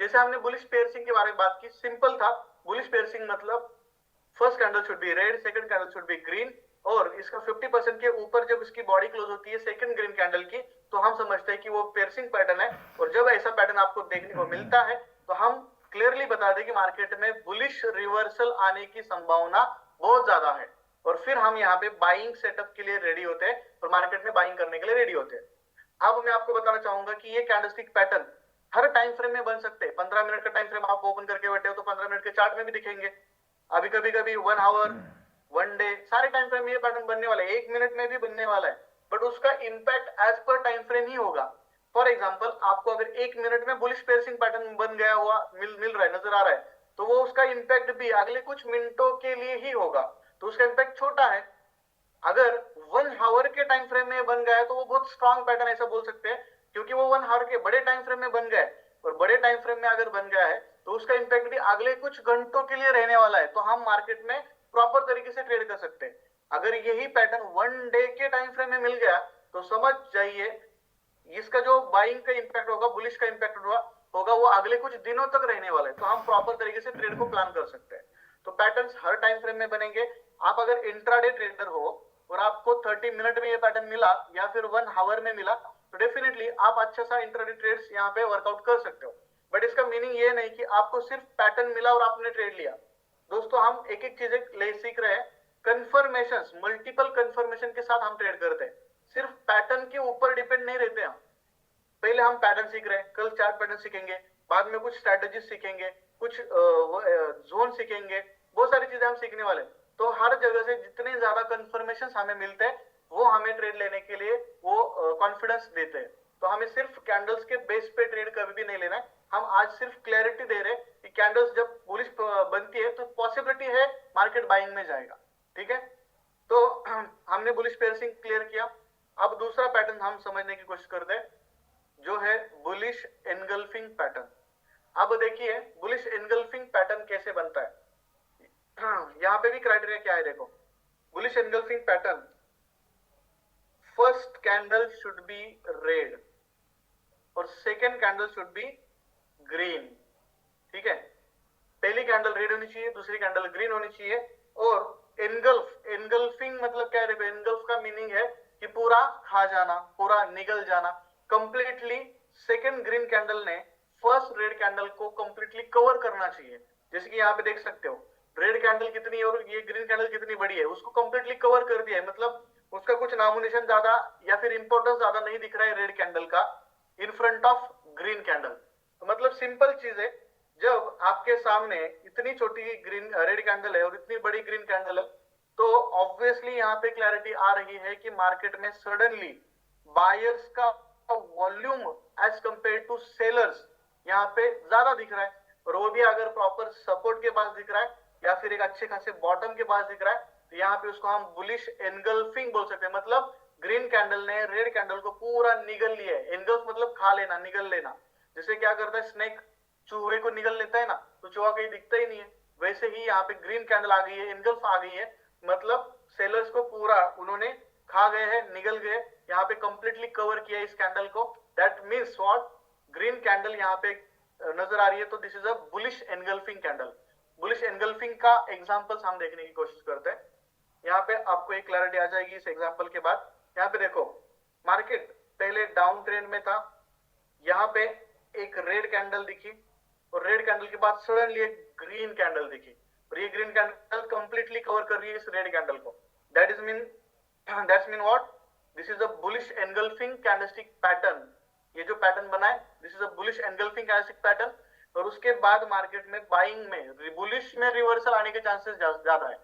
जैसे हमने बुलिश पेयर्सिंग के बारे में बात की, सिंपल था। बुलिश पेयर्सिंग मतलब first candle should be red, second candle should be green, और इसका 50% के ऊपर जब इसकी बॉडी क्लोज होती है सेकंड ग्रीन कैंडल की, तो हम समझते हैं कि वो पियर्सिंग पैटर्न है। और जब ऐसा पैटर्न आपको देखने को मिलता है तो हम क्लियरली बता दें कि मार्केट में बुलिश रिवर्सल आने की संभावना बहुत ज्यादा है, और फिर हम यहाँ पे बाइंग सेटअप के लिए रेडी होते हैं और मार्केट में बाइंग करने के लिए रेडी होते हैं। अब मैं आपको बताना चाहूंगा कि ये कैंडलस्टिक पैटर्न हर टाइम फ्रेम में बन सकते हैं। 15 मिनट का टाइम फ्रेम आप ओपन करके बैठे हो तो 15 मिनट के चार्ट में भी दिखेंगे, अभी कभी कभी 1 आवर, 1 डे, सारे टाइम फ्रेम में ये पैटर्न बनने वाला है, 1 मिनट में भी बनने वाला है, बट उसका impact as per time frame ही होगा। फॉर एग्जाम्पल, आपको अगर 1 मिनट में बुलिश पेयर्सिंग पैटर्न बन गया हुआ मिल रहा है, नजर आ रहा है, तो वो उसका इंपैक्ट भी अगले कुछ मिनटों के लिए ही होगा, तो उसका इंपैक्ट छोटा है। अगर 1 आवर के टाइम फ्रेम में बन गया है तो वो बहुत स्ट्रॉन्ग पैटर्न ऐसा बोल सकते हैं, क्योंकि वो 1 आवर के बड़े टाइम फ्रेम में बन गया है, और बड़े टाइम फ्रेम में अगर बन गया है तो उसका इंपैक्ट भी अगले कुछ घंटों के लिए रहने वाला है, तो हम मार्केट में प्रॉपर तरीके से ट्रेड कर सकते हैं। अगर यही पैटर्न 1 डे के टाइम फ्रेम में मिल गया तो समझ जाइए इसका जो बाइंग का इंपैक्ट होगा, बुलिश का इंपैक्ट होगा, वो अगले कुछ दिनों तक रहने वाला है, तो हम प्रॉपर तरीके से ट्रेड को प्लान कर सकते हैं। तो पैटर्न्स हर टाइम फ्रेम में बनेंगे। आप अगर इंट्राडे ट्रेडर हो और आपको 30 मिनट में ये पैटर्न मिला या फिर 1 आवर में मिला, तो डेफिनेटली आप अच्छा सा इंट्राडे ट्रेड्स यहाँ पे वर्कआउट कर सकते हो। बट इसका मीनिंग ये नहीं कि आपको सिर्फ पैटर्न मिला और आपने ट्रेड लिया। दोस्तों, हम एक एक चीजें सीख रहे हैं, कंफर्मेशन, मल्टीपल कंफर्मेशन के साथ हम ट्रेड करते हैं, सिर्फ पैटर्न के ऊपर डिपेंड नहीं रहते हम। पहले हम पैटर्न सीख रहे हैं, कल चार्ट पैटर्न सीखेंगे, बाद में कुछ स्ट्रेटेजी सीखेंगे, कुछ जोन सीखेंगे, बहुत सारी चीजें हम सीखने वाले। तो हर जगह से जितने ज्यादा कंफर्मेशन हमें मिलते हैं वो हमें ट्रेड लेने के लिए वो कॉन्फिडेंस देते हैं। तो हमें सिर्फ कैंडल्स के बेस पे ट्रेड कभी भी नहीं लेना है। हम आज सिर्फ क्लैरिटी दे रहे हैं कि कैंडल्स जब बुलिश बनती है तो पॉसिबिलिटी है मार्केट बाइंग में जाएगा। ठीक है, तो हमने बुलिश पेयर्सिंग क्लियर किया। अब दूसरा पैटर्न हम समझने की कोशिश करते हैं, जो है बुलिश एनगल्फिंग पैटर्न। अब देखिए बुलिश एनगल्फिंग पैटर्न कैसे बनता है। यहाँ पे भी क्राइटेरिया क्या है, देखो, bullish engulfing pattern, first candle should be red और second candle should be green. ठीक है, पहली कैंडल रेड होनी चाहिए, दूसरी कैंडल ग्रीन होनी चाहिए। और एनगल्फिंग मतलब क्या है, देखो, एनगल्फ का मीनिंग है कि पूरा खा जाना, पूरा निगल जाना, कंप्लीटली। सेकेंड ग्रीन कैंडल ने फर्स्ट रेड कैंडल को कंप्लीटली कवर करना चाहिए। जैसे कि यहाँ पे देख सकते हो, रेड कैंडल कितनी और ये ग्रीन कैंडल कितनी बड़ी है, उसको कंप्लीटली कवर कर दिया है, मतलब उसका कुछ नामोनिशन ज्यादा या फिर इंपॉर्टेंस ज्यादा नहीं दिख रहा है रेड कैंडल का in front of green candle. तो मतलब सिंपल चीज है, जब आपके सामने इतनी छोटी ग्रीन रेड कैंडल है और इतनी बड़ी ग्रीन कैंडल है, तो ऑब्वियसली यहाँ पे क्लैरिटी आ रही है कि मार्केट में सडनली बायर्स का volume as compare to sellers यहाँ पे ज्यादा दिख रहा है, और वो भी अगर प्रॉपर सपोर्ट के पास दिख रहा है या फिर एक अच्छे खासे बॉटम के पास दिख रहा है, तो यहाँ पे उसको हम बुलिश एनगल्फिंग बोल सकते हैं। मतलब ग्रीन कैंडल ने रेड कैंडल को पूरा निगल लिया है। एनगल्फ मतलब खा लेना, निगल लेना। जैसे क्या करता है स्नेक, चूहे को निगल लेता है ना, तो चूहा कहीं दिखता ही नहीं है, वैसे ही यहाँ पे ग्रीन कैंडल आ गई है, एनगल्फ आ गई है, मतलब सेलर्स को पूरा उन्होंने खा गए हैं, निगल गए, यहाँ पे कंप्लीटली कवर किया इस कैंडल को। That means what, green candle यहाँ पे नजर आ रही है, तो this is a bullish engulfing candle. Bullish engulfing का एग्जांपल्स हम देखने की कोशिश करते हैं। यहाँ पे आपको एक क्लैरिटी आ जाएगी इस एग्जांपल के बाद। यहाँ पे देखो, मार्केट पहले डाउन ट्रेंड में था, यहाँ पे एक रेड कैंडल दिखी और रेड कैंडल के बाद सडनली एक ग्रीन कैंडल दिखी, और ये ग्रीन कैंडल कंप्लीटली कवर कर रही है इस रेड कैंडल को। That's mean what, this is a bullish engulfing candlestick pattern. ये जो पैटर्न बना है, this is a bullish engulfing candlestick pattern. और उसके बाद मार्केट में बाइंग में, बुलिश में रिवर्सल आने के चांसेस ज्यादा है।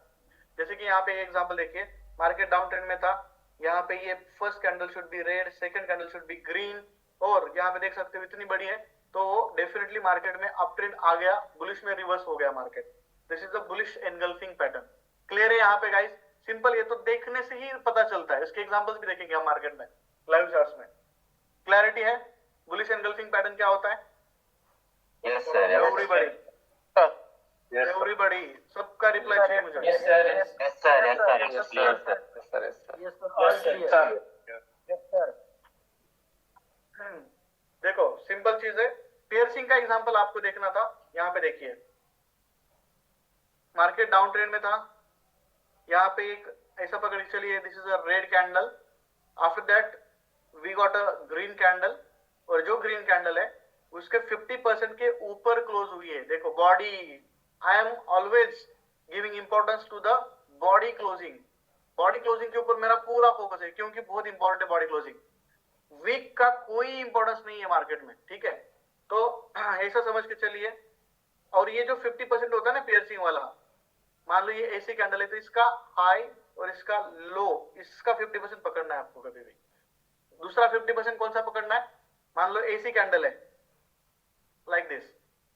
जैसे कि यहाँ पे एग्जांपल देखिए, मार्केट डाउन ट्रेंड में था, यहाँ पे ये first candle should be red, second candle should be green, और यहाँ पे देख सकते हो इतनी बड़ी है, तो डेफिनेटली मार्केट में अप ट्रेंड आ गया, बुलिश में रिवर्स हो गया market. This is the bullish engulfing pattern. Clear है यहाँ पे गाइस? सिंपल, ये तो देखने से ही पता चलता है। इसके एग्जांपल्स भी देखेंगे हम मार्केट में, लाइव चार्ट्स में। क्लैरिटी है बुलिश एनगल्फिंग पैटर्न क्या होता है? यस सर, एवरीबॉडी, सबका रिप्लाई चाहिए मुझे। Yes sir, yes sir, yes sir, yes sir. देखो सिंपल चीज है, पियर्सिंग का एग्जांपल आपको देखना था। यहाँ पे देखिए, मार्केट डाउन ट्रेंड में था, यहाँ पे एक ऐसा पकड़ के चलिए, this is a red candle, after that we got a green candle, और जो ग्रीन कैंडल है उसके 50% के ऊपर क्लोज हुई है। देखो body, I am always giving importance to the body closing. Body closing के ऊपर मेरा पूरा फोकस है, क्योंकि बहुत इंपॉर्टेंट है बॉडी क्लोजिंग। वीक का कोई इंपॉर्टेंस नहीं है मार्केट में, ठीक है। तो ऐसा समझ के चलिए। और ये जो 50% होता है ना पियर्सिंग वाला, मान लो ये ऐसी कैंडल है तो इसका हाई और इसका लो, इसका 50% पकड़ना है आपको कभी भी। दूसरा 50% कौन सा पकड़ना है, मान लो ऐसी कैंडल है लाइक दिस,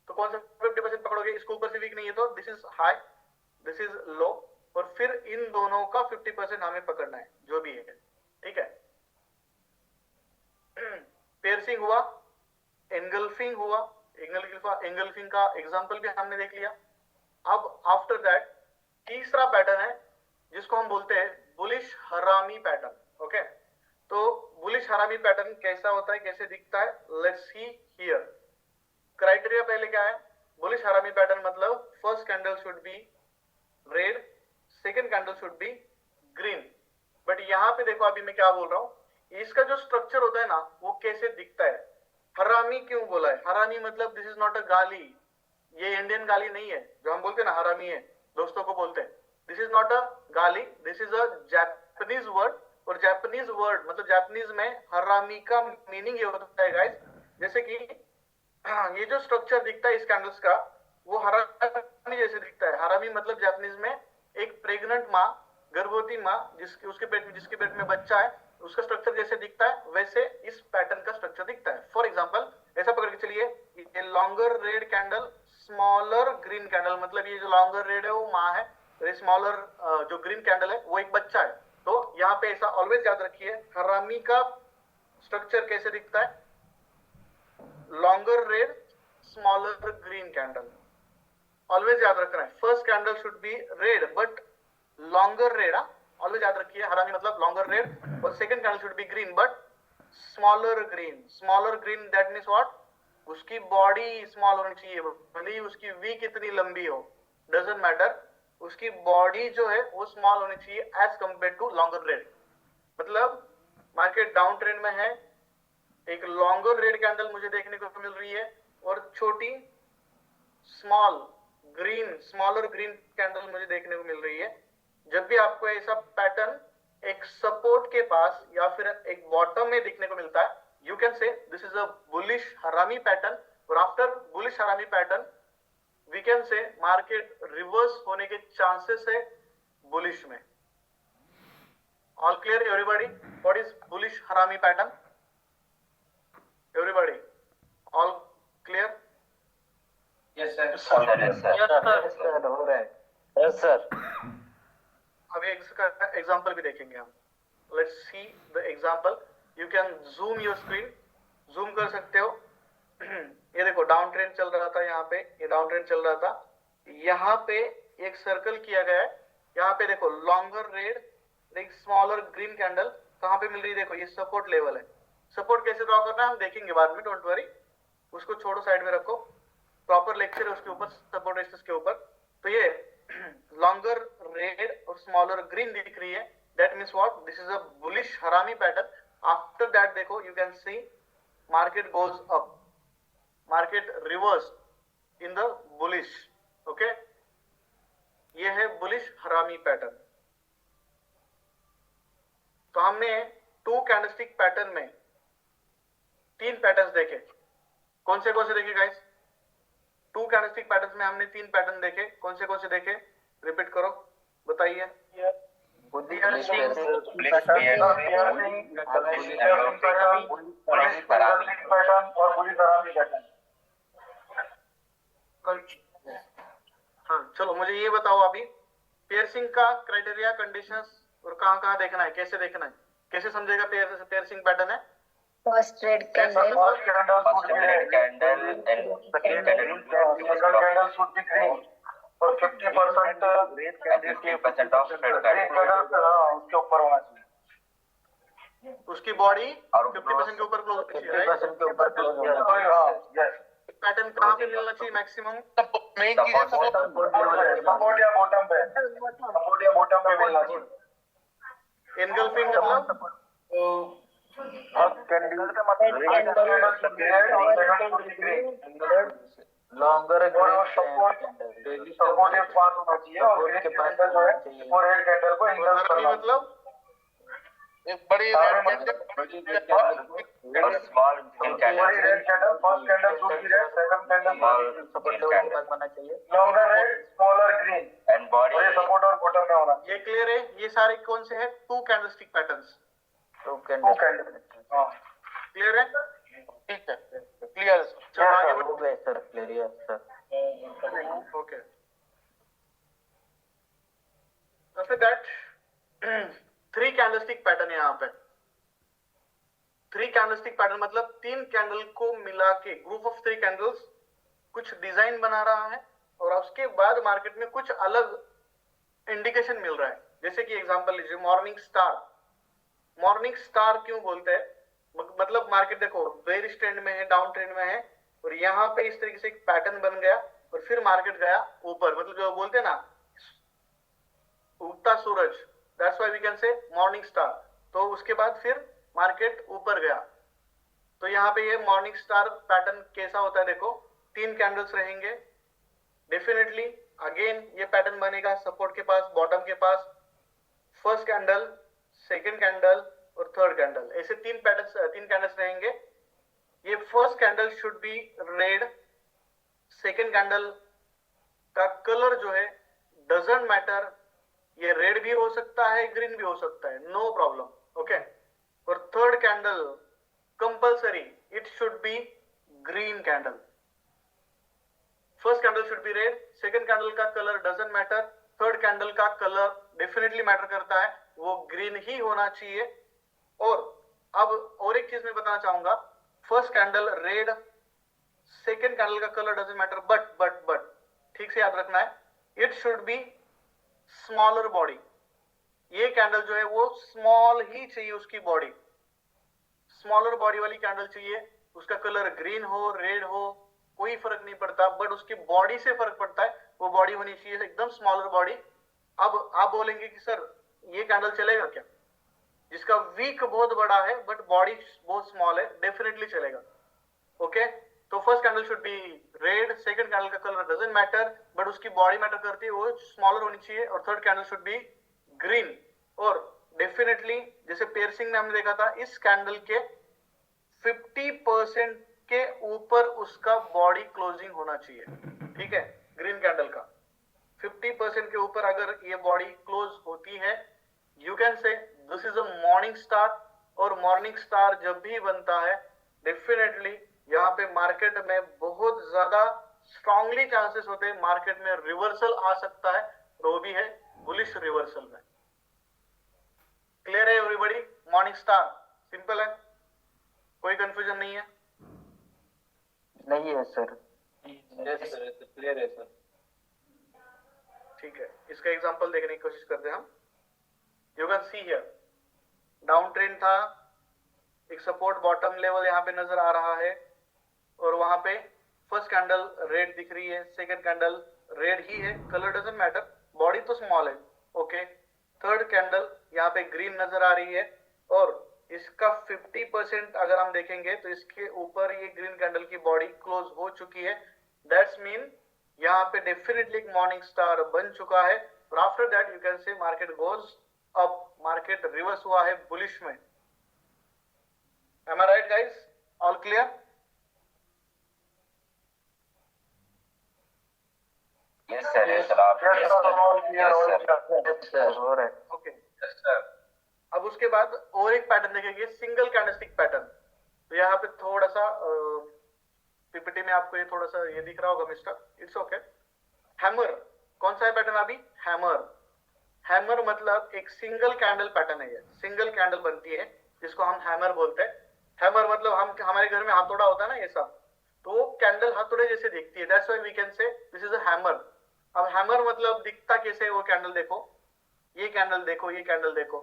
तो कौन सा 50% पकड़ोगे, इसको ऊपर से वीक नहीं है तो this is high, this is low, और फिर इन दोनों का 50% हमें पकड़ना है जो भी है, ठीक है। पियर्सिंग हुआ, एंगल्फिंग हुआ, एंगल्फिंग का एग्जांपल भी हमने देख लिया। अब आफ्टर दैट तीसरा पैटर्न है जिसको हम बोलते हैं बुलिश हरामी पैटर्न, ओके। तो बुलिश हरामी पैटर्न कैसा होता है, कैसे दिखता है, लेट्स सी हियर। क्राइटेरिया पहले क्या है, बुलिश हरामी पैटर्न मतलब first candle should be red, second candle should be green. But यहाँ पे देखो अभी मैं क्या बोल रहा हूँ, इसका जो स्ट्रक्चर होता है ना वो कैसे दिखता है। हरामी क्यों बोला है, हरामी मतलब दिस इज नॉट अ गाली, ये इंडियन गाली नहीं है जो हम बोलते हैं ना हरामी है, दोस्तों को बोलते हैं। दिस इज नॉट अ गाली, this is a Japanese word, और जापानीज वर्ड मतलब जापानीज में हरामी का मीनिंग ये होता है गाइस, जैसे कि ये जो स्ट्रक्चर दिखता है इस कैंडल्स का वो हरामी जैसे दिखता है। हरामी मतलब जापानीज में एक प्रेग्नेंट माँ, गर्भवती माँ जिसके पेट में बच्चा है, उसका स्ट्रक्चर जैसे दिखता है वैसे इस पैटर्न का स्ट्रक्चर दिखता है। फॉर एग्जांपल ऐसा पकड़ के चलिए, ये longer red candle, smaller green candle, मतलब ये जो लॉन्गर रेड है वो माँ है, और स्मॉलर जो ग्रीन कैंडल है वो एक बच्चा है। तो यहाँ पे ऐसा ऑलवेज याद रखिए, हरामी का स्ट्रक्चर कैसे दिखता है, longer red, smaller green candle, always याद रखना है। First candle should be red but longer red, always याद रखिए, हरामी मतलब लॉन्गर रेड, और second candle should be green but smaller green. Smaller green that means what, उसकी बॉडी स्मॉल होनी चाहिए, भले ही उसकी वी कितनी लंबी हो, डजंट मैटर, उसकी बॉडी जो है वो स्मॉल होनी चाहिए as compare to longer red. मतलब मार्केट डाउन ट्रेंड में है, एक लॉन्गर रेड कैंडल मुझे देखने को मिल रही है और छोटी स्मॉलर ग्रीन कैंडल मुझे देखने को मिल रही है। जब भी आपको ऐसा पैटर्न एक सपोर्ट के पास या फिर एक बॉटम में दिखने को मिलता है, you can say this is a bullish harami pattern, और after bullish harami pattern we can say market reverse होने के चांसेस है बुलिश में। All clear everybody, what is bullish harami pattern, everybody all clear? Yes sir. Yes sir. अभी इसका एग्जांपल भी देखेंगे हम। Let's see the example. You can zoom your screen, zoom कर सकते हो। ये देखो डाउन ट्रेंड चल रहा था, यहाँ पे ये डाउन ट्रेंड चल रहा था, यहाँ पे एक सर्कल किया गया है, यहाँ पे देखो लॉन्गर रेड, एक स्मॉलर ग्रीन कैंडल कहाँ पे मिल रही है, देखो ये सपोर्ट लेवल है। सपोर्ट कैसे ड्रॉ करना है हम देखेंगे बाद में, डोंट वरी, उसको छोड़ो साइड में रखो, प्रॉपर लेक्चर है उसके ऊपर, सपोर्ट रेसिस्टेंस के ऊपर। तो ये लॉन्गर रेड और स्मॉलर ग्रीन दिख रही है, that means what, this is a bullish harami pattern. After that देखो you can see market goes up, market reverse in the bullish, okay. ये है बुलिश हरामी पैटर्न। तो हमने टू कैंडलस्टिक पैटर्न में 3 पैटर्न्स देखे, कौन से देखे गाइस? टू कैंडलस्टिक पैटर्न्स में हमने 3 पैटर्न देखे, कौन से देखे, रिपीट करो, बताइए। हाँ चलो मुझे ये बताओ अभी, पियर्सिंग का क्राइटेरिया, कंडीशंस और कहाँ देखना है, कैसे देखना है, कैसे समझेगा पियर्सिंग पैटर्न है? फर्स्ट रेड कैंडल, और 50% उसके ऊपर होना चाहिए, उसकी बॉडी 50% के ऊपर क्लोज होनी चाहिए, 50% के ऊपर क्लोज होना चाहिए। पैटर्न कहाँ पे मिलना चाहिए मैक्सिमम? मेन चीज है सपोर्ट या बॉटम पे मिलना चाहिए। एनगल्फिंग मतलब लॉन्गर मतलब एक बड़ी रेड कैंडल ये क्लियर है? ये सारे कौन से हैं? To candlestick patterns. क्लियर है? ठीक है, क्लियर चलो आगे बढ़ो। हो गए sir, clear sir. Okay, after that 3 candlestick pattern यहाँ पे। 3 कैंडलस्टिक पैटर्न मतलब 3 कैंडल को मिला के ग्रुप ऑफ 3 कैंडल्स कुछ डिजाइन बना रहा है और उसके बाद मार्केट में कुछ अलग इंडिकेशन मिल रहा है। जैसे कि एग्जांपल लीजिए मॉर्निंग स्टार। मॉर्निंग स्टार क्यों बोलते हैं? मतलब मार्केट देखो बेयरिश ट्रेंड में है, डाउन ट्रेंड में है और यहाँ पे इस तरीके से एक पैटर्न बन गया और फिर मार्केट गया ऊपर, मतलब जो बोलते हैं ना उगता सूरज, that's why we can say morning star. तो उसके बाद फिर मार्केट ऊपर गया। तो यहाँ पे ये मॉर्निंग स्टार पैटर्न कैसा होता है देखो, 3 कैंडल्स रहेंगे डेफिनेटली। अगेन ये पैटर्न बनेगा सपोर्ट के पास, बॉटम के पास, फर्स्ट कैंडल, सेकंड कैंडल और थर्ड कैंडल, ऐसे 3 कैंडल्स रहेंगे। ये first candle should be red, second candle का कलर जो है डजंट मैटर, ये रेड भी हो सकता है, ग्रीन भी हो सकता है, नो प्रॉब्लम। ओके, और third candle compulsory it should be green candle. First candle should be red, second candle का colour doesn't matter, third candle का कलर डेफिनेटली मैटर करता है, वो ग्रीन ही होना चाहिए। और अब और एक चीज मैं बताना चाहूंगा, first candle red, second candle का कलर डजंट मैटर, बट ठीक से याद रखना है, it should be smaller body. ये कैंडल जो है वो स्मॉल ही चाहिए, उसकी बॉडी स्मॉलर बॉडी वाली कैंडल चाहिए। उसका कलर ग्रीन हो, रेड हो, कोई फर्क नहीं पड़ता, बट उसकी बॉडी से फर्क पड़ता है। वो बॉडी होनी चाहिए एकदम स्मॉलर बॉडी। अब आप बोलेंगे कि सर ये कैंडल चलेगा क्या? जिसका वीक बहुत बड़ा है बट बॉडी बहुत स्मॉल है, डेफिनेटली चलेगा। ओके, तो first candle should be red, second candle का कलर डजंट मैटर बट उसकी बॉडी मैटर करती है, वो स्मॉलर होनी चाहिए, और third candle should be green. और डेफिनेटली जैसे पियर्सिंग में हमने देखा था, इस कैंडल के 50% के ऊपर उसका बॉडी क्लोजिंग होना चाहिए। ठीक है, ग्रीन कैंडल का 50% के ऊपर अगर ये बॉडी क्लोज होती है, you can say this is a morning star. और मॉर्निंग स्टार जब भी बनता है डेफिनेटली यहाँ पे मार्केट में बहुत ज्यादा स्ट्रांगली चांसेस होते हैं मार्केट में रिवर्सल आ सकता है, वो भी है बुलिश रिवर्सल में। क्लियर है एवरीबॉडी? मॉर्निंग स्टार सिंपल है, कोई कंफ्यूजन नहीं है? नहीं है सर। क्लियर है सर। ठीक है, इसका एग्जांपल देखने की कोशिश करते हैं हम। You can see here down trend था, एक सपोर्ट बॉटम लेवल यहाँ पे नजर आ रहा है और वहां पे फर्स्ट कैंडल रेड दिख रही है, सेकंड कैंडल रेड ही है, कलर डजंट मैटर, बॉडी तो स्मॉल है। ओके, थर्ड कैंडल यहाँ पे ग्रीन नजर आ रही है और इसका 50% अगर हम देखेंगे तो इसके ऊपर ये ग्रीन कैंडल की बॉडी क्लोज हो चुकी है। दैट्स मीन यहाँ पे डेफिनेटली एक मॉर्निंग स्टार बन चुका है और after that you can say market goes up, market reverse हुआ है बुलिश में। Am I right guys? All clear? Yes sir, yes sir, आप यस सर, हो रहा है। ओके, अब उसके बाद और एक पैटर्न देखेंगे, सिंगल कैंडलस्टिक पैटर्न। तो यहाँ पे थोड़ा सा पीपीटी में आपको ये थोड़ा सा ये दिख रहा होगा मिस्टर, इट्स ओके। हैमर, कौन सा है पैटर्न अभी? हैमर। हैमर मतलब एक सिंगल कैंडल पैटर्न है, ये सिंगल कैंडल बनती है जिसको हम हैमर बोलते हैं। हैमर मतलब हम हमारे घर में हाथोड़ा होता है ना, ये सब, तो वो कैंडल हाथोड़े जैसे दिखती है, that's why we can say this is a hammer. अब हैमर मतलब दिखता कैसे है? वो कैंडल देखो, ये कैंडल देखो, ये कैंडल देखो,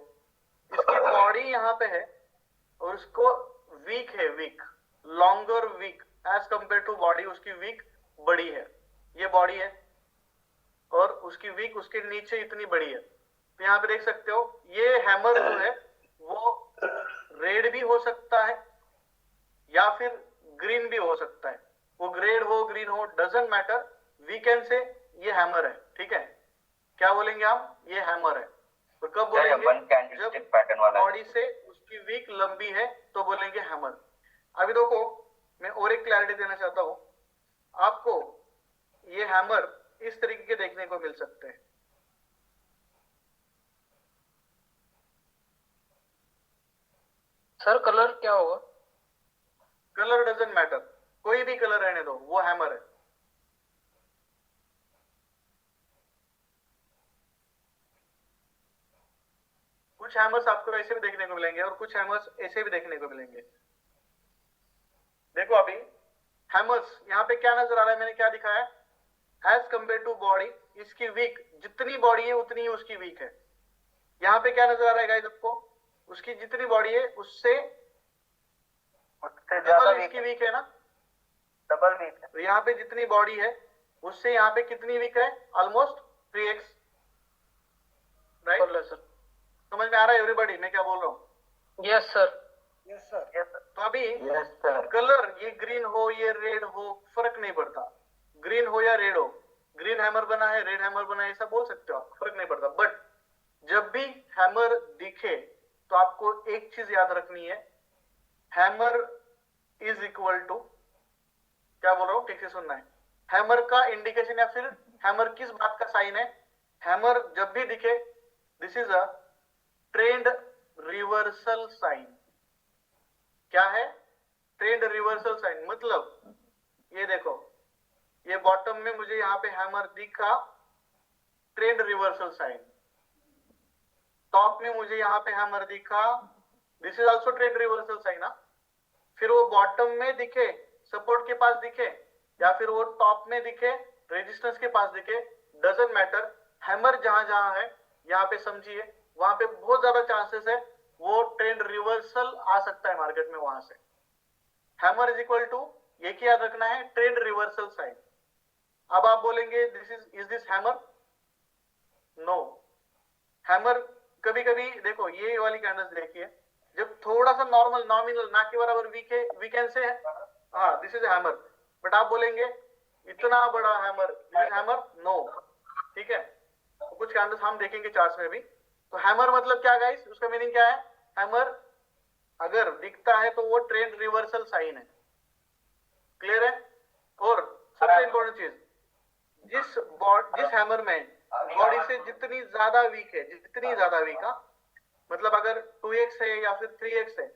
इसकी बॉडी यहाँ पे है और उसको वीक है, wick, longer wick as compare to body, उसकी वीक बड़ी है, ये बॉडी है और उसकी वीक उसके नीचे इतनी बड़ी है। तो यहाँ पे देख सकते हो ये हैमर जो है वो रेड भी हो सकता है या फिर ग्रीन भी हो सकता है, वो रेड हो ग्रीन हो डजंट मैटर, वी कैन से ये हैमर है, ठीक है। क्या बोलेंगे हम, ये हैमर है। और कब बोलेंगे, जब बॉडी से उसकी वीक लंबी है तो बोलेंगे हैमर। अभी देखो मैं और एक क्लैरिटी देना चाहता हूं आपको, ये हैमर इस तरीके के देखने को मिल सकते हैं। सर कलर क्या होगा? कलर डजंट मैटर, कोई भी कलर रहने दो, वो हैमर है। कुछ हैमर्स आपको ऐसे भी देखने को मिलेंगे और कुछ हैमर्स ऐसे भी देखने को मिलेंगे। देखो अभी हैमर्स यहाँ पे क्या नजर आ रहा है, मैंने क्या दिखाया, एज कंपेयर टू बॉडी, इसकी वीक, जितनी बॉडी है उतनी ही उसकी वीक है। यहाँ पे क्या नजर आ रहा है गाइस आपको, उसकी जितनी बॉडी है उससे डबल इसकी वीक है ना, डबल वीक है। तो यहाँ पे जितनी बॉडी है उससे यहाँ पे कितनी वीक है, ऑलमोस्ट 3x, राइट सर? समझ में आ रहा है एवरीबॉडी मैं क्या बोल रहा हूँ? Yes sir. Yes sir, yes sir. तो अभी कलर ये ग्रीन हो ये रेड हो फर्क नहीं पड़ता, ग्रीन हो या रेड हो, ग्रीन हैमर बना है रेड हैमर बना है ऐसा बोल सकते हो आप, फर्क नहीं पड़ता। बट जब भी हैमर दिखे तो आपको एक चीज याद रखनी है, हैमर इज इक्वल टू, क्या बोल रहा हूं ठीक से सुनना है, हैमर का इंडिकेशन या फिर हैमर किस बात का साइन है, हैमर जब भी दिखे this is a trend reversal sign. क्या है, ट्रेंड रिवर्सल साइन, मतलब ये देखो ये बॉटम में मुझे यहाँ पे हैमर दिखा, ट्रेंड रिवर्सल साइन, टॉप में मुझे यहाँ पे हैमर दिखा, this is also trend reversal sign ना। फिर वो बॉटम में दिखे, सपोर्ट के पास दिखे, या फिर वो टॉप में दिखे, रेजिस्टेंस के पास दिखे, डजंट मैटर, हैमर जहां जहां है यहाँ पे समझिए वहां पे बहुत ज्यादा चांसेस है वो ट्रेंड रिवर्सल आ सकता है मार्केट में वहां से। हैमर इज इक्वल टू, ये क्या याद रखना है, ट्रेंड रिवर्सल साइन। अब आप बोलेंगे this is this hammer, no. Hammer कभी कभी देखो ये वाली कैंडल्स देखिए, जब थोड़ा सा नॉर्मल नॉमिनल ना के बराबर वीक है वी कैन से हाँ दिस इज हैमर, बट आप बोलेंगे इतना बड़ा hammer, this is hammer, no, ठीक है। तो कुछ कैंडल्स हम देखेंगे चार्ट्स में भी। तो हैमर मतलब क्या गाइस, उसका मीनिंग क्या है, हैमर अगर दिखता है तो वो ट्रेंड रिवर्सल साइन है, क्लियर है। और सबसे इंपॉर्टेंट चीज, जिस हैमर में बॉडी से जितनी ज्यादा वीक है, जितनी ज्यादा वीक है, मतलब अगर 2x है या फिर 3x है,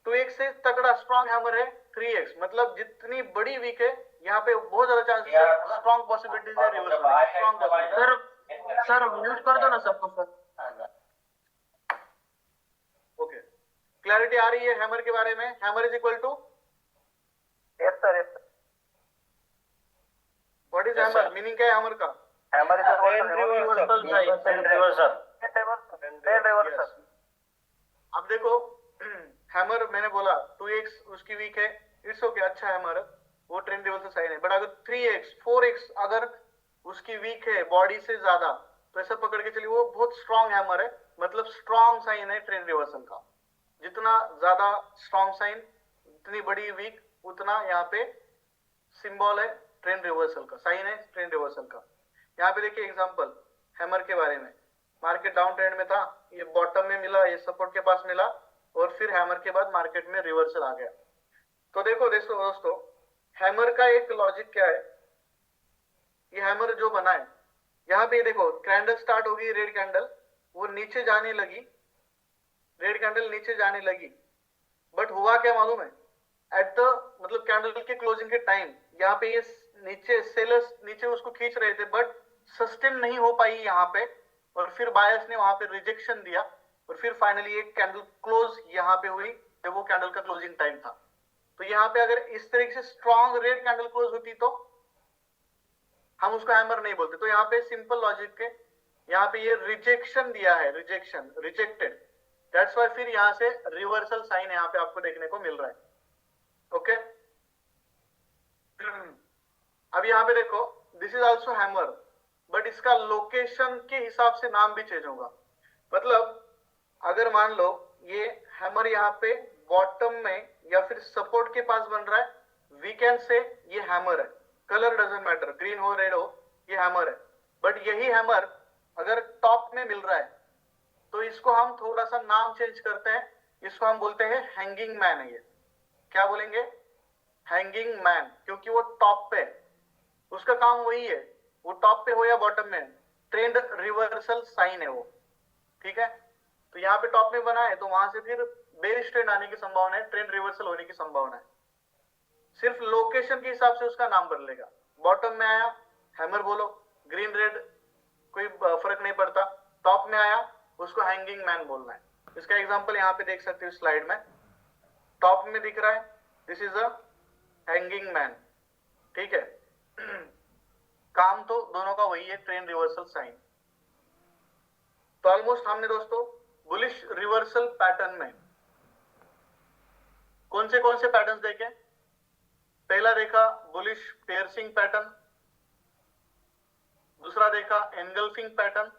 2x से तगड़ा स्ट्रॉन्ग हैमर है 3x, मतलब जितनी बड़ी वीक है यहाँ पे बहुत ज्यादा चांसेस है, स्ट्रॉन्ग पॉसिबिलिटीज है reversal, strong possibility. Sir mute कर दो ना सबको सर। ओके, क्लैरिटी आ रही है हैमर के बारे में, hammer is equal to, yes sir, yes sir. What is hammer, meaning क्या है हैमर का, हैमर इज रिवर्सल। अब देखो हैमर मैंने बोला 2x उसकी वीक है, इट्स ओके, अच्छा हैमर है, वो ट्रेंड रिवर्सल साइन है। बट अगर 3x 4x अगर उसकी वीक है बॉडी से ज्यादा, तो ऐसा पकड़ के चलिए वो बहुत स्ट्रॉन्ग हैमर है, मतलब स्ट्रॉन्ग साइन है ट्रेंड रिवर्सल का। जितना ज्यादा स्ट्रॉन्ग साइन, जितनी बड़ी वीक, उतना यहाँ पे सिंबल है ट्रेंड रिवर्सल का, साइन है ट्रेंड रिवर्सल का। यहाँ पे देखिए एग्जांपल हैमर के बारे में, मार्केट डाउन ट्रेंड में था, ये बॉटम में मिला, ये सपोर्ट के पास मिला, और फिर हैमर के बाद मार्केट में रिवर्सल आ गया। तो देखो दोस्तों हैमर का एक लॉजिक क्या है, ये हैमर जो बना है, यहाँ पे देखो कैंडल स्टार्ट होगी रेड कैंडल, वो नीचे जाने लगी, रेड कैंडल नीचे जाने लगी, बट हुआ क्या मालूम है, एट द मतलब कैंडल के क्लोजिंग के टाइम यहाँ पे ये नीचे सेलर्स नीचे उसको खींच रहे थे, बट सस्टेन नहीं हो पाई यहाँ पे, और फिर बायर्स ने वहां पे रिजेक्शन दिया, और फिर फाइनली एक कैंडल क्लोज यहाँ पे हुई जब वो कैंडल का क्लोजिंग टाइम था। तो यहाँ पे अगर इस तरीके से स्ट्रॉन्ग रेड कैंडल क्लोज होती तो हम उसको हैमर नहीं बोलते। तो यहाँ पे सिंपल लॉजिक के यहाँ पे ये रिजेक्शन दिया है, रिजेक्शन, रिजेक्टेड, दैट्स व्हाई फिर यहाँ से रिवर्सल साइन यहाँ पे आपको देखने को मिल रहा है। ओके, अब यहाँ पे देखो this is also hammer, but इसका लोकेशन के हिसाब से नाम भी चेंज होगा। मतलब अगर मान लो ये हैमर यहाँ पे बॉटम में या फिर सपोर्ट के पास बन रहा है, वी कैन से ये हैमर है, कलर डजंट मैटर, ग्रीन हो रेड हो, ये हैमर है। बट यही हैमर अगर टॉप में मिल रहा है तो इसको हम थोड़ा सा नाम चेंज करते हैं, इसको हम बोलते हैं हैंगिंग मैन है। ये क्या बोलेंगे? हैंगिंग मैन, क्योंकि वो टॉप पे है, उसका काम वही है, वो टॉप पे हो या बॉटम में, ट्रेंड रिवर्सल साइन है वो, ठीक है। तो यहाँ पे टॉप में बना है तो वहां से फिर बेरिश ट्रेंड आने की संभावना है, ट्रेंड रिवर्सल होने की संभावना है। सिर्फ लोकेशन के हिसाब से उसका नाम बदलेगा। बॉटम में आया हैमर बोलो, ग्रीन रेड कोई फर्क नहीं पड़ता, टॉप में आया उसको हैंगिंग मैन बोलना है। इसका एग्जांपल यहाँ पे देख सकते हो स्लाइड में, टॉप में दिख रहा है, this is a hanging man, ठीक है। काम तो दोनों का वही है, ट्रेंड रिवर्सल साइन। तो ऑलमोस्ट हमने दोस्तों बुलिश रिवर्सल पैटर्न में कौन से पैटर्न्स देखे? पहला देखा बुलिश पियर्सिंग पैटर्न, दूसरा देखा एनगल्फिंग पैटर्न,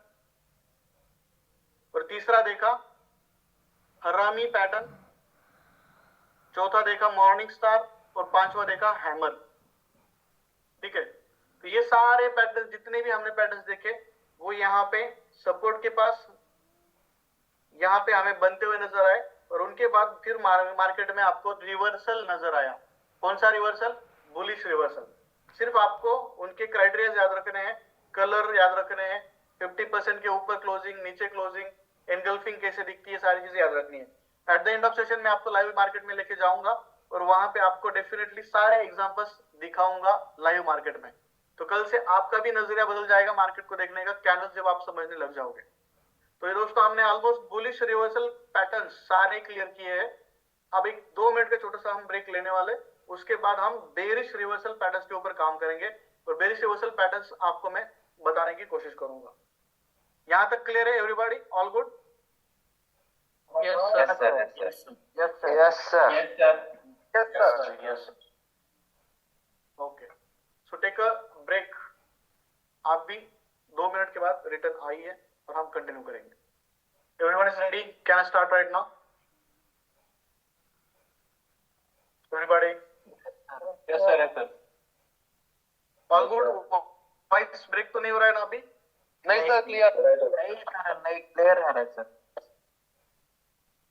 और तीसरा देखा हरामी पैटर्न, चौथा देखा मॉर्निंग स्टार, और पांचवा देखा हैमर, ठीक है। तो ये सारे पैटर्न, जितने भी हमने पैटर्न्स देखे, वो यहाँ पे सपोर्ट के पास यहाँ पे हमें बनते हुए नजर आए, और उनके बाद फिर मार्केट में आपको रिवर्सल नजर आया। कौन सा रिवर्सल? Bullish reversal. सिर्फ आपको उनके क्राइटेरिया याद रखने हैं, कलर याद रखने हैं, 50% के ऊपर क्लोजिंग, नीचे क्लोजिंग, एनगल्फिंग कैसे दिखती है, सारी चीजें याद रखनी है। At the end of session में आपको लाइव मार्केट में लेके जाऊंगा और वहां पे आपको डेफिनेटली सारे एग्जांपल्स दिखाऊंगा लाइव मार्केट में। तो कल से आपका भी नजरिया बदल जाएगा मार्केट को देखने का, कैंडल्स जब आप समझने लग जाओगे। तो ये दोस्तों हमने ऑलमोस्ट बुलिश रिवर्सल पैटर्न सारे क्लियर किए हैं। अब एक 2 मिनट का छोटा सा हम ब्रेक लेने वाले, उसके बाद हम बेरिश रिवर्सल पैटर्न्स के ऊपर काम करेंगे, और बेरिश रिवर्सल पैटर्न्स आपको मैं बताने की कोशिश करूंगा। यहां तक क्लियर है everybody? All good? Yes, Yes, sir. Yes, sir. Yes, sir. Yes, sir. Yes, sir. Yes, sir. Okay, so take a break. आप भी 2 मिनट के बाद रिटर्न आइए और हम कंटिन्यू करेंगे। Everyone is ready? Can I start right now? Everybody? Yes, sir. Yes, sir. All good? Voice break तो नहीं हो रहा है ना अभी? नहीं सर, क्लियर। नहीं क्लियर है सर।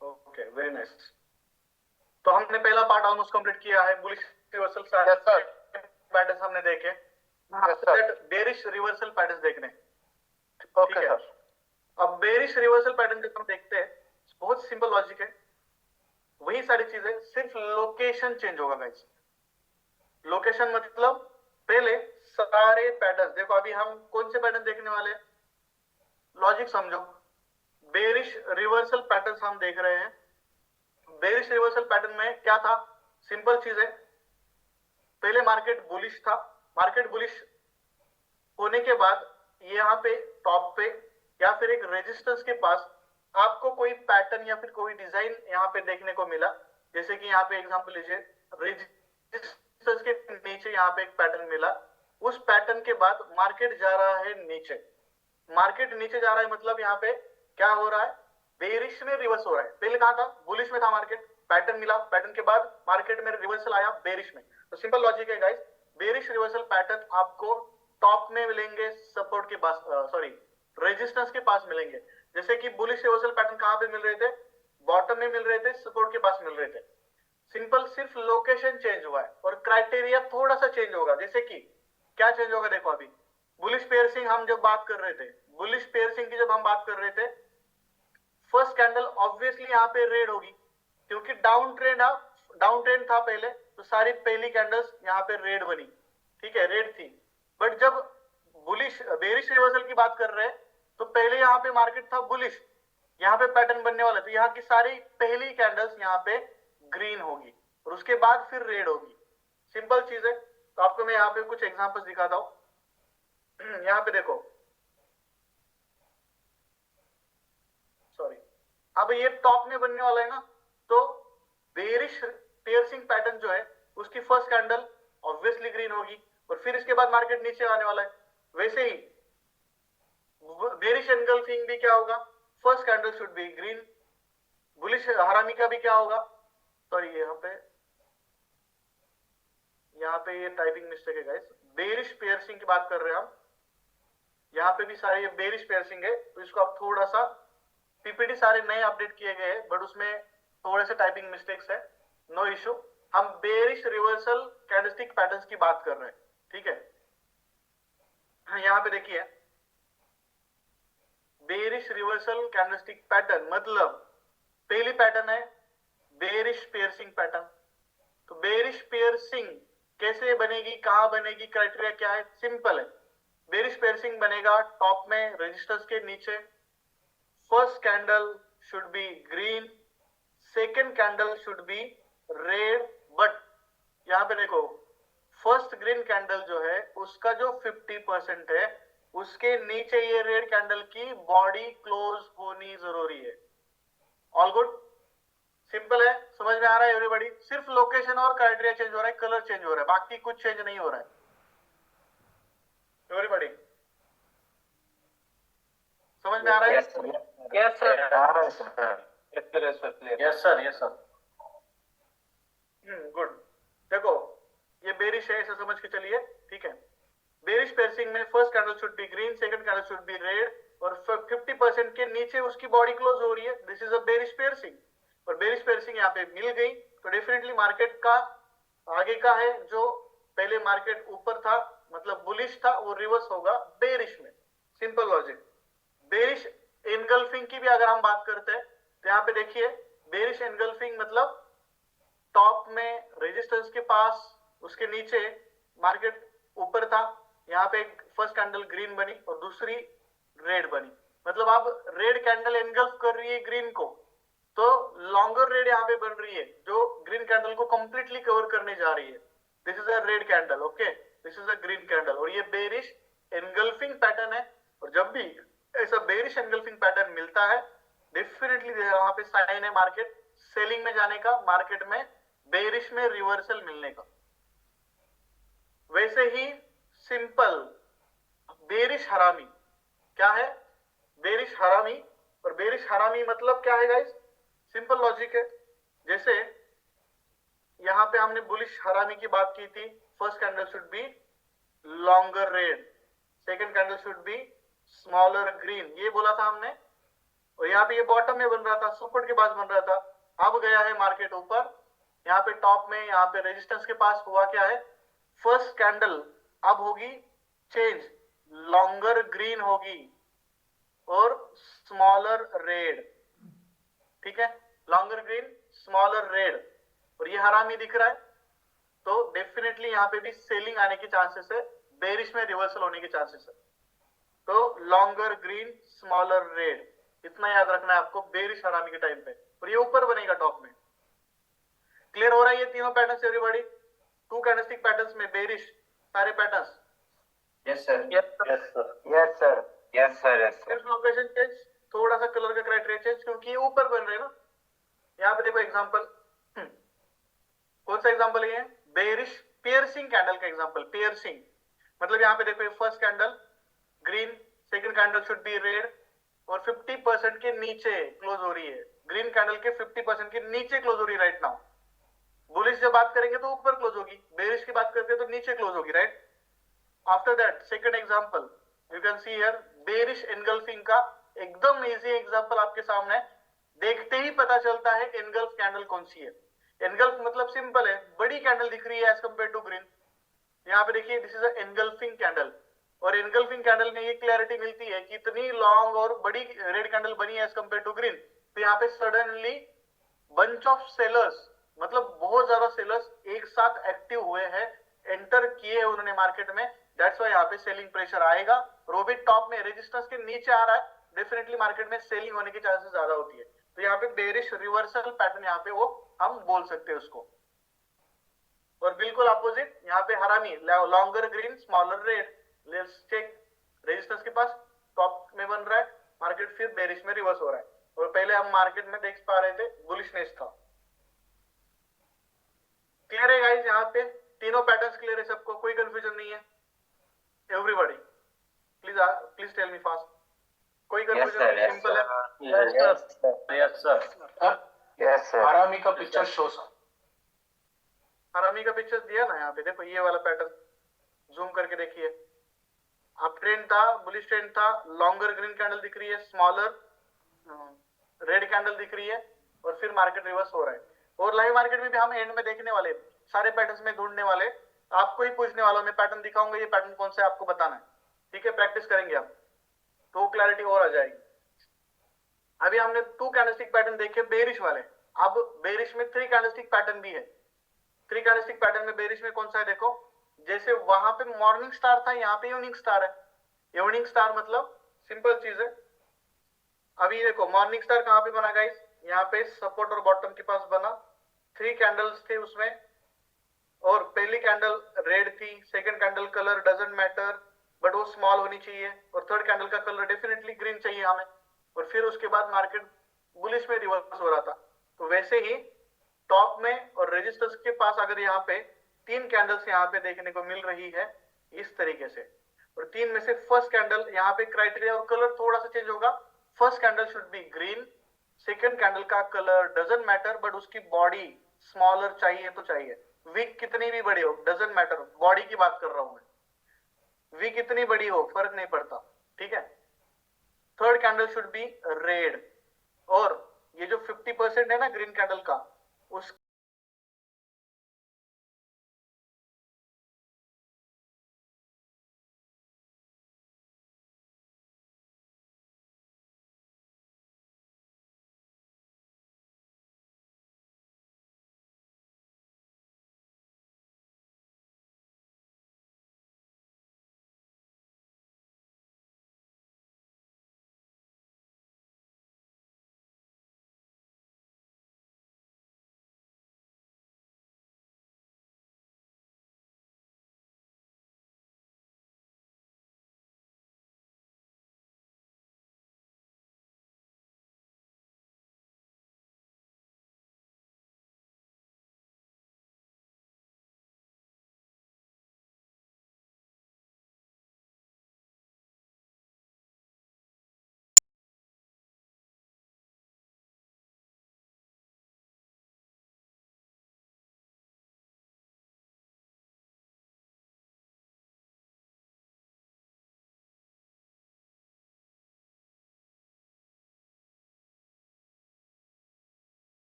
Okay, very nice. तो हमने पहला पार्ट ऑलमोस्ट कंप्लीट किया है, bullish reversal Yes, sir. Patterns हमने देखे। Yes, sir. Bearish reversal patterns देखने, Okay, ठीक है। sir. अब बेरिश रिवर्सल पैटर्न जब हम देखते हैं, बहुत सिंपल लॉजिक है, वही सारी चीजें, सिर्फ लोकेशन चेंज होगा गाइस। लोकेशन मतलब पहले सारे पैटर्न देखो, अभी हम कौन से पैटर्न देखने वाले हैं, लॉजिक समझो। बेरिश रिवर्सल पैटर्न्स हम देख रहे हैं। बेरिश रिवर्सल पैटर्न में क्या था? सिंपल चीज है, पहले मार्केट बुलिश था, मार्केट बुलिश होने के बाद यहाँ पे टॉप पे या फिर एक रेजिस्टेंस के पास आपको कोई पैटर्न या फिर कोई डिजाइन यहाँ पे देखने को मिला। जैसे कि यहाँ पे एग्जांपल लीजिए, रेजिस्टेंस के नीचे यहाँ पे एक पैटर्न मिला, उस पैटर्न के बाद मार्केट जा रहा है नीचे। मार्केट नीचे जा रहा है मतलब यहाँ पे क्या हो रहा है? बेरिश में रिवर्स हो रहा है। पहले कहा था? बुलिश में था मार्केट, पैटर्न मिला, पैटर्न के बाद मार्केट में रिवर्सल आया बेरिश में। तो सिंपल लॉजिक है गाइस, बेरिश रिवर्सल पैटर्न आपको टॉप में मिलेंगे, सपोर्ट के पास, सॉरी रेजिस्टेंस के पास मिलेंगे। जैसे कि बुलिश रिवर्सल पैटर्न कहां पे मिल रहे थे? बॉटम में मिल रहे थे, सपोर्ट के पास मिल रहे थे। सिंपल, सिर्फ लोकेशन चेंज हुआ है और क्राइटेरिया थोड़ा सा चेंज होगा। जैसे कि क्या चेंज होगा? देखो, अभी बुलिश पेयरसिंग हम जब बात कर रहे थे, बुलिश पेयरसिंग की जब हम बात कर रहे थे, फर्स्ट कैंडल ऑब्वियसली यहाँ पे रेड होगी, क्योंकि डाउन ट्रेंड था पहले, तो सारी पहली कैंडल्स यहाँ पे रेड बनी, ठीक है, रेड थी। बट जब बुलिश बेरिश रिवर्सल की बात कर रहे हैं, तो पहले यहाँ पे मार्केट था बुलिश, यहाँ पे पैटर्न बनने वाला, तो यहाँ की सारी पहली कैंडल्स यहाँ पे ग्रीन होगी और उसके बाद फिर रेड होगी। सिंपल चीज है। तो आपको मैं यहाँ पे कुछ एग्जांपल्स दिखाता हूं। यहाँ पे देखो, सॉरी, अब ये टॉप में बनने वाला है ना, तो बेरिश पियर्सिंग पैटर्न जो है उसकी फर्स्ट कैंडल ऑब्वियसली ग्रीन होगी और फिर इसके बाद मार्केट नीचे आने वाला है। वैसे ही बेरिश एनगल्फिंग भी क्या होगा? First candle should be green. Bullish हरामी का भी क्या होगा, सॉरी यहाँ पे ये टाइपिंग मिस्टेक है गाइस, बेरिश पियर्सिंग की बात कर रहे हैं हम, यहाँ पे भी सारे ये बेरिश पियर्सिंग है, तो इसको आप थोड़ा सा, पीपीटी सारे नए अपडेट किए गए हैं बट उसमें थोड़े से टाइपिंग मिस्टेक्स है, नो इशू। हम बेरिश रिवर्सल कैंडलस्टिक पैटर्न्स की बात कर रहे हैं, ठीक है। यहाँ पे देखिए बेरिश रिवर्सल कैंडलस्टिक पैटर्न मतलब पहली पैटर्न है बेरिश पियर्सिंग पैटर्न। तो बेरिश पियर्सिंग कैसे बनेगी, कहां बनेगी, क्राइटेरिया क्या है, सिंपल है। बेरिश पियर्सिंग बनेगा टॉप में रेजिस्टेंस के नीचे, first candle should be green, second candle should be red, but यहां पे देखो फर्स्ट ग्रीन कैंडल जो है उसका जो 50% है उसके नीचे ये रेड कैंडल की बॉडी क्लोज होनी जरूरी है। ऑल गुड, सिंपल है, समझ में आ रहा है एवरीबॉडी। सिर्फ लोकेशन और क्राइटेरिया चेंज हो रहा है, कलर चेंज हो रहा है, बाकी कुछ चेंज नहीं हो रहा है एवरीबॉडी। समझ में आ रहा है? Yes, sir. Yes, sir. Good. देखो ये बेरिश है ऐसा समझ के चलिए, ठीक है। बेरिश पेयर्सिंग में first candle should be green, second candle should be red और 50% के नीचे उसकी बॉडी क्लोज हो रही है, दिस इज अ बेरिश पेयर्सिंग। और बेरिश पेयर्सिंग यहाँ पे मिल गई तो डेफिनेटली मार्केट का आगे का है, जो पहले मार्केट ऊपर था मतलब बुलिश था वो रिवर्स होगा बेरिश में, सिंपल लॉजिक। बेरिश एनगल्फिंग की भी अगर हम बात करते हैं तो यहाँ पे देखिए बेरिश एनगल्फिंग मतलब टॉप में रेजिस्टेंस के पास उसके नीचे मार्केट ऊपर था, यहाँ पे फर्स्ट कैंडल ग्रीन बनी और दूसरी रेड बनी, मतलब अब रेड कैंडल एनगल्फ कर रही है ग्रीन को, तो लॉन्गर रेड यहाँ पे बन रही है जो ग्रीन कैंडल को कंप्लीटली कवर करने जा रही है। This is a red candle, okay, this is a green candle और ये बेरिश एनगल्फिंग पैटर्न है। और जब भी ऐसा बेरिश एनगल्फिंग पैटर्न मिलता है डेफिनेटली यहाँ पे साइन है मार्केट सेलिंग में जाने का, मार्केट में बेरिश में रिवर्सल मिलने का। वैसे ही सिंपल बेरिश हरामी क्या है, बेरिश हरामी, और बेरिश हरामी मतलब क्या है गाइस, सिंपल लॉजिक है। जैसे यहां पे हमने बुलिश हरामी की बात की थी, first candle should B longer red, second candle should be smaller green, ये बोला था हमने। और यहाँ पे ये बॉटम में बन रहा था, सपोर्ट के पास बन रहा था, अब गया है मार्केट ऊपर, यहाँ पे टॉप में यहाँ पे रेजिस्टेंस के पास हुआ क्या है, फर्स्ट कैंडल अब होगी चेंज, लॉन्गर ग्रीन होगी और स्मॉलर रेड, ठीक है, लॉन्गर ग्रीन स्मॉलर रेड, और ये हरामी दिख रहा है तो डेफिनेटली यहाँ पे भी सेलिंग आने के चांसेस है, बेरिश में रिवर्सल होने के चांसेस है। तो लॉन्गर ग्रीन स्मॉलर रेड, इतना याद रखना है आपको बेरिश हरामी के टाइम पे, और ये ऊपर बनेगा टॉप में। क्लियर हो रहा है ये तीनों patterns everybody, two candlestick patterns में बेरिश सारे पैटर्न्स? Yes, sir. सिर्फ लोकेशन चेंज, थोड़ा सा कलर का क्राइटेरिया चेंज, क्योंकि ये ऊपर बन रहे हैं ना। यहाँ पे देखो एग्जांपल, कौन सा एग्जांपल ये है, बेरिश पियर्सिंग कैंडल का एग्जांपल, पियर्सिंग मतलब यहाँ पे देखो first candle green, second candle should be red और 50% के नीचे क्लोज हो रही है, ग्रीन कैंडल के 50% के नीचे क्लोज हो रही है राइट नाउ। बुलिश जब बात करेंगे तो ऊपर क्लोज होगी, बेरिश की बात करते हैं तो नीचे क्लोज होगी, right. After that second example you can see here bearish engulfing का एकदम इजी एग्जांपल आपके सामने है, देखते ही पता चलता है एनगल्फ कैंडल कौन सी है। एनगल्फ मतलब सिंपल है, बड़ी कैंडल दिख रही है एज कंपेयर टू ग्रीन, यहाँ पे देखिए this is a engulfing candle, और एनगल्फिंग कैंडल में ये क्लैरिटी मिलती है कि इतनी लॉन्ग और बड़ी रेड कैंडल बनी है एज कंपेयर टू ग्रीन, तो यहाँ पे सडनली बंच ऑफ सेलर्स मतलब बहुत ज्यादा सेलर्स एक साथ एक्टिव हुए हैं, एंटर किए हैं उन्होंने मार्केट में, दैट्स व्हाई यहाँ पे सेलिंग प्रेशर आएगा, और वो भी टॉप में रेजिस्टेंस के नीचे आ रहा है, डेफिनेटली मार्केट में सेलिंग होने की चांसेस ज्यादा होती है। तो यहाँ पे बेरिश रिवर्सल पैटर्न यहाँ पे वो हम बोल सकते हैं उसको। और बिल्कुल अपोजिट यहाँ पे harami, longer green smaller red, let's check resistance के पास टॉप में बन रहा है, मार्केट फिर बेरिश में रिवर्स हो रहा है, और पहले हम मार्केट में देख पा रहे थे बुलिशनेस था। क्लियर है गाइस, यहाँ पे तीनों पैटर्न्स क्लियर है सबको, कोई कंफ्यूजन नहीं है everybody? Please tell me fast, कोई Yes, कंफ्यूजन sir. नहीं, Yes, सिंपल है। Yes, sir. Yes, sir. हरामी का पिक्चर शोज हरामी का पिक्चर दिया ना यहाँ पे, देखो ये वाला पैटर्न जूम करके देखिए। अप ट्रेंड था, बुलिश ट्रेंड था, लॉन्गर ग्रीन कैंडल दिख रही है, स्मॉलर रेड कैंडल दिख रही है, और फिर मार्केट रिवर्स हो रहा है। और लाइव मार्केट में भी हम एंड में देखने वाले, सारे पैटर्न्स में ढूंढने वाले, आपको ही पूछने वाला हूं, मैं पैटर्न दिखाऊंगा, ये पैटर्न कौन सा है आपको बताना है, ठीक है? प्रैक्टिस करेंगे आप तो क्लैरिटी और आ जाएगी। अभी हमने 2 कैंडलस्टिक पैटर्न देखे बेरिश वाले, अब बेरिश में 3 कैंडलस्टिक पैटर्न भी है। 3 कैंडलस्टिक पैटर्न में बेरिश में कौन सा है देखो, जैसे वहां पे मॉर्निंग स्टार था, यहाँ पे इवनिंग स्टार है। इवनिंग स्टार मतलब सिंपल चीज है। अभी देखो मॉर्निंग स्टार कहां पे बना गाइस, यहाँ पे सपोर्ट और बॉटम के पास बना, 3 कैंडल्स थे उसमें, और पहली कैंडल रेड थी, second candle colour doesn't matter but वो स्मॉल होनी चाहिए, और थर्ड कैंडल का कलर डेफिनेटली ग्रीन चाहिए हमें, और फिर उसके बाद मार्केट बुलिश में रिवर्स हो रहा था। तो वैसे ही टॉप में और रेजिस्टेंस के पास अगर यहाँ पे 3 कैंडल्स यहाँ पे देखने को मिल रही है इस तरीके से, और 3 में से फर्स्ट कैंडल यहाँ पे क्राइटेरिया और कलर थोड़ा सा चेंज होगा, first candle should be green, second candle का कलर डजंट मैटर बट उसकी बॉडी स्मॉलर चाहिए तो चाहिए, विक कितनी भी बड़ी हो डजंट मैटर, बॉडी की बात कर रहा हूं मैं, विक कितनी बड़ी हो फर्क नहीं पड़ता, ठीक है? Third candle should be red, और ये जो 50% है ना ग्रीन कैंडल का, उस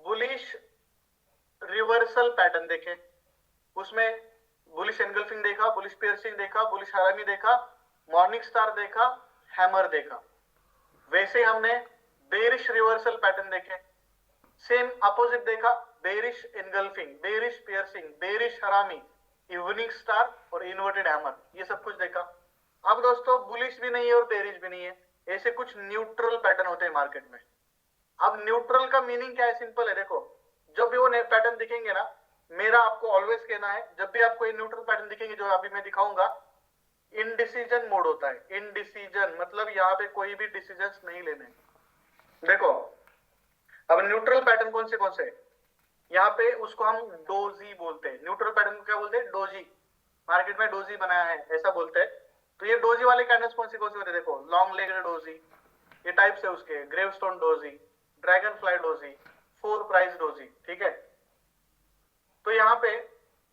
बुलिश रिवर्सल पैटर्न देखें, उसमें बुलिश एनगल्फिंग देखा, बुलिश पियर्सिंग देखा, बुलिश हरामी देखा, मॉर्निंग स्टार देखा, हैमर देखा। वैसे हमने बेरिश रिवर्सल पैटर्न देखे, सेम अपोजिट देखा, bearish engulfing, bearish piercing, bearish हरामी, इवनिंग स्टार और इन्वर्टेड हैमर, ये सब कुछ देखा। अब दोस्तों बुलिश भी नहीं है और बेरिश भी नहीं है, ऐसे कुछ न्यूट्रल पैटर्न होते हैं मार्केट में। अब न्यूट्रल का मीनिंग क्या है? सिंपल है, देखो जब भी वो पैटर्न दिखेंगे ना, मेरा आपको ऑलवेज कहना है, जब भी आपको ये न्यूट्रल पैटर्न दिखेंगे जो अभी मैं दिखाऊंगा, इनडिसीजन मोड होता है। इनडिसीजन मतलब यहाँ पे कोई भी डिसीजंस नहीं लेने। देखो अब न्यूट्रल पैटर्न कौन से यहाँ पे, उसको हम डोजी बोलते हैं। न्यूट्रल पैटर्न को क्या बोलते हैं? डोजी। मार्केट में डोजी बनाया है ऐसा बोलते हैं। तो ये डोजी वाले कैंडल्स कौन से होते हैं? देखो लॉन्ग लेग्ड डोजी, ये टाइप्स है उसके, gravestone doji, dragon fly doji, four price doji, ठीक है। तो यहाँ पे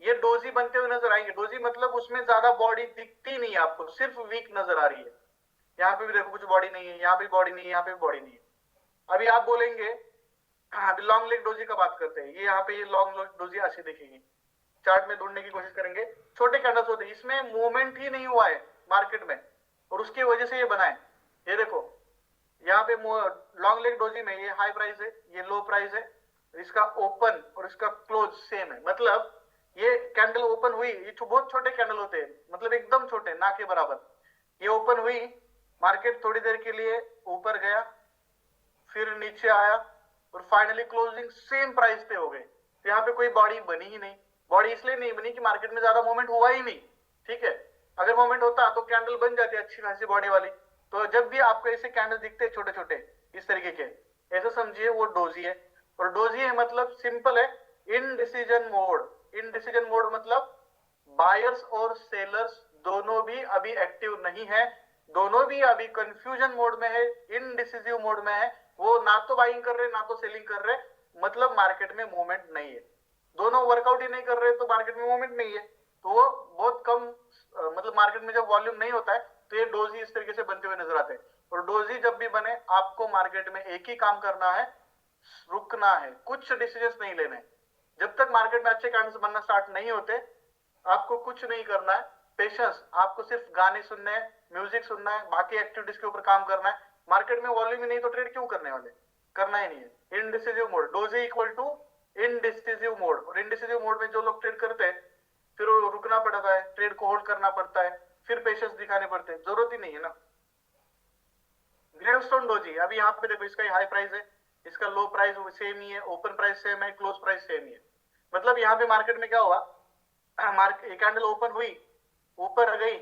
ये डोजी बनते हुए नजर आएंगे। डोजी मतलब उसमें ज्यादा बॉडी दिखती नहीं है आपको, सिर्फ वीक नजर आ रही है। यहाँ पे भी देखो कुछ बॉडी नहीं है, यहाँ पे बॉडी नहीं है, यहाँ पे बॉडी नहीं है। अभी आप बोलेंगे अभी लॉन्ग लेग डोजी का बात करते हैं, ये यहाँ पे ये लॉन्ग लेग डोजी ऐसी दिखेगी। चार्ट में ढूंढने की कोशिश करेंगे, छोटे कैंडल्स होते हैं, इसमें मूवमेंट ही नहीं हुआ है मार्केट में और उसकी वजह से ये बना है। ये देखो यहाँ पे लॉन्ग लेग डोजी में ये हाई प्राइस है, ये लो प्राइस है, इसका ओपन और इसका क्लोज सेम है। मतलब ये कैंडल ओपन हुई, ये बहुत छोटे कैंडल होते हैं, मतलब एकदम छोटे, ना के बराबर। ये ओपन हुई, मार्केट थोड़ी देर के लिए ऊपर गया, फिर नीचे आया और फाइनली क्लोजिंग सेम प्राइस पे हो गए। तो यहाँ पे कोई बॉडी बनी ही नहीं। बॉडी इसलिए नहीं बनी कि मार्केट में ज्यादा मूवमेंट हुआ ही नहीं, ठीक है। अगर मूवमेंट होता तो कैंडल बन जाती अच्छी खासी बॉडी वाली। तो जब भी आपको ऐसे कैंडल दिखते हैं छोटे छोटे इस तरीके के, ऐसा समझिए वो डोजी है। और डोजी है मतलब सिंपल है, इनडिसीजन मोड। इनडिसीजन मोड मतलब बायर्स और सेलर्स दोनों भी अभी एक्टिव नहीं है, दोनों भी अभी कंफ्यूजन मोड में है, इनडिसिसिव मोड में है। वो ना तो बाइंग कर रहे ना तो सेलिंग कर रहे, मतलब मार्केट में मूवमेंट नहीं है। दोनों वर्कआउट ही नहीं कर रहे तो मार्केट में मूवमेंट नहीं है। तो वो बहुत कम, मतलब मार्केट में जब वॉल्यूम नहीं होता है तो ये डोजी इस तरीके से बनते हुए नजर आते हैं। और डोजी जब भी बने आपको मार्केट में एक ही काम करना है, रुकना है, कुछ डिसीजंस नहीं लेने। जब तक मार्केट में अच्छे कैंडल्स बनना स्टार्ट नहीं होते आपको कुछ नहीं करना है, पेशेंस। आपको सिर्फ गाने सुनने हैं, म्यूजिक सुनना है, बाकी एक्टिविटीज के ऊपर काम करना है। मार्केट में वॉल्यूम ही नहीं तो ट्रेड क्यों करने वाले? करना ही नहीं है। Indecisive mode, doji equal to indecisive mode. और इनडिसिसिव मोड में जो लोग ट्रेड करते हैं फिर वो रुकना पड़ता है, ट्रेड को होल्ड करना पड़ता है, फिर पेशेंस दिखाने पड़ते हैं, जरूरत ही नहीं है ना। ग्रेवस्टोन डोजी, अभी यहाँ पे देखो इसका हाई प्राइस है, इसका लो प्राइस सेम ही है, ओपन प्राइस सेम है, क्लोज प्राइस सेम ही है। मतलब यहाँ पे मार्केट में क्या हुआ, मार्केट कैंडल ओपन हुई, ऊपर गई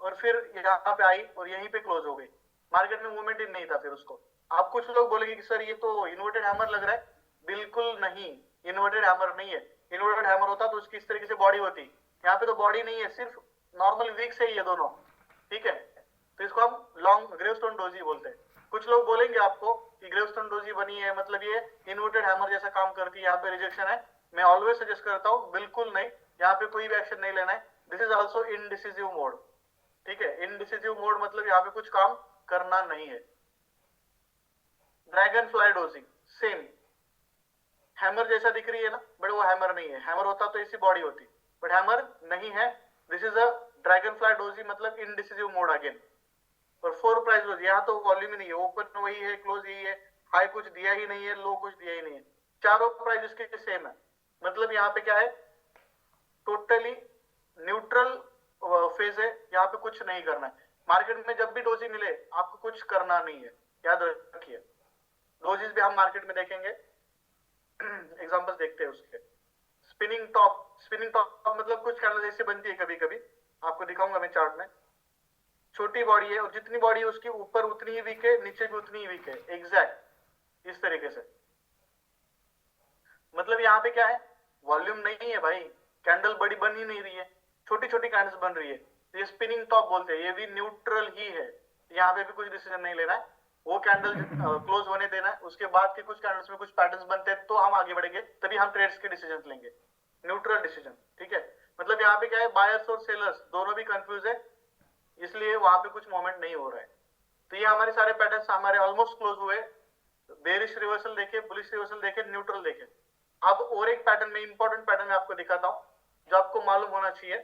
और फिर यहाँ पे आई और यहीं पे क्लोज हो गई। मार्केट में मूवमेंट ही नहीं था फिर उसको। आप कुछ लोग बोलेंगे कि सर ये तो इन्वर्टेड हैमर लग रहा है। बिल्कुल नहीं, इन्वर्टेड हैमर नहीं है। इन्वर्टेड हैमर होता तो उसकी इस तरीके से बॉडी होती, यहाँ पे तो बॉडी नहीं है, सिर्फ नॉर्मल वीक से ही है दोनों, ठीक है। तो इसको हम लॉन्ग ग्रेवस्टोन डोजी बोलते हैं। कुछ लोग बोलेंगे आपको कि ग्रेवस्टोन डोजी बनी है मतलब ये इन्वर्टेड हैमर जैसा काम करती है, यहाँ पे रिजेक्शन है। मैं ऑलवेज सजेस्ट करता हूँ बिल्कुल नहीं, यहाँ पे कोई भी एक्शन नहीं लेना है। This is also indecisive mode, ठीक है। इनडिसिसिव मोड मतलब यहाँ पे कुछ काम करना नहीं है। Dragon fly doji same, hammer जैसा दिख रही है ना, बट वो हैमर नहीं है। हैमर होता तो ऐसी बॉडी होती, बट हैमर नहीं है। This is a dragon fly doji मतलब इनडिसिसिव मोड अगेन। और फोर प्राइस डोजी, यहाँ तो वॉल्यूम ही नहीं है, ओपन वही है, क्लोज यही है, हाई कुछ दिया ही नहीं है, लो कुछ दिया ही नहीं है, चारों प्राइस इसके सेम है। मतलब यहाँ पे क्या है, टोटली न्यूट्रल फेज है, यहाँ पे कुछ नहीं करना है। मार्केट में जब भी डोजी मिले आपको कुछ करना नहीं है, याद रखिए। डोजीज भी हम मार्केट में देखेंगे, एग्जांपल्स देखते हैं उसके। स्पिनिंग टॉप, स्पिनिंग टॉप मतलब कुछ कैंडल ऐसे बनती है कभी कभी, आपको दिखाऊंगा मैं चार्ट में। छोटी बॉडी है और जितनी बॉडी है उसकी ऊपर उतनी ही वीक है, नीचे भी उतनी ही वीक है, एग्जैक्ट इस तरीके से। मतलब यहाँ पे क्या है, वॉल्यूम नहीं है भाई, कैंडल बड़ी बन ही नहीं रही है, छोटी छोटी कैंडल्स बन रही है। ये स्पिनिंग टॉप बोलते हैं, ये भी न्यूट्रल ही है। यहाँ पे भी कुछ डिसीजन नहीं लेना है, वो कैंडल क्लोज होने देना है। उसके बाद के कुछ कैंडल्स में कुछ पैटर्न्स बनते हैं तो हम आगे बढ़ेंगे, तभी हम ट्रेड्स के डिसीजन लेंगे, न्यूट्रल डिसीजन, ठीक है। मतलब यहाँ पे क्या है, बायर्स और सेलर्स दोनों भी कंफ्यूज है, इसलिए वहां पे कुछ मूवमेंट नहीं हो रहा है। तो ये हमारे सारे पैटर्न्स हमारे ऑलमोस्ट क्लोज हुए। बेरिश रिवर्सल देखे, बुलिश रिवर्सल देखे, न्यूट्रल देखे। अब और एक पैटर्न में, इंपॉर्टेंट पैटर्न में आपको दिखाता हूँ जो आपको मालूम होना चाहिए।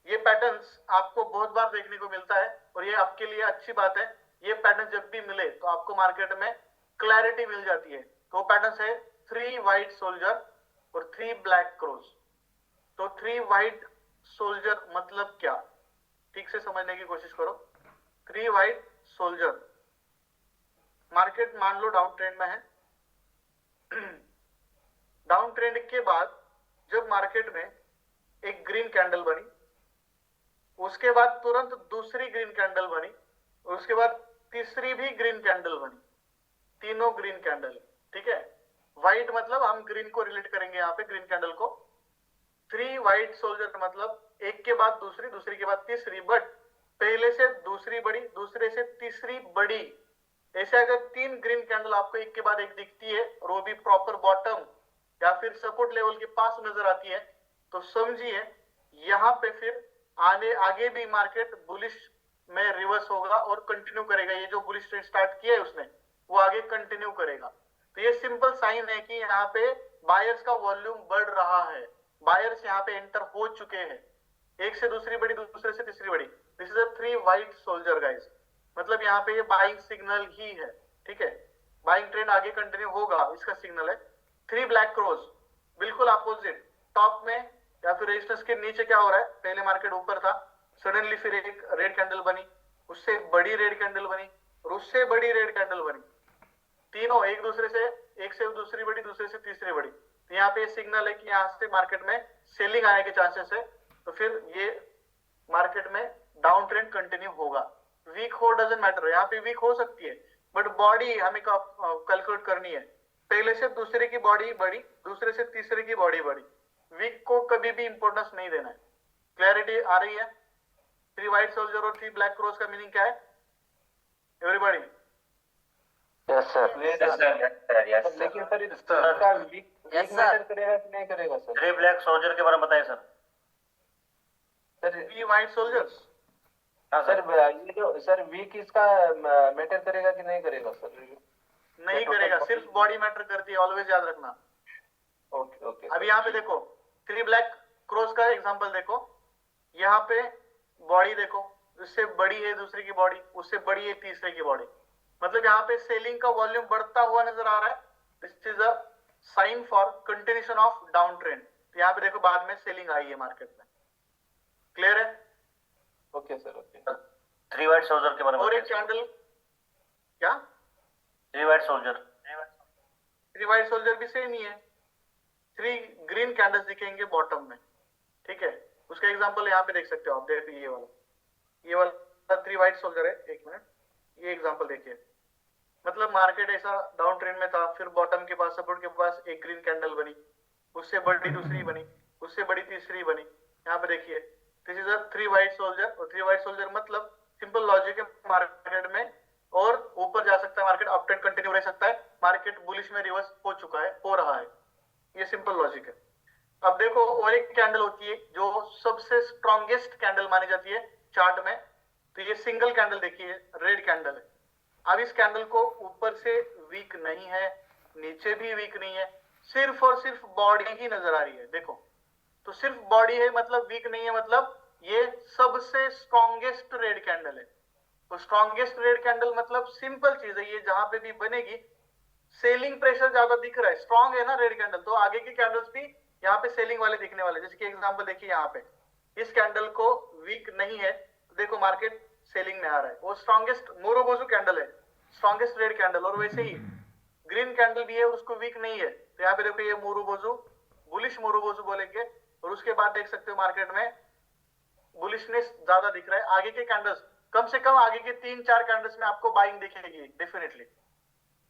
ये पैटर्न्स आपको बहुत बार देखने को मिलता है और ये आपके लिए अच्छी बात है। ये पैटर्न जब भी मिले तो आपको मार्केट में क्लैरिटी मिल जाती है तो पैटर्न है 3 व्हाइट सोल्जर और 3 ब्लैक क्रोज। तो 3 व्हाइट सोल्जर मतलब क्या, ठीक से समझने की कोशिश करो। 3 व्हाइट सोल्जर, मार्केट मान लो डाउन ट्रेंड में है। डाउन ट्रेंड के बाद जब मार्केट में एक ग्रीन कैंडल बनी, उसके बाद तुरंत दूसरी ग्रीन कैंडल बनी, और उसके बाद तीसरी भी ग्रीन कैंडल बनी, तीनों ग्रीन कैंडल, ठीक है। व्हाइट मतलब हम ग्रीन को रिलेट करेंगे यहाँ पे, ग्रीन कैंडल को। 3 व्हाइट सोल्जर मतलब एक के बाद दूसरी, दूसरी के बाद तीसरी, बट पहले से दूसरी बड़ी, दूसरे से तीसरी बड़ी। ऐसे अगर 3 ग्रीन कैंडल आपको एक के बाद एक दिखती है और वो भी प्रॉपर बॉटम या फिर सपोर्ट लेवल के पास नजर आती है, तो समझिए यहाँ पे फिर आगे भी मार्केट बुलिश में रिवर्स होगा और कंटिन्यू करेगा। ये जो बुलिश ट्रेंड स्टार्ट किया है उसने, वो आगे कंटिन्यू करेगा। तो ये सिंपल साइन है कि यहाँ पे बायर्स का वॉल्यूम बढ़ रहा है, बायर्स यहाँ पे एंटर हो चुके हैं, एक से दूसरी बड़ी, दूसरे से तीसरी बड़ी। This is a 3 white soldier guys, मतलब यहाँ पे ये बाइंग सिग्नल ही है, ठीक है। बाइंग ट्रेंड आगे कंटिन्यू होगा, इसका सिग्नल है। 3 ब्लैक क्रोज, बिल्कुल अपोजिट। टॉप में या फिर रेजिस्टेंस के नीचे क्या हो रहा है, पहले मार्केट ऊपर था, सडनली फिर एक रेड कैंडल बनी, उससे बड़ी रेड कैंडल बनी और उससे बड़ी रेड कैंडल बनी, तीनों एक दूसरे से, एक से दूसरी बड़ी, दूसरे से तीसरी बड़ी। तो यहाँ पे सिग्नल है कि यहाँ से मार्केट में सेलिंग आने के चांसेस है। तो फिर ये मार्केट में डाउन ट्रेंड कंटिन्यू होगा। वीक हो डजंट मैटर, यहाँ पे वीक हो सकती है, बट बॉडी हमें कैलकुलेट करनी है। पहले से दूसरे की बॉडी बड़ी, दूसरे से तीसरे की बॉडी बड़ी, वीक को कभी भी इंपोर्टेंस नहीं देना है। क्लैरिटी आ रही है? 3 व्हाइट सोल्जर और 3 ब्लैक क्रोस का मीनिंग क्या है everybody? Yes, sir. Yes, Yes, sir. sir. Yes, sir. लेकिन सर इसका वीक मैटर करेगा कि नहीं करेगा सर? 3 ब्लैक सोल्जर के बारे में बताइए सर। सर 3 व्हाइट सोल्जर्स, हाँ सर सर, ये जो सर वीक इसका मैटर करेगा कि नहीं करेगा सर? नहीं करेगा, सिर्फ बॉडी मैटर करती है, ऑलवेज याद रखना। Okay okay. अभी यहाँ पे देखो 3 ब्लैक क्रॉस का एग्जांपल देखो, यहाँ पे बॉडी देखो, उससे बड़ी है दूसरी की बॉडी, उससे बड़ी है तीसरे की बॉडी, मतलब यहाँ पे सेलिंग का वॉल्यूम बढ़ता हुआ नजर आ रहा है। This is a sign for continuation of down trend. यहाँ पे देखो बाद में सेलिंग आई है मार्केट में, क्लियर है? Okay sir okay. 3 white soldier के बारे में और एक बताइए। कैंडल क्या, 3 व्हाइट सोल्जर, 3 व्हाइट सोल्जर भी सेम ही है, 3 ग्रीन कैंडल्स दिखेंगे बॉटम में, ठीक है। उसका एग्जांपल यहाँ पे देख सकते हो आप, देखिए ये वाला 3 व्हाइट सोल्जर है। एक मिनट, ये एग्जांपल देखिए, मतलब मार्केट ऐसा डाउन ट्रेंड में था, फिर बॉटम के पास, सपोर्ट के पास एक ग्रीन कैंडल बनी, उससे बड़ी दूसरी बनी, उससे बड़ी तीसरी बनी। यहाँ पे देखिए this is a 3 white soldier, और 3 व्हाइट सोल्जर मतलब सिंपल लॉजिक है मार्केट में, और ऊपर जा सकता है मार्केट, अप ट्रेंड कंटिन्यू रह सकता है, मार्केट बुलिश में रिवर्स हो चुका है, हो रहा है, ये सिंपल लॉजिक है। अब देखो और एक कैंडल होती है जो सबसे स्ट्रॉन्गेस्ट कैंडल मानी जाती है चार्ट में, तो ये सिंगल कैंडल देखिए, रेड कैंडल है। अब इस कैंडल को ऊपर से वीक नहीं है, नीचे भी वीक नहीं है, सिर्फ और सिर्फ बॉडी ही नजर आ रही है। देखो तो सिर्फ बॉडी है, मतलब वीक नहीं है, मतलब ये सबसे स्ट्रॉन्गेस्ट रेड कैंडल है। तो स्ट्रॉन्गेस्ट रेड कैंडल मतलब सिंपल चीज है, ये जहां पे भी बनेगी सेलिंग प्रेशर ज्यादा दिख रहा है, स्ट्रॉन्ग है ना रेड कैंडल, तो आगे की कैंडल्स भी यहाँ पे सेलिंग वाले दिखने वाले। जैसे कि एग्जांपल देखिए यहाँ पे इस कैंडल को वीक नहीं है, तो देखो मार्केट सेलिंग में आ रहा है, वो स्ट्रॉन्गेस्ट मोरोबोजू कैंडल है, स्ट्रॉन्गेस्ट रेड कैंडल। और वैसे ही ग्रीन कैंडल भी है, उसको वीक नहीं है, तो यहाँ पे देखो ये मोरोबोजू, बुलिश मोरोबोजू बोलेंगे। और उसके बाद देख सकते हो मार्केट में बुलिशनेस ज्यादा दिख रहा है। आगे के कैंडल्स, कम से कम आगे के 3-4 कैंडल्स में आपको बाइंग दिखेगी, डेफिनेटली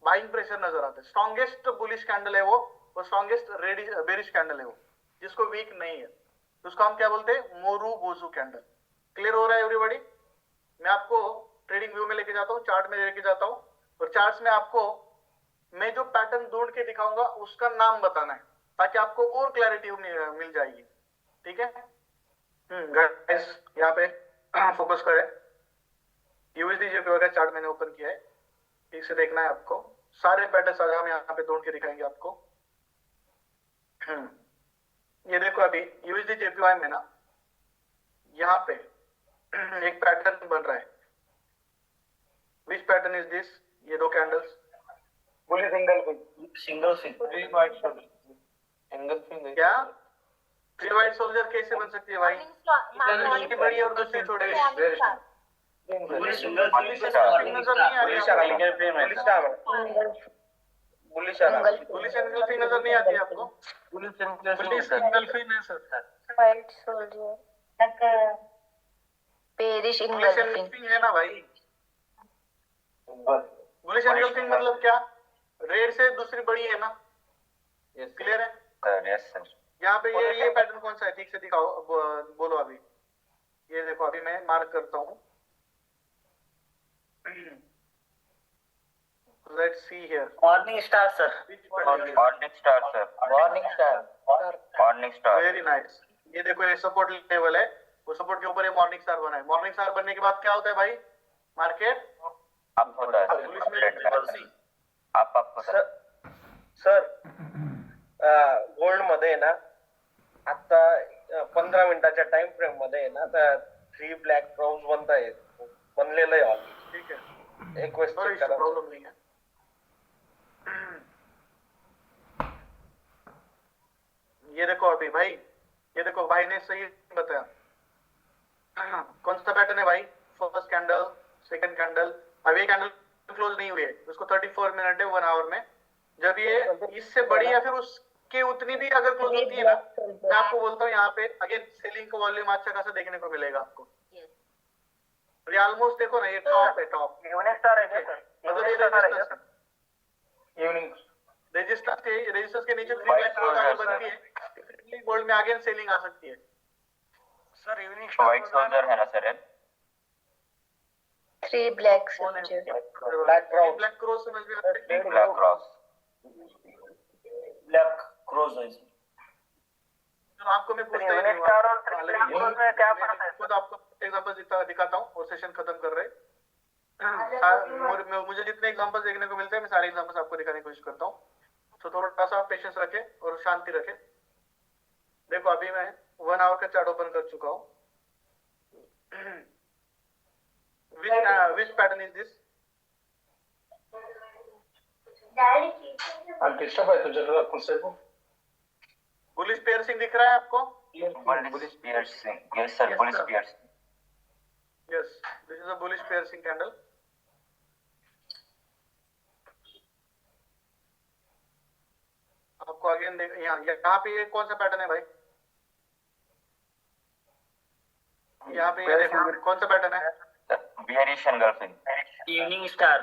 बाइंग प्रेशर नजर आता है। स्ट्रॉन्गेस्ट बुलिश कैंडल है वो स्ट्रॉन्गेस्ट बेरिश कैंडल है वो, जिसको वीक नहीं है, तो उसको हम क्या बोलते हैं, मोरोबोजू कैंडल। क्लियर हो रहा है एवरीबॉडी? मैं आपको ट्रेडिंग व्यू में लेके जाता हूँ, चार्ट में लेके जाता हूँ, और चार्ट्स में आपको मैं जो पैटर्न ढूंढ के दिखाऊंगा उसका नाम बताना है, ताकि आपको और क्लैरिटी मिल जाएगी, ठीक है। गाइस यहाँ पे फोकस करें, यूएसडी जेपीवाई का चार्ट मैंने ओपन किया है, ठीक से देखना है आपको, सारे पैटर्न्स आज हम यहाँ पे ढूंढ के दिखाएंगे आपको। ये देखो अभी यूएसडी जेपीवाई में ना यहाँ पे एक पैटर्न बन रहा है। Which pattern is this? ये 2 कैंडल्स, पुलिस इंगल्फिंग सिंगल सिंग थ्री वाइट शोल्जर इंगल्फिंग क्या थ्री वाइट सोल्जर कैसे बन सकती है भाई? एक बड़ी है और दूसरी छोटी है। सिंगल पुलिस एंगल्फिंग नजर नहीं आ रही पुलिस आपको? Engulfing bullish star bullish star bullish engulfing नजर नहीं आती है आपको? पुलिस इंगल्फिंग है sir. White soldier bearish bullish engulfing engulfing है ना भाई? पुलिस एंगल्फिंग मतलब क्या? रेड से दूसरी बड़ी है ना? क्लियर है? सर यस सर यहाँ पे ये पैटर्न कौन सा है? ठीक से दिखाओ, बोलो अभी। ये देखो, अभी मैं मार्क करता हूँ। Let's see here. Morning star sir morning star sir morning star very nice. ये देखो, ये सपोर्ट लेवल है, वो सपोर्ट के ऊपर ये मॉर्निंग स्टार बना है। मॉर्निंग स्टार बनने के बाद क्या होता है भाई? मार्केट अप होता है पुलिस में अप होता है सर गोल्ड मध्ये ना आता 15 मिनिटाच्या टाइम फ्रेम मध्ये ना तर 3 ब्लॅक क्राउन्स बनलेलं आहे ऑलरेडी. ठीक है, एक वेस्ट कोई चेक करा प्रॉब्लम नहीं है। ये देखो अभी भाई, ये देखो भाई ने सही बताया। कौन सा पैटर्न है भाई? First candle, second candle. अब ये कैंडल क्लोज नहीं हुई है, उसको 34 मिनट है 1 आवर में। जब ये इससे बड़ी या फिर उसके उतनी भी अगर क्लोज होती है ना, मैं आपको बोलता हूँ यहाँ पे अगेन सेलिंग का वॉल्यूम अच्छा खासा देखने को मिलेगा आपको। ये ऑलमोस्ट देखो ना, ये टॉप है, टॉप इवनिंग स्टार आहे का सर? मतलब ये रेजिस्टेंस है। इवनिंग रेजिस्टेंस के नीचे 3 ब्लैक क्लोज अगर बनती है, डेफिनेटली गोल्ड में अगेन सेलिंग आ सकती है। सर इवनिंग व्हाइट सोल्जर है ना सर ये? 3 black soldier black crown black cross समझ में आता है? ब्लैक क्रॉस ब्लैक क्रोज है तो आपको मैं पूछता ही नहीं हूँ। स्टार और 3 ब्लैक क्राउन में क्या फर्क है? खुद आपको एग्जांपल दिखाता हूँ और सेशन खत्म कर रहे हैं। मुझे जितने एग्जांपल्स देखने को मिलते हैं, मैं सारे एग्जांपल्स आपको दिखाने की कोशिश करता हूँ। तो थोड़ा सा पेशेंस रखें और शांति रखें। देखो अभी मैं 1 आवर का चार्ट ओपन कर चुका हूँ। which pattern is this? Disturb है तो जरूर मुझसे वो बुलिश पेयर्सिंग दिख रहा है आपको? Police piercing yes sir police piercing Yes, this is a bullish piercing candle. आपको अगेन देख, यहाँ पे ये कौन सा पैटर्न है भाई? यहाँ पे ये देखो, कौन सा पैटर्न है? Bearish engulfing evening star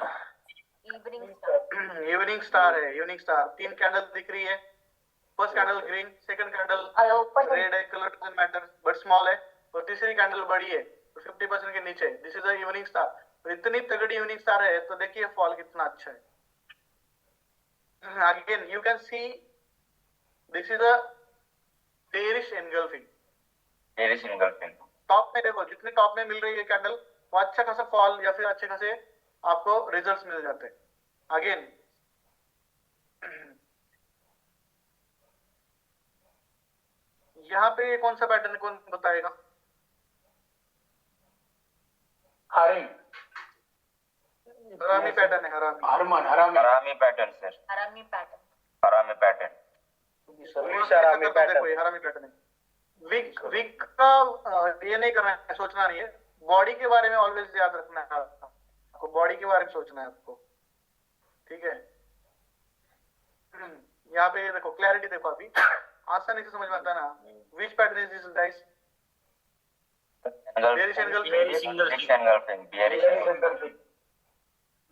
evening star है, इवनिंग स्टार। 3 कैंडल दिख रही है। First candle green, second candle red है, colour doesn't matter but small है, और तीसरी कैंडल बड़ी है 50% के नीचे। This is a evening star. तो इतनी तगड़ी इवनिंग स्टार है तो देखिए फॉल कितना अच्छा है। Again you can see this is a bearish engulfing. Bearish engulfing top में देखो, जितने टॉप में मिल रही है कैंडल, वो अच्छा खासा फॉल या फिर अच्छे खासे आपको रिजल्ट्स मिल जाते हैं। अगेन यहाँ पे कौन सा पैटर्न है, कौन बताएगा? हरी हरामी पैटर्न है, हरामी। हरमन हरामी हरामी पैटर्न सर हरामी पैटर्न हरामी पैटर्न पुलिस हरामी देखो पैटर्न ये हरामी पैटर्न है। विक का ये नहीं करना है, सोचना नहीं है। बॉडी के बारे में ऑलवेज याद रखना है आपको, बॉडी के बारे में सोचना है आपको, ठीक है? यहाँ पे देखो, क्लैरिटी देखो, अभी आसानी से समझ में आता है ना। Which pattern is this guys? Bearish engulfing. Bearish engulfing bearish engulfing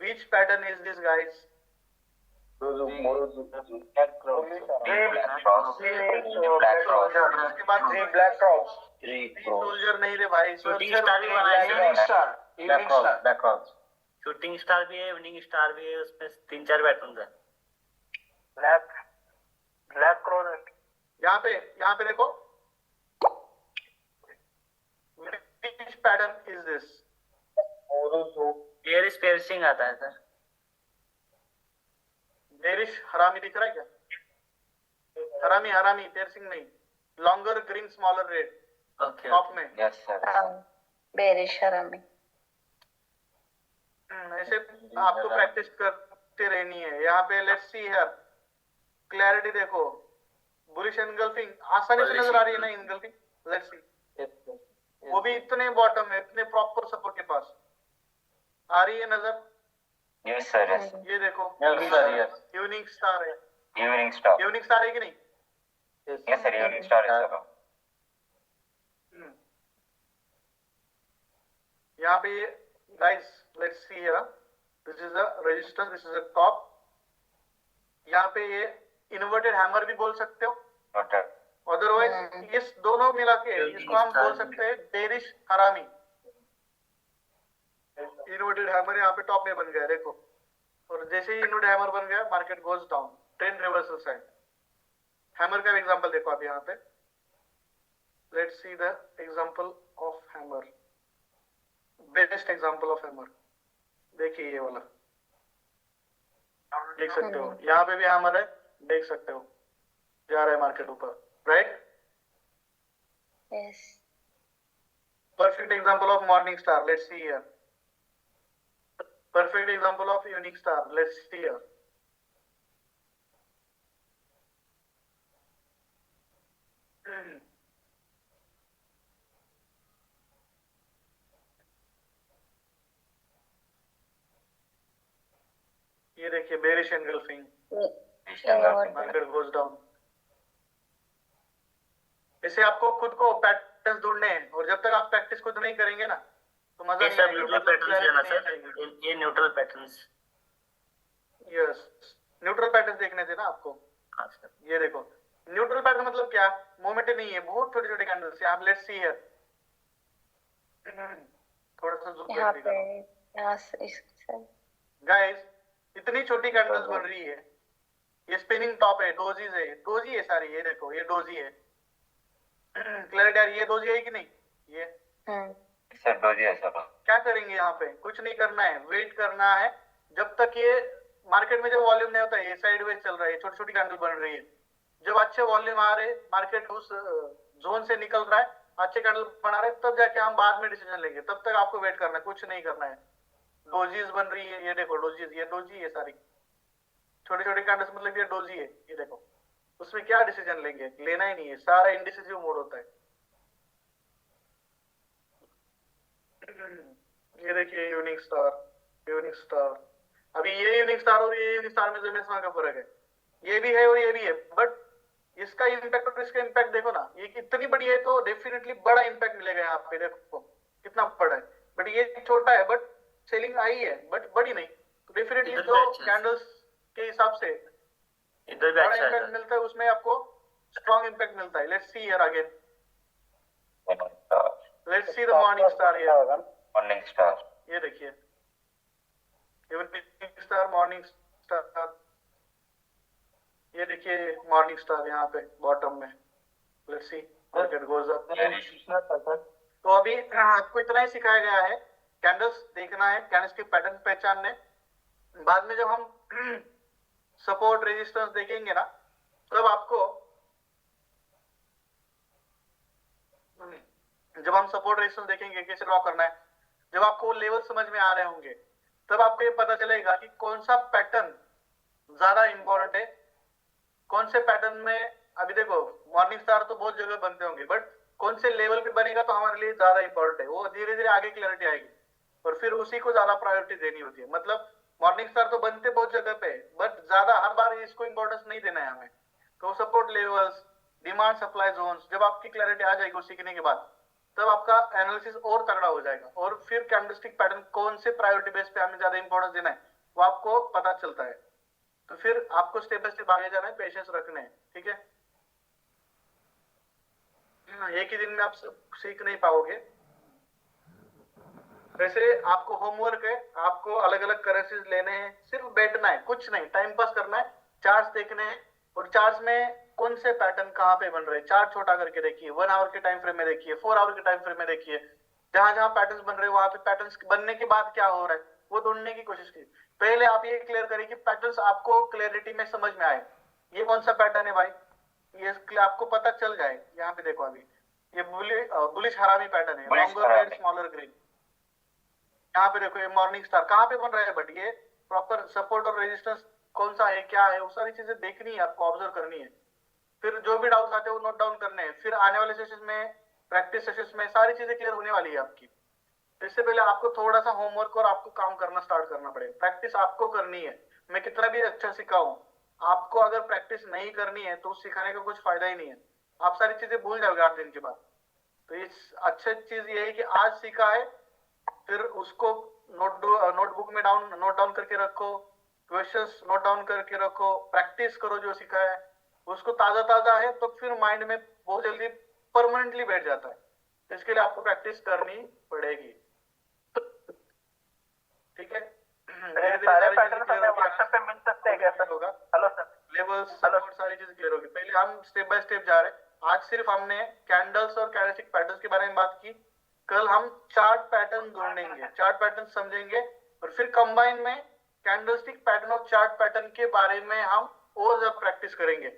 Which pattern is this guys? Black cross उसके बाद 3 ब्लैक क्राउन्स सोल्जर नहीं रे भाई, शूटिंग सोल्जर स्टार भी बनाया है। Evening star evening star black cross shooting star भी है, इवनिंग स्टार भी है, उसमें 3-4 पैटर्न है। ब्लैक क्राउन यहाँ पे देखो, which pattern is this? Bearish piercing आता है सर। बेरिश हरामी दिख रहा है क्या? हरामी piercing नहीं, longer green smaller red okay top में। यस सर बेरिश हरामी ऐसे आपको प्रैक्टिस बनते रहनी है। यहाँ पे लेट्स सी हियर, क्लैरिटी देखो, बुलिश एनगल्फिंग आसानी से नजर आ रही है ना, एनगल्फिंग, लेट्स सी, वो भी इतने बॉटम है, इतने प्रॉपर सपोर्ट के पास आ रही है नजर। Yes, sir. Yes. ये देखो Yes, sir, yes. Evening star है, Evening star. इवनिंग स्टार है कि नहीं? Yes, sir. Evening star is sir. यहाँ पे guys let's see here, this is a resistance, this is a top. यहाँ पे ये इन्वर्टेड हैमर भी बोल सकते हो, Noted. अदरवाइज इस दोनों मिला के इसको हम बोल सकते हैं बेरिश हरामी। इन्वर्टेड हैमर यहाँ पे टॉप में बन गया देखो, और जैसे ही इन्वर्टेड हैमर बन गया market goes down, trend reversal side. Hammer का एग्जांपल देखो आप यहाँ पे, let's see the example of hammer, best example of hammer. देखिए ये वाला देख सकते हो, यहाँ पे भी हैमर है, देख सकते हो जा रहा है मार्केट ऊपर, right? Yes. Perfect example of morning star, let's see here. Perfect example of evening star, let's see here. ये देखिए bearish engulfing, market goes down। इसे आपको खुद को पैटर्न्स ढूंढने हैं, और जब तक आप प्रैक्टिस खुद नहीं करेंगे ना तो मजा नहीं आएगा। न्यूट्रल पैटर्न्स लेना सर, ये neutral patterns. Yes, neutral pattern देखने थे ना आपको। हाँ सर। ये देखो न्यूट्रल पैटर्न मतलब क्या, मूवमेंट नहीं है, बहुत छोटे छोटे कैंडल्स हैं। आप लेट्स सी हियर, थोड़ा सा जूम यहाँ कर पे दिखा यहाँ से सर। गाइस, इतनी छोटी कैंडल्स बन रही है, ये स्पिनिंग टॉप है, डोजीज है, डोजी है सारी, ये देखो ये डोजी है। क्लियर यार, ये डोजी है कि नहीं? ये Sir, doji है sir. क्या करेंगे यहाँ पे? कुछ नहीं करना है, वेट करना है जब तक ये मार्केट में जब वॉल्यूम नहीं होता है, ये साइडवेज चल रहा है, छोटी छोटी कैंडल बन रही है। जब अच्छे वॉल्यूम आ रहे, मार्केट उस जोन से निकल रहा है, अच्छे कैंडल बना रहे, तब जाके हम बाद में डिसीजन लेंगे। तब तक आपको वेट करना है, कुछ नहीं करना है। डोजीज बन रही है, ये देखो डोजीज, ये डोजी है सारी, छोटी छोटी कैंडल्स मतलब ये डोजी है, ये देखो। उसमें क्या डिसीजन लेंगे? लेना ही नहीं है, सारा इंडिसिसिव मोड होता है। ये देखिए इवनिंग स्टार, इवनिंग स्टार, अभी ये इवनिंग स्टार और ये इवनिंग स्टार में जमीन आसमान का फर्क है। ये भी है और ये भी है, बट इसका इम्पैक्ट और इसका इम्पैक्ट देखो ना, ये कितनी बड़ी है तो डेफिनेटली बड़ा इम्पैक्ट मिलेगा यहाँ पे, देखो कितना बड़ा है। बट ये छोटा है, बट सेलिंग आई है, बट बड़ी नहीं, तो डेफिनेटली तो कैंडल्स के हिसाब से इधर भी बड़ा अच्छा इम्पैक्ट है। मिलता है, उसमें आपको स्ट्रॉन्ग इम्पैक्ट मिलता है। Let's see here again, Morning star. Let's see the morning star here. Morning star. ये देखिए इवनिंग स्टार, मॉर्निंग स्टार, ये देखिए मॉर्निंग स्टार यहाँ पे बॉटम में। Let's see market goes up. तो अभी आपको इतना ही सिखाया गया है, कैंडल्स देखना है, कैंडल्स के पैटर्न पहचानने। बाद में जब हम सपोर्ट रेजिस्टेंस देखेंगे ना, तब आपको जब हम सपोर्ट रेजिस्टेंस देखेंगे कैसे ड्रॉ करना है, जब आपको लेवल समझ में आ रहे होंगे, तब आपको ये पता चलेगा कि कौन सा पैटर्न ज्यादा इंपॉर्टेंट है, कौन से पैटर्न में। अभी देखो मॉर्निंग स्टार तो बहुत जगह बनते होंगे, बट कौन से लेवल पे बनेगा तो हमारे लिए ज्यादा इंपॉर्टेंट है, वो धीरे धीरे आगे क्लैरिटी आएगी, और फिर उसी को ज्यादा प्रायोरिटी देनी होती है। मतलब मॉर्निंग स्टार तो बनते बहुत जगह पे, बट ज्यादा हर बार इसको इंपॉर्टेंस नहीं देना है हमें। तो support levels, demand supply zones, जब आपकी क्लैरिटी आ जाएगी उस सीखने के बाद, तब आपका एनालिसिस और तगड़ा हो जाएगा, और फिर कैंडलस्टिक पैटर्न कौन से प्रायोरिटी बेस पे हमें ज्यादा इंपॉर्टेंस देना है वो आपको पता चलता है। तो फिर आपको स्टेप बाय स्टेप आगे जाना है, पेशेंस रखने हैं, ठीक है? एक ही दिन में आप सीख नहीं पाओगे। वैसे आपको होमवर्क है, आपको अलग अलग करेंसीज लेने हैं, सिर्फ बैठना है, कुछ नहीं, टाइम पास करना है, चार्ट्स देखने हैं, और चार्ट्स में कौन से पैटर्न कहाँ पे बन रहे हैं, चार्ट छोटा करके देखिए, 1 आवर के टाइम फ्रेम में देखिए, 4 आवर के टाइम फ्रेम में देखिए, जहां जहां पैटर्न्स बन रहे हैं वहां पे पैटर्न्स बनने के बाद क्या हो रहा है वो ढूंढने की कोशिश कीजिए। पहले आप ये क्लियर करिए कि पैटर्न्स आपको क्लैरिटी में समझ में आए, ये कौन सा पैटर्न है भाई, ये आपको पता चल जाए। यहाँ पे देखो अभी ये बुलिश हरामी पैटर्न है, लॉन्गर रेड स्मॉलर ग्रीन। यहाँ पे देखो ये मॉर्निंग स्टार कहाँ पे बन रहा है, बट ये प्रॉपर सपोर्ट और रेजिस्टेंस कौन सा है, क्या है, वो सारी चीजें देखनी है आपको, ऑब्जर्व करनी है। फिर जो भी डाउट्स आते हैं वो नोट डाउन करने हैं। फिर आने वाले सेशंस में, प्रैक्टिस सेशंस में सारी चीजें क्लियर होने वाली है आपकी। तो इससे पहले आपको थोड़ा सा होमवर्क और आपको काम करना स्टार्ट करना पड़ेगा। प्रैक्टिस आपको करनी है। मैं कितना भी अच्छा सिखाऊं, आपको अगर प्रैक्टिस नहीं करनी है तो सिखाने का कुछ फायदा ही नहीं है। आप सारी चीजें भूल जाओगे 8 दिन के बाद। तो इस अच्छी चीज ये है कि आज सीखा है, फिर उसको नोटबुक में नोट डाउन करके रखो, क्वेश्चंस नोट डाउन करके रखो, प्रैक्टिस करो जो सीखा है, उसको ताजा ताजा है तो फिर माइंड में बहुत जल्दी परमानेंटली बैठ जाता है। तो इसके लिए आपको प्रैक्टिस करनी पड़ेगी, ठीक है। सारे पैटर्न हमें व्हाट्सएप पे मिल सकते हैं क्या सर? होगा हेलो सर। लेवल्स, सपोर्ट, सारी चीजें क्लियर होगी। पहले हम स्टेप बाय स्टेप जा रहे हैं। आज सिर्फ हमने कैंडल्स और कैंडलस्टिक पैटर्न्स के बारे में बात की। कल हम चार्ट पैटर्न ढूंढेंगे, चार्ट पैटर्न समझेंगे, और फिर कंबाइन में कैंडलस्टिक पैटर्न और चार्ट पैटर्न के बारे में हम और ज्यादा प्रैक्टिस करेंगे।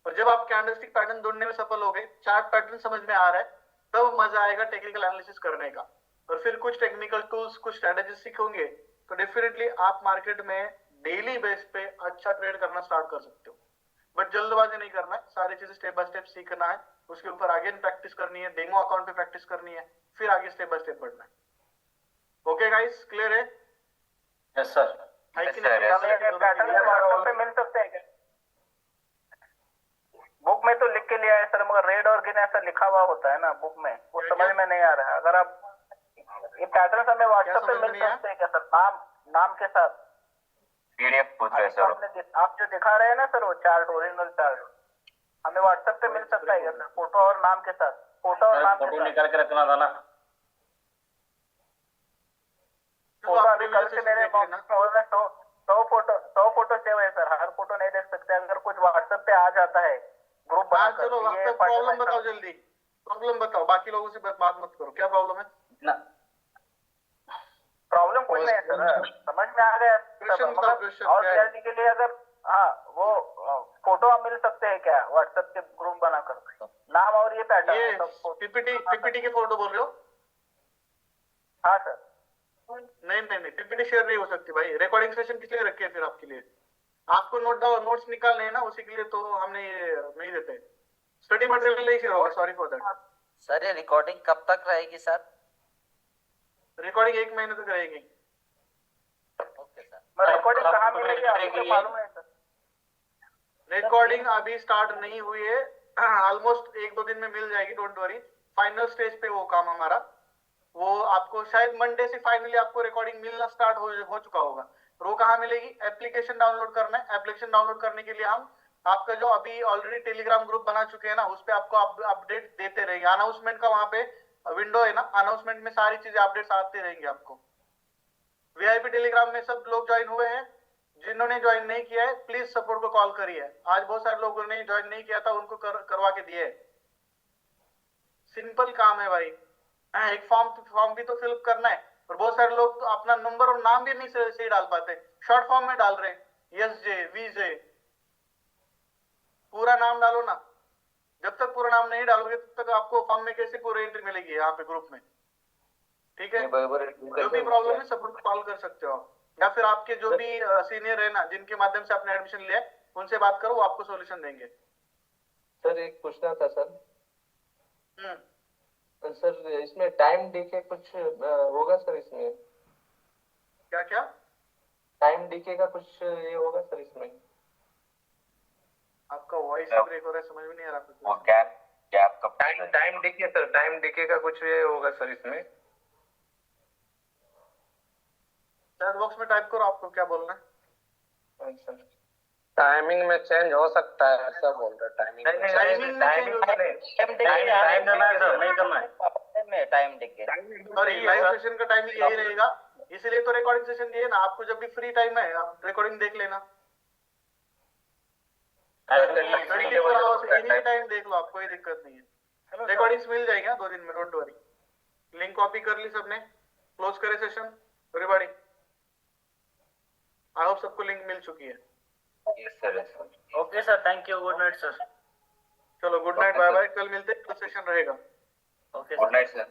और जब आप कैंडलस्टिक पैटर्न ढूंढने में सफल हो गए, चार्ट पैटर्न समझ में आ रहा है, तब मजा आएगा टेक्निकल एनालिसिस करने का। और फिर कुछ टेक्निकल टूल्स, कुछ स्ट्रेटेजीज सीखोगे तो डेफिनेटली आप मार्केट में डेली बेस पे अच्छा ट्रेड करना स्टार्ट कर सकते हो। बट जल्दबाजी नहीं करना है, सारी चीजें स्टेप बाय स्टेप सीखना है, उसके ऊपर आगे प्रैक्टिस करनी है, डेमो अकाउंट पे प्रैक्टिस करनी है, फिर आगे स्टेप बाय स्टेप बढ़ना है। ओके गाइस, क्लियर है? Yes sir. व्हाट्सएप पे मिल सकते हैं क्या? बुक में तो लिख के लिया है सर, मगर रेड और ग्रीन ऐसा लिखा हुआ होता है ना बुक में, वो समझ में नहीं आ रहा है। अगर आप ये पैटर्न हमें व्हाट्सएप पे मिल सकते हैं क्या सर, नाम के साथ? पीडीएफ पूछ रहे सर। आप जो दिखा रहे हैं ना सर, वो चार्ट, ओरिजिनल चार्ट, हमें व्हाट्सएप पे मिल सकता है क्या सर, फोटो और नाम के साथ? फोटो और नाम के साथ निकाल के रखना था ना। फोटो अभी कल से मेरे सौ फोटो सेव है सर, हर फोटो नहीं देख सकते। अगर कुछ व्हाट्सएप पे आ जाता है ग्रुप बनाकर, चलो प्रॉब्लम बताओ जल्दी, प्रॉब्लम बताओ, बाकी लोगों से बात मत करो, क्या प्रॉब्लम है? प्रॉब्लम कुछ नहीं है सर, समझ में आ गया सब। और क्लैरिटी के लिए अगर वो फोटो मिल सकते हैं क्या व्हाट्सएप के ग्रुप बनाकर, नाम और ये पैटर्न? पीपीटी के फोटो बोल रहे हो? हाँ सर। नहीं, पीपीटी शेयर नहीं हो सकती भाई। रिकॉर्डिंग सेशन किस लिए रखे हैं फिर आपके लिए? आपको नोट्स निकालने हैं ना, उसी के लिए तो हमने ये नहीं देते। स्टडी मटेरियल नहीं शेयर होगा, सॉरी फॉर दैट। सर ये रिकॉर्डिंग कब तक रहेगी सर? रिकॉर्डिंग 1 महीने तक रहेगी। Okay sir. रिकॉर्डिंग कहाँ मिलेगी आपको मालूम है सर? रिकॉर्डिंग अभी स्टार्ट नहीं हुई है, ऑलमोस्ट 1-2 दिन में मिल जाएगी, डोंट वरी। फाइनल स्टेज पे वो काम हमारा, वो आपको शायद मंडे से फाइनली आपको रिकॉर्डिंग मिलना स्टार्ट हो चुका होगा। वो कहाँ मिलेगी? एप्लीकेशन डाउनलोड करना है। एप्लीकेशन डाउनलोड करने के लिए हम आपका जो अभी ऑलरेडी टेलीग्राम ग्रुप बना चुके हैं ना, उस पे आपको अपडेट देते रहेंगे। अनाउंसमेंट का वहां पे विंडो है ना, अनाउंसमेंट में सारी चीजें अपडेट्स आते रहेंगे आपको। वीआईपी टेलीग्राम में सब लोग ज्वाइन हुए हैं, जिन्होंने ज्वाइन नहीं किया है प्लीज सपोर्ट को कॉल करिए। आज बहुत सारे लोगों ने ज्वाइन नहीं किया था, उनको करवा के दिए। सिंपल काम है भाई, एक फॉर्म भी तो फिल करना है, और बहुत सारे लोग तो अपना नंबर और नाम भी नहीं सही डाल पाते, शॉर्ट फॉर्म में डाल रहे हैं, SJ VJ। पूरा नाम डालो ना, जब तक पूरा नाम नहीं डालोगे तब तक आपको फॉर्म में कैसे पूरी एंट्री मिलेगी यहाँ पे ग्रुप में, ठीक है? जो भी प्रॉब्लम है सपोर्ट कॉल कर सकते हो आप, या फिर आपके जो भी सीनियर है ना, जिनके माध्यम से आपने एडमिशन लिया है, उनसे बात करो, वो आपको सोल्यूशन देंगे। सर एक पूछना था सर। सर इसमें टाइम डीके कुछ होगा सर इसमें? क्या टाइम डीके का कुछ ये होगा सर इसमें? आपका वॉइस ब्रेक हो रहा है, समझ में नहीं आ रहा कुछ। वो गैप का time DK sir, time DK का कुछ ये होगा सर इसमें? चैट बॉक्स में टाइप करो आपको क्या बोलना है। सर टाइमिंग में चेंज हो सकता है ऐसा बोल रहा है। टाइमिंग नहीं टाइम देके सॉरी, लाइव सेशन का टाइमिंग यही रहेगा, इसलिए तो रिकॉर्डिंग सेशन दिए ना आपको। जब भी फ्री टाइम है आप रिकॉर्डिंग देख लेना, 24 आवर्स एनी टाइम देख लो, आपको कोई दिक्कत नहीं है। रिकॉर्डिंग्स मिल जाएगी 2 दिन में, डोंट वरी। लिंक कॉपी कर ली सबने, क्लोज करे सेशन एवरीबॉडी। आई होप सबको लिंक मिल चुकी है। Yes sir. Okay sir, thank you, good night sir. चलो गुड नाइट, बाय बाय, कल मिलते हैं, कल सेशन रहेगा। Okay good night sir.